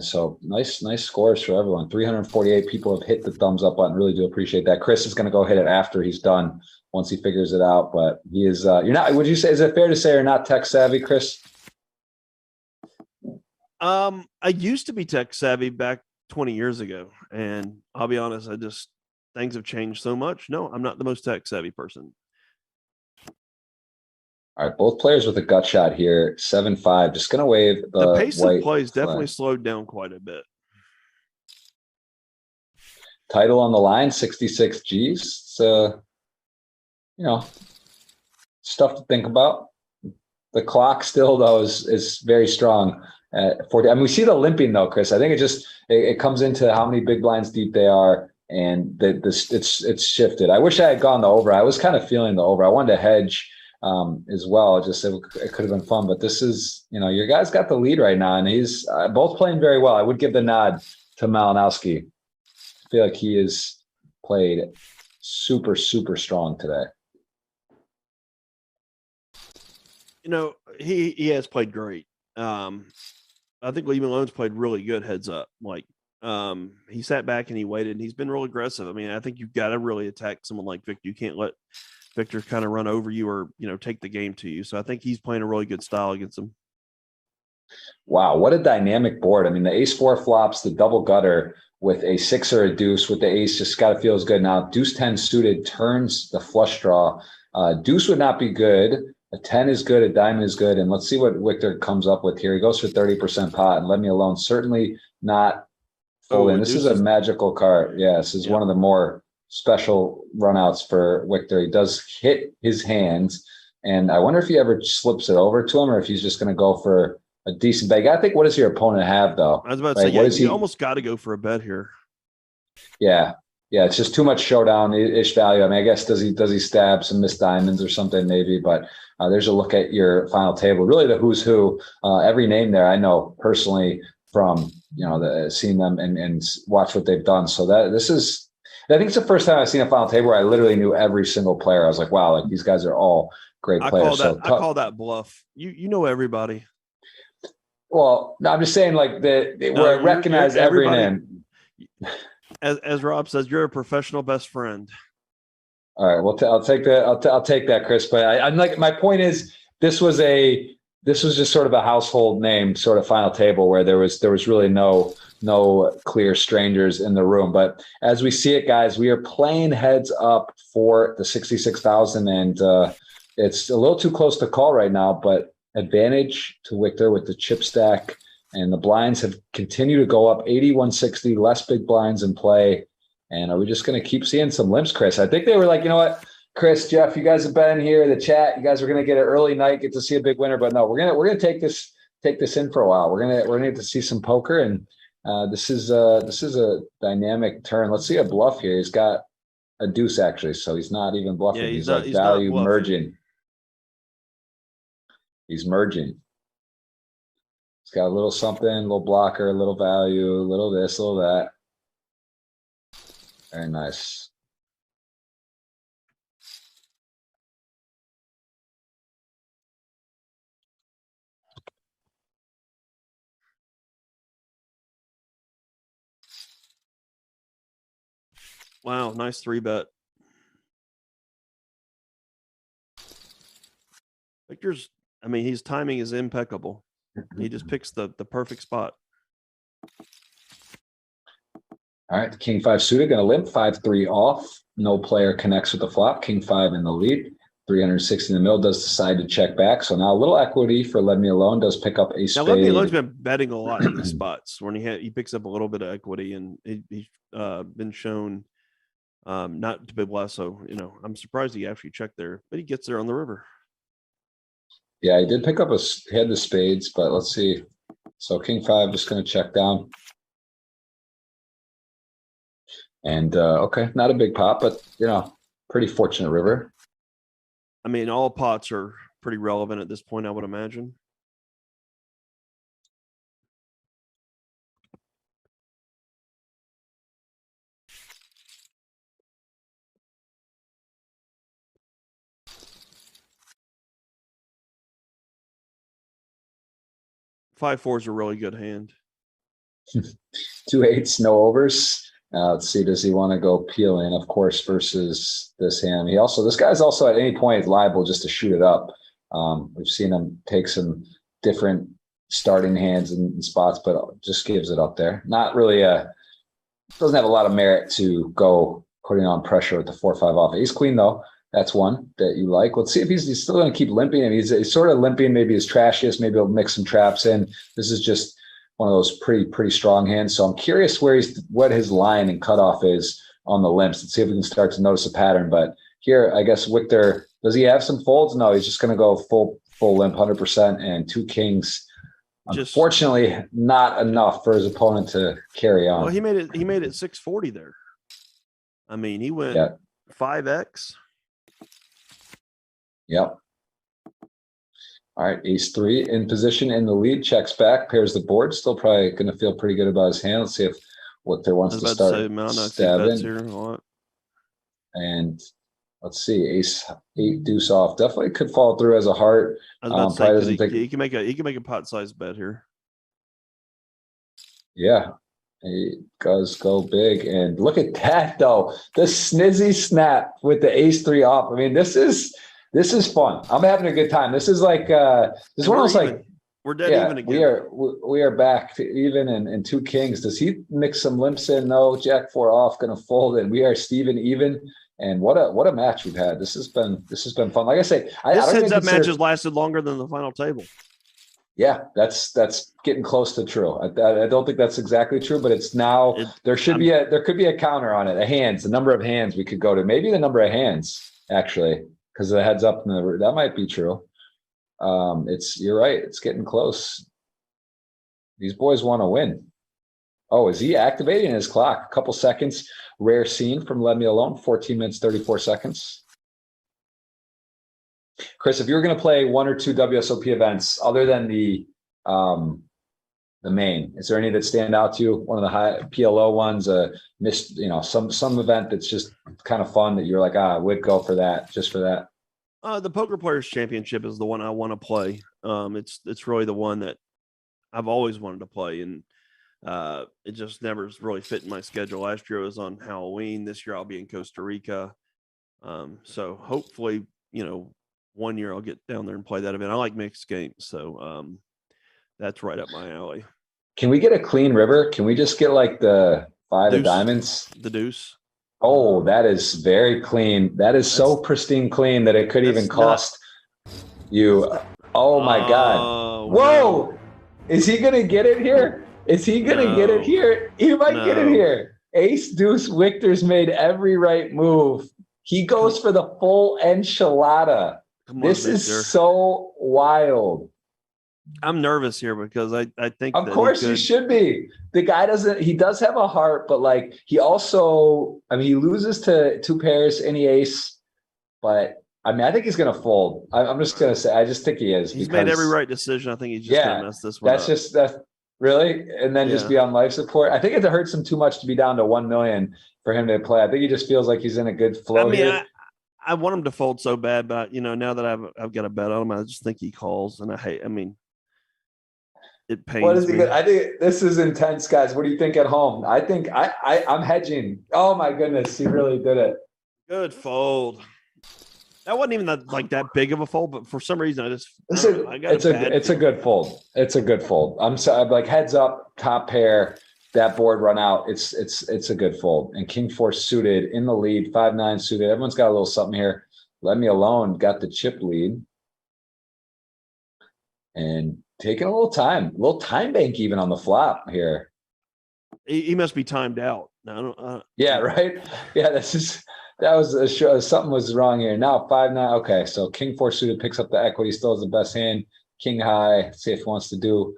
So nice scores for everyone. 348 people have hit the thumbs up button. Really do appreciate that. Chris is going to go hit it after he's done, once he figures it out. But he is. You're not. Would you say? Is it fair to say you're not tech savvy, Chris? I used to be tech savvy back 20 years ago, and I'll be honest. Things have changed so much. No, I'm not the most tech savvy person. All right, both players with a gut shot here. 7-5. Just going to wave the pace of plays definitely slowed down quite a bit. Title on the line, 66 Gs. So, you know, stuff to think about. The clock still, though, is very strong at 40. I mean, we see the limping, though, Chris. I think it comes into how many big blinds deep they are, and it's shifted. I wish I had gone the over. I was kind of feeling the over. I wanted to hedge as well. Just it could have been fun, but this is, you know, your guy's got the lead right now, and he's both playing very well. I would give the nod to Malinowski. I feel like he is played super strong today. You know, he has played great. I think Lee Malone's played really good heads up. Like he sat back and he waited, and he's been real aggressive. I mean, I think you've got to really attack someone like Victor. You can't let Victor kind of run over you or, you know, take the game to you. So I think he's playing a really good style against him. Wow, what a dynamic board. I mean, the ace-4 flops, the double gutter with a 6 or a deuce with the ace just got to feel as good. Now, deuce 10 suited turns the flush draw. Deuce would not be good. A 10 is good. A diamond is good. And let's see what Victor comes up with here. He goes for 30% pot, and Let Me Alone certainly not folding. This is a magical card. Yeah, this is one of the more special runouts for Victor. He does hit his hands, and I wonder if he ever slips it over to him or if he's just going to go for a decent bet. I think, what does your opponent have, though? I was about to say, you almost got to go for a bet here. Yeah, it's just too much showdown-ish value. I mean, I guess does he stab some missed diamonds or something maybe, but there's a look at your final table. Really the who's who. Every name there I know personally from, you know, seeing them and watch what they've done. So I think it's the first time I've seen a final table where I literally knew every single player. I was like, wow, like these guys are all great players. I call that bluff. You know everybody. Well, no, I'm just saying, like, where I recognize every name. As Rob says, you're a professional best friend. All right, well, I'll take that. I'll take that, Chris. But I'm like, my point is, this was just sort of a household name sort of final table where there was really no no clear strangers in the room. But as we see it, guys, we are playing heads up for the 66,000, and it's a little too close to call right now, but advantage to Victor with the chip stack, and the blinds have continued to go up 8160, less big blinds in play. And are we just going to keep seeing some limps, Chris? I think they were like, you know what, Chris, Jeff, you guys have been here, the chat, you guys are going to get an early night, get to see a big winner, but no, we're going to take this in for a while. We're going to get to see some poker, and this is a dynamic turn. Let's see a bluff here. He's got a deuce actually, so he's not even bluffing. Yeah, he's not, like he's value not merging. He's merging. He's got a little something, a little blocker, a little value, a little this, a little that. Very nice. Wow, nice 3-bet. Victor's, I mean, his timing is impeccable. He just picks the perfect spot. All right, the king five suited, going to limp 5-3 off. No player connects with the flop. King five in the lead. 360 in the middle, does decide to check back. So now a little equity for Let Me Alone, does pick up a spade. Now, Let Me Alone's been betting a lot in these spots when he picks up a little bit of equity, and he's been shown not to be blessed. So, you know, I'm surprised he actually checked there, but he gets there on the river. Yeah, he did pick up he had the spades, but let's see. So king five, just going to check down. And okay, not a big pot, but, you know, pretty fortunate river. I mean, all pots are pretty relevant at this point, I would imagine. Five four is a really good hand. 2-8s, no overs. Let's see, does he want to go peel in, of course, versus this hand? This guy's also at any point liable just to shoot it up. We've seen him take some different starting hands and spots, but just gives it up there. Not really doesn't have a lot of merit to go putting on pressure with the 4-5 off. Ace queen though, that's one that you like. Let's see if he's still going to keep limping, and he's sort of limping. Maybe his trashiest. Maybe he'll mix some traps in. This is just one of those pretty strong hands. So I'm curious what his line and cutoff is on the limps. Let's see if we can start to notice a pattern. But here, I guess Victor, does he have some folds? No, he's just going to go full limp, 100%, and two kings. Unfortunately, not enough for his opponent to carry on. Well, he made it 640 there. I mean, he went 5x. Yep. All right, ace three in position in the lead, checks back, pairs the board. Still probably going to feel pretty good about his hand. Let's see if Victor wants to start stabbing. And let's see, ace eight deuce off. Definitely could fall through as a heart. I was about to say, he can make a pot size bet here. Yeah, he does go big, and look at that though. The snizzy snap with the ace three off. I mean, this is fun. I'm having a good time. This is like this is one of those like we're dead even again. We are back to even in two kings. Does he mix some limps in? No, jack four off, gonna fold, and we are Steven even. And what a match we've had. This has been fun. Like I say, this heads up match has lasted longer than the final table. Yeah, that's getting close to true. I don't think that's exactly true, but it's now there could be a counter on it. The number of hands we could go to, maybe the number of hands actually, because the heads up that might be true. You're right. It's getting close. These boys want to win. Oh, is he activating his clock? A couple seconds. Rare scene from Let Me Alone. 14 minutes, 34 seconds. Chris, if you were going to play one or two WSOP events other than the main, is there any that stand out to you? One of the high PLO ones, some event that's just kind of fun that you're like, I would go for that, just for that. The Poker Players Championship is the one I want to play. It's really the one that I've always wanted to play, and it just never really fit in my schedule. Last year it was on Halloween. This year I'll be in Costa Rica. So hopefully, one year I'll get down there and play that event. I like mixed games, so that's right up my alley. Can we get a clean river? Can we just get like the 5 of Deuce. diamonds? The deuce. Oh, that is very clean. That is so pristine clean that it could even cost you. Oh my God. Whoa. No. Is he going to get it here? Is he going to get it here? He might get it here. Ace deuce Victor's made every right move. He goes for the full enchilada. This is so wild. I'm nervous here because I think of course you should be. The guy he does have a heart, but like he also, I mean, he loses to 2 pairs, any ace, but I mean, I think he's going to fold. I'm just going to say, I just think he is. He's made every right decision. I think he's just going to mess this one up. That's really, and then just be on life support. I think it hurts him too much to be down to 1 million for him to play. I think he just feels like he's in a good flow. I mean, here. I want him to fold so bad, but now that I've got a bet on him, I just think he calls, and it pains me. I think this is intense, guys. What do you think at home? I think I'm hedging. Oh my goodness, he really did it. Good fold. That wasn't even that big of a fold, but for some reason it's a good fold. It's a good fold. I'm like heads up, top pair, that board run out. It's a good fold. And King 4 suited in the lead, 5-9 suited. Everyone's got a little something here. Let me alone. Got the chip lead. And taking a little time bank even on the flop here. He must be timed out. No, yeah, right. Yeah, that was a show. Something was wrong here. Now 5-9. Okay, so King 4 suited picks up the equity. Still has the best hand. King high. See if he wants to do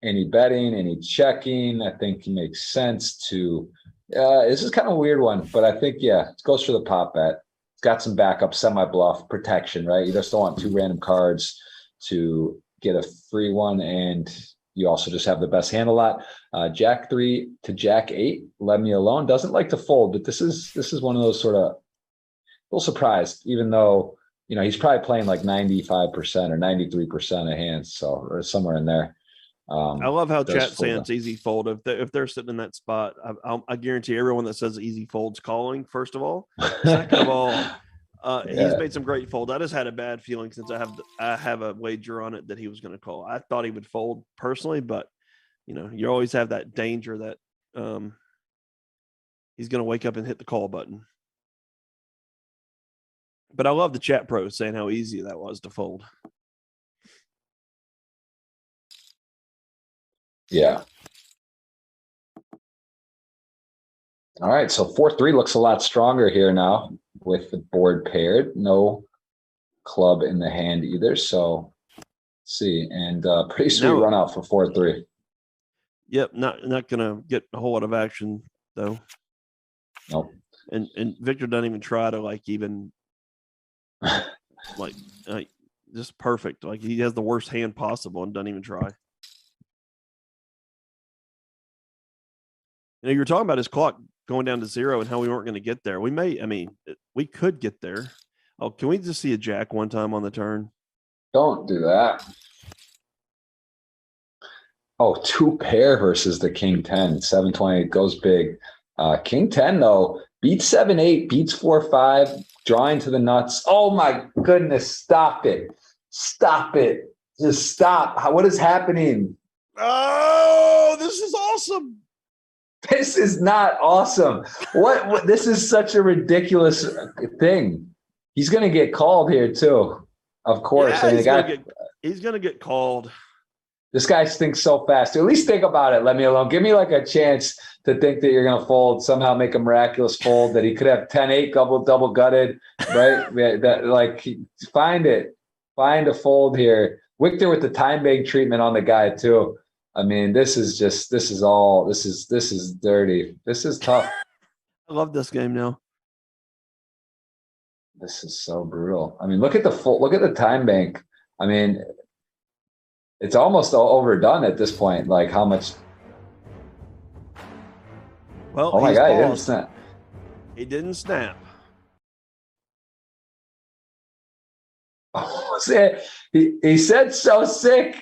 any betting, any checking. I think it makes sense to. This is kind of a weird one, but I think it goes for the pop bet. It's got some backup, semi bluff protection, right? You just don't want 2 random cards to get a free one, and you also just have the best hand a lot. Jack 3 to Jack 8. Let me alone. Doesn't like to fold, but this is one of those sort of a little surprised, even though he's probably playing like 95% or 93% of hands, or somewhere in there. I love how chat saying it's easy fold. If they're sitting in that spot, I guarantee everyone that says easy fold's calling. First of all, second of all. He's made some great folds. I just had a bad feeling since I have a wager on it that he was going to call. I thought he would fold personally, but you always have that danger that he's going to wake up and hit the call button. But I love the chat pros saying how easy that was to fold. Yeah. All right, so 4-3 looks a lot stronger here now with the board paired. No club in the hand either. So let's see, and pretty sweet run out for 4-3. Yep, not gonna get a whole lot of action though. Nope. And Victor doesn't even try to even just perfect. Like he has the worst hand possible and doesn't even try. You were talking about his clock going down to 0 and how we weren't going to get there. We could get there. Oh, can we just see a jack one time on the turn? Don't do that. Oh, 2 pair versus the King 10. 728 goes big. King 10, though, beats 7-8, beats 4-5, drawing to the nuts. Oh, my goodness. Stop it. Stop it. Just stop. What is happening? Oh, this is awesome. This is not awesome. What this is such a ridiculous thing. He's going to get called here too, of course. Yeah, he's going to get called. This guy thinks so fast. At least think about it. Let me alone. Give me a chance to think that you're going to fold, somehow make a miraculous fold, that he could have 10-8 double gutted, right? Find it. Find a fold here. Victor with the time bank treatment on the guy too. I mean, this is dirty. This is tough. I love this game now. This is so brutal. I mean, look at the time bank. I mean, it's almost overdone at this point. Like how much? Well, oh my God, he didn't snap. He didn't snap. Oh, he said so sick.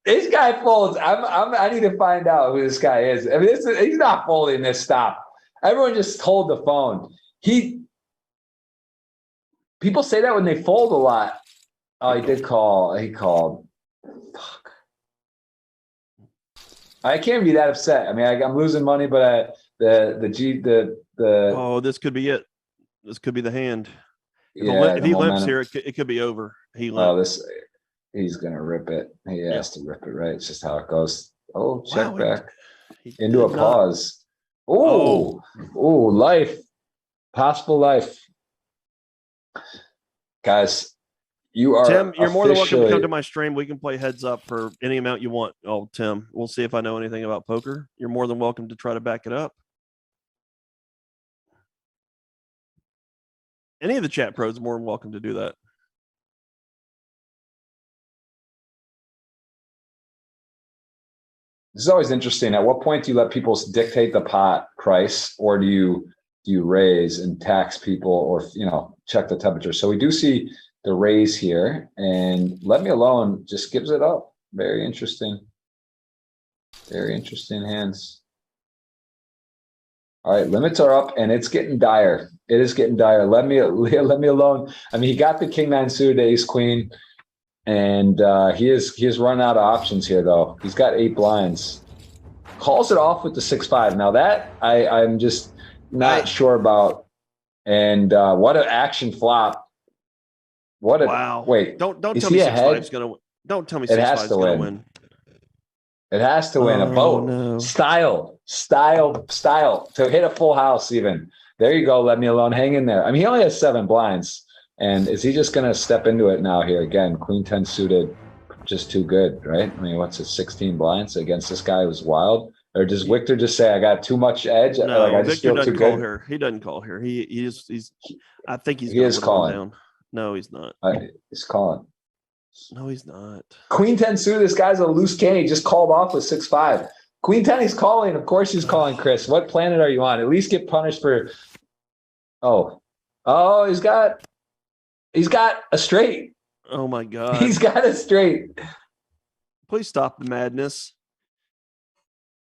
This guy folds. I need to find out who this guy is. I mean, he's not folding this stop. Everyone just hold the phone. People say that when they fold a lot. Oh, he did call. He called. Fuck. I can't be that upset. I mean, I'm losing money, but the Oh, this could be it. This could be the hand. yeah, If the he limps momentum. here, it could be over. He Oh, limped. this he's gonna rip it. He Yeah. has to rip it, right? It's just how it goes. Oh, check Wow. back He into did a not. pause. Oh, Oh, oh, life, possible life, guys. You Tim, are you're more than welcome to come to officially. my stream. We can play heads up for any amount you want. Oh, Tim, we'll see if I know anything about poker. You're more than welcome to try to back it up. Any of the chat pros are more than welcome to do that. This is always interesting. At what point do you let people dictate the pot price, or do you raise and tax people, or check the temperature? So we do see the raise here, and let me alone just gives it up. Very interesting. Very interesting hands. All right, limits are up, and it's getting dire. It is getting dire. Let me alone. I mean, he got the king nine suited, ace queen, and he is running out of options here. Though he's got 8 blinds. Calls it off with the 6-5. Now that I'm just not sure about. And what an action flop. What a Wow. wait. Don't Is tell me he 6-5's ahead? gonna win. Don't tell me It 6-5 has is to gonna win. win. It has to win a Oh boat. no. Style to hit a full house even. There you go. Let me alone. Hang in there. I mean, he only has 7 blinds. And is he just going to step into it now here again? Queen 10 suited, just too good, right? I mean, what's it, 16 blinds against this guy who's wild? Or does Victor just say, I got too much edge? Like, No, I just Victor feel too doesn't call good? here. He doesn't call here. He's I think he's He gonna is whittle him calling. down. No, he's not. He's calling. No, he's not. Queen 10 suited, this guy's a loose cannon. He just called off with 6-5. Queen 10, he's calling. Of course he's calling, Chris. What planet are you on? At least get punished for. Oh, he's got a straight. Oh my god. He's got a straight. Please stop the madness.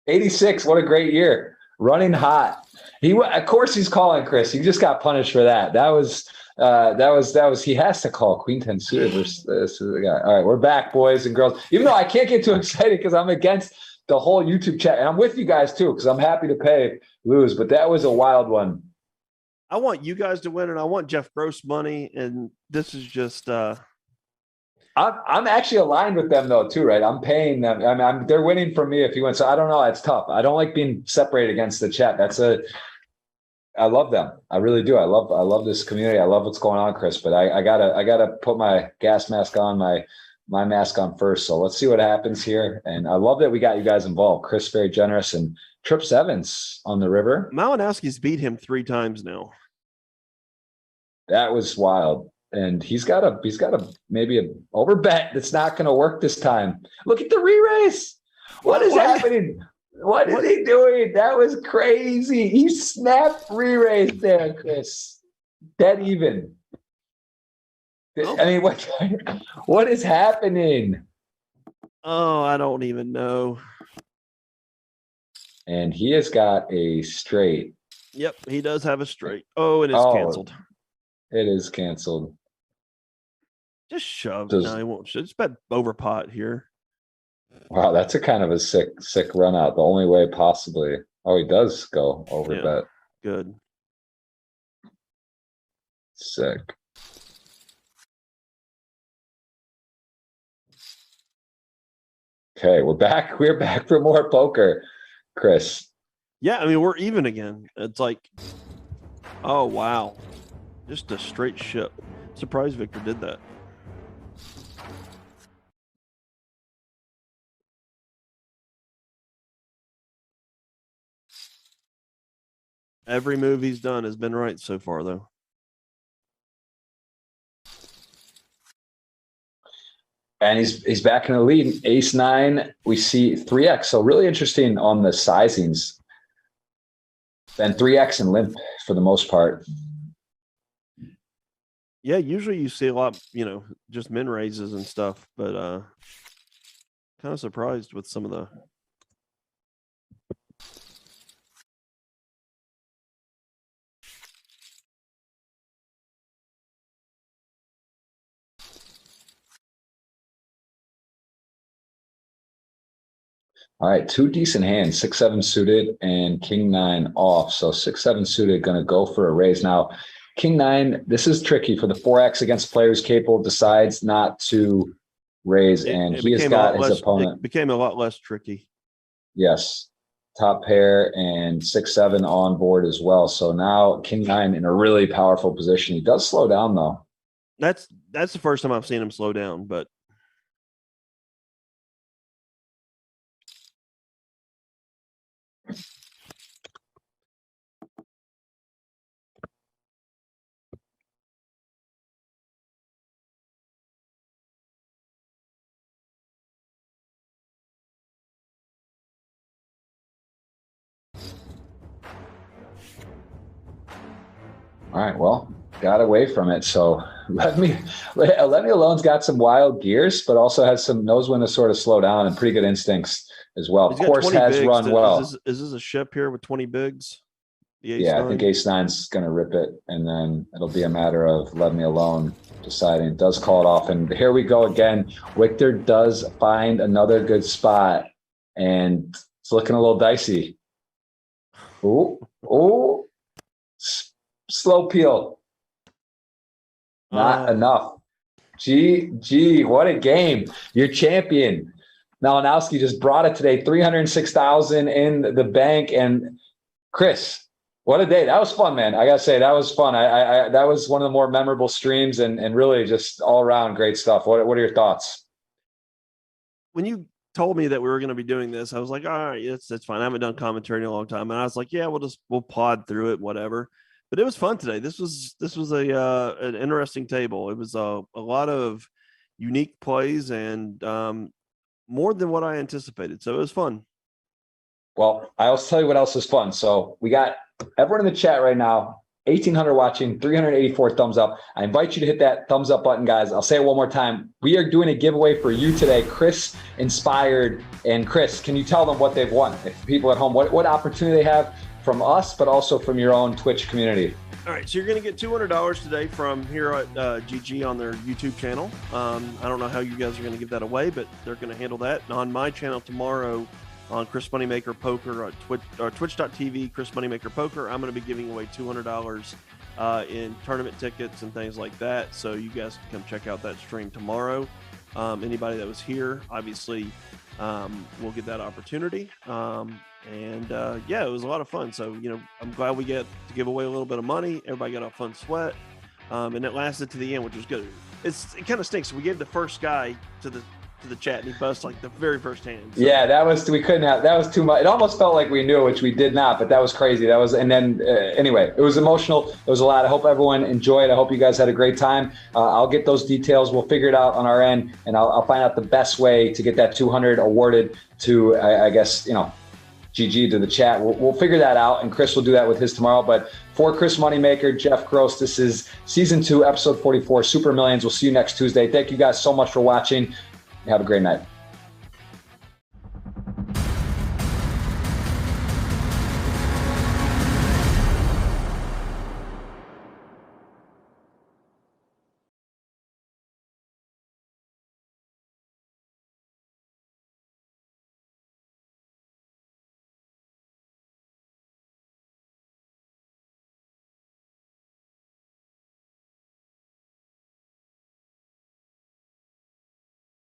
86. What a great year. Running hot. Of course he's calling, Chris. You just got punished for that. That was he has to call Queen 10 suited versus the guy. All right, we're back, boys and girls. Even though I can't get too excited because I'm against the whole YouTube chat, and I'm with you guys too, because I'm happy to lose, but that was a wild one. I want you guys to win, and I want Jeff Gross money, and this is just I'm actually aligned with them though too, right? I'm paying them. I mean, they're winning for me if you win. So I don't know. It's tough. I don't like being separated against the chat. I love them. I really do. I love this community. I love what's going on, Chris. But I gotta put my gas mask on, my mask on first. So let's see what happens here. And I love that we got you guys involved. Chris, very generous, and Trip Sevens on the river. Malinowski's beat him 3 times now. That was wild. And he's got a maybe a over bet that's not going to work this time. Look at the re-raise. What is happening? What is he doing? That was crazy. He snapped re-raise there, Chris. Dead even. I mean, what is happening? Oh, I don't even know. And he has got a straight. Yep, he does have a straight. Oh, and it's canceled. It is canceled. Just shove. No, he won't. Just bet over pot here. Wow, that's a kind of a sick run out. The only way possibly. Oh, he does go over bet. Good. Sick. Okay, we're back. We're back for more poker, Chris. Yeah, I mean, we're even again. It's like, oh, wow. Just a straight ship. Surprised Victor did that. Every move he's done has been right so far, though. And he's back in the lead. Ace 9, we see 3x. So really interesting on the sizings. And 3x and limp for the most part. Yeah, usually you see a lot, just min raises and stuff, but kind of surprised with some of the. All right, two decent hands, 6-7 suited and king nine off. So 6-7 suited going to go for a raise. Now, king nine, this is tricky for the 4X against players capable, decides not to raise, and he has got his opponent. It became a lot less tricky. Yes, top pair and 6-7 on board as well. So now king nine in a really powerful position. He does slow down though. That's the first time I've seen him slow down, but All right, well, got away from it. So let me alone's got some wild gears, but also has some knows when to sort of slow down and pretty good instincts as well. Of course, has run well. Is this a ship here with 20 bigs? Yeah, I think ace nine's going to rip it, and then it'll be a matter of let me alone deciding. It does call it off, and here we go again. Victor does find another good spot, and it's looking a little dicey. Ooh. Slow peel. Not enough. Gee, what a game. Your champion. Malinowski just brought it today. 306,000 in the bank. And Chris, what a day. That was fun, man. I got to say, that was fun. I that was one of the more memorable streams and really just all around great stuff. What are your thoughts? When you told me that we were going to be doing this, I was like, all right, it's fine. I haven't done commentary in a long time. And I was like, yeah, we'll pod through it, whatever. But it was fun today. This was an interesting table. It was a lot of unique plays and more than what I anticipated. So it was fun. Well, I'll tell you what else is fun. So we got everyone in the chat right now, 1,800 watching, 384 thumbs up. I invite you to hit that thumbs up button, guys. I'll say it one more time. We are doing a giveaway for you today. Chris inspired. And Chris, can you tell them what they've won? If people at home, what opportunity they have from us, but also from your own Twitch community. All right, so you're going to get $200 today from here at GG on their YouTube channel. I don't know how you guys are going to give that away, but they're going to handle that. And on my channel tomorrow on Chris Moneymaker Poker on twitch.tv, Chris Moneymaker Poker, I'm going to be giving away $200 in tournament tickets and things like that. So you guys can come check out that stream tomorrow. Anybody that was here, obviously, will get that opportunity. Yeah, it was a lot of fun. So, I'm glad we get to give away a little bit of money. Everybody got a fun sweat. And it lasted to the end, which was good. It kind of stinks. We gave the first guy to the chat and he buzzed like the very first hand. So. Yeah, that was too much. It almost felt like we knew, which we did not, but that was crazy. Anyway, it was emotional. It was a lot. I hope everyone enjoyed. I hope you guys had a great time. I'll get those details. We'll figure it out on our end, and I'll find out the best way to get that 200 awarded to, I guess, GG to the chat. We'll figure that out, and Chris will do that with his tomorrow. But for Chris Moneymaker, Jeff Gross, this is season 2, episode 44, Super Millions. We'll see you next Tuesday. Thank you guys so much for watching. Have a great night.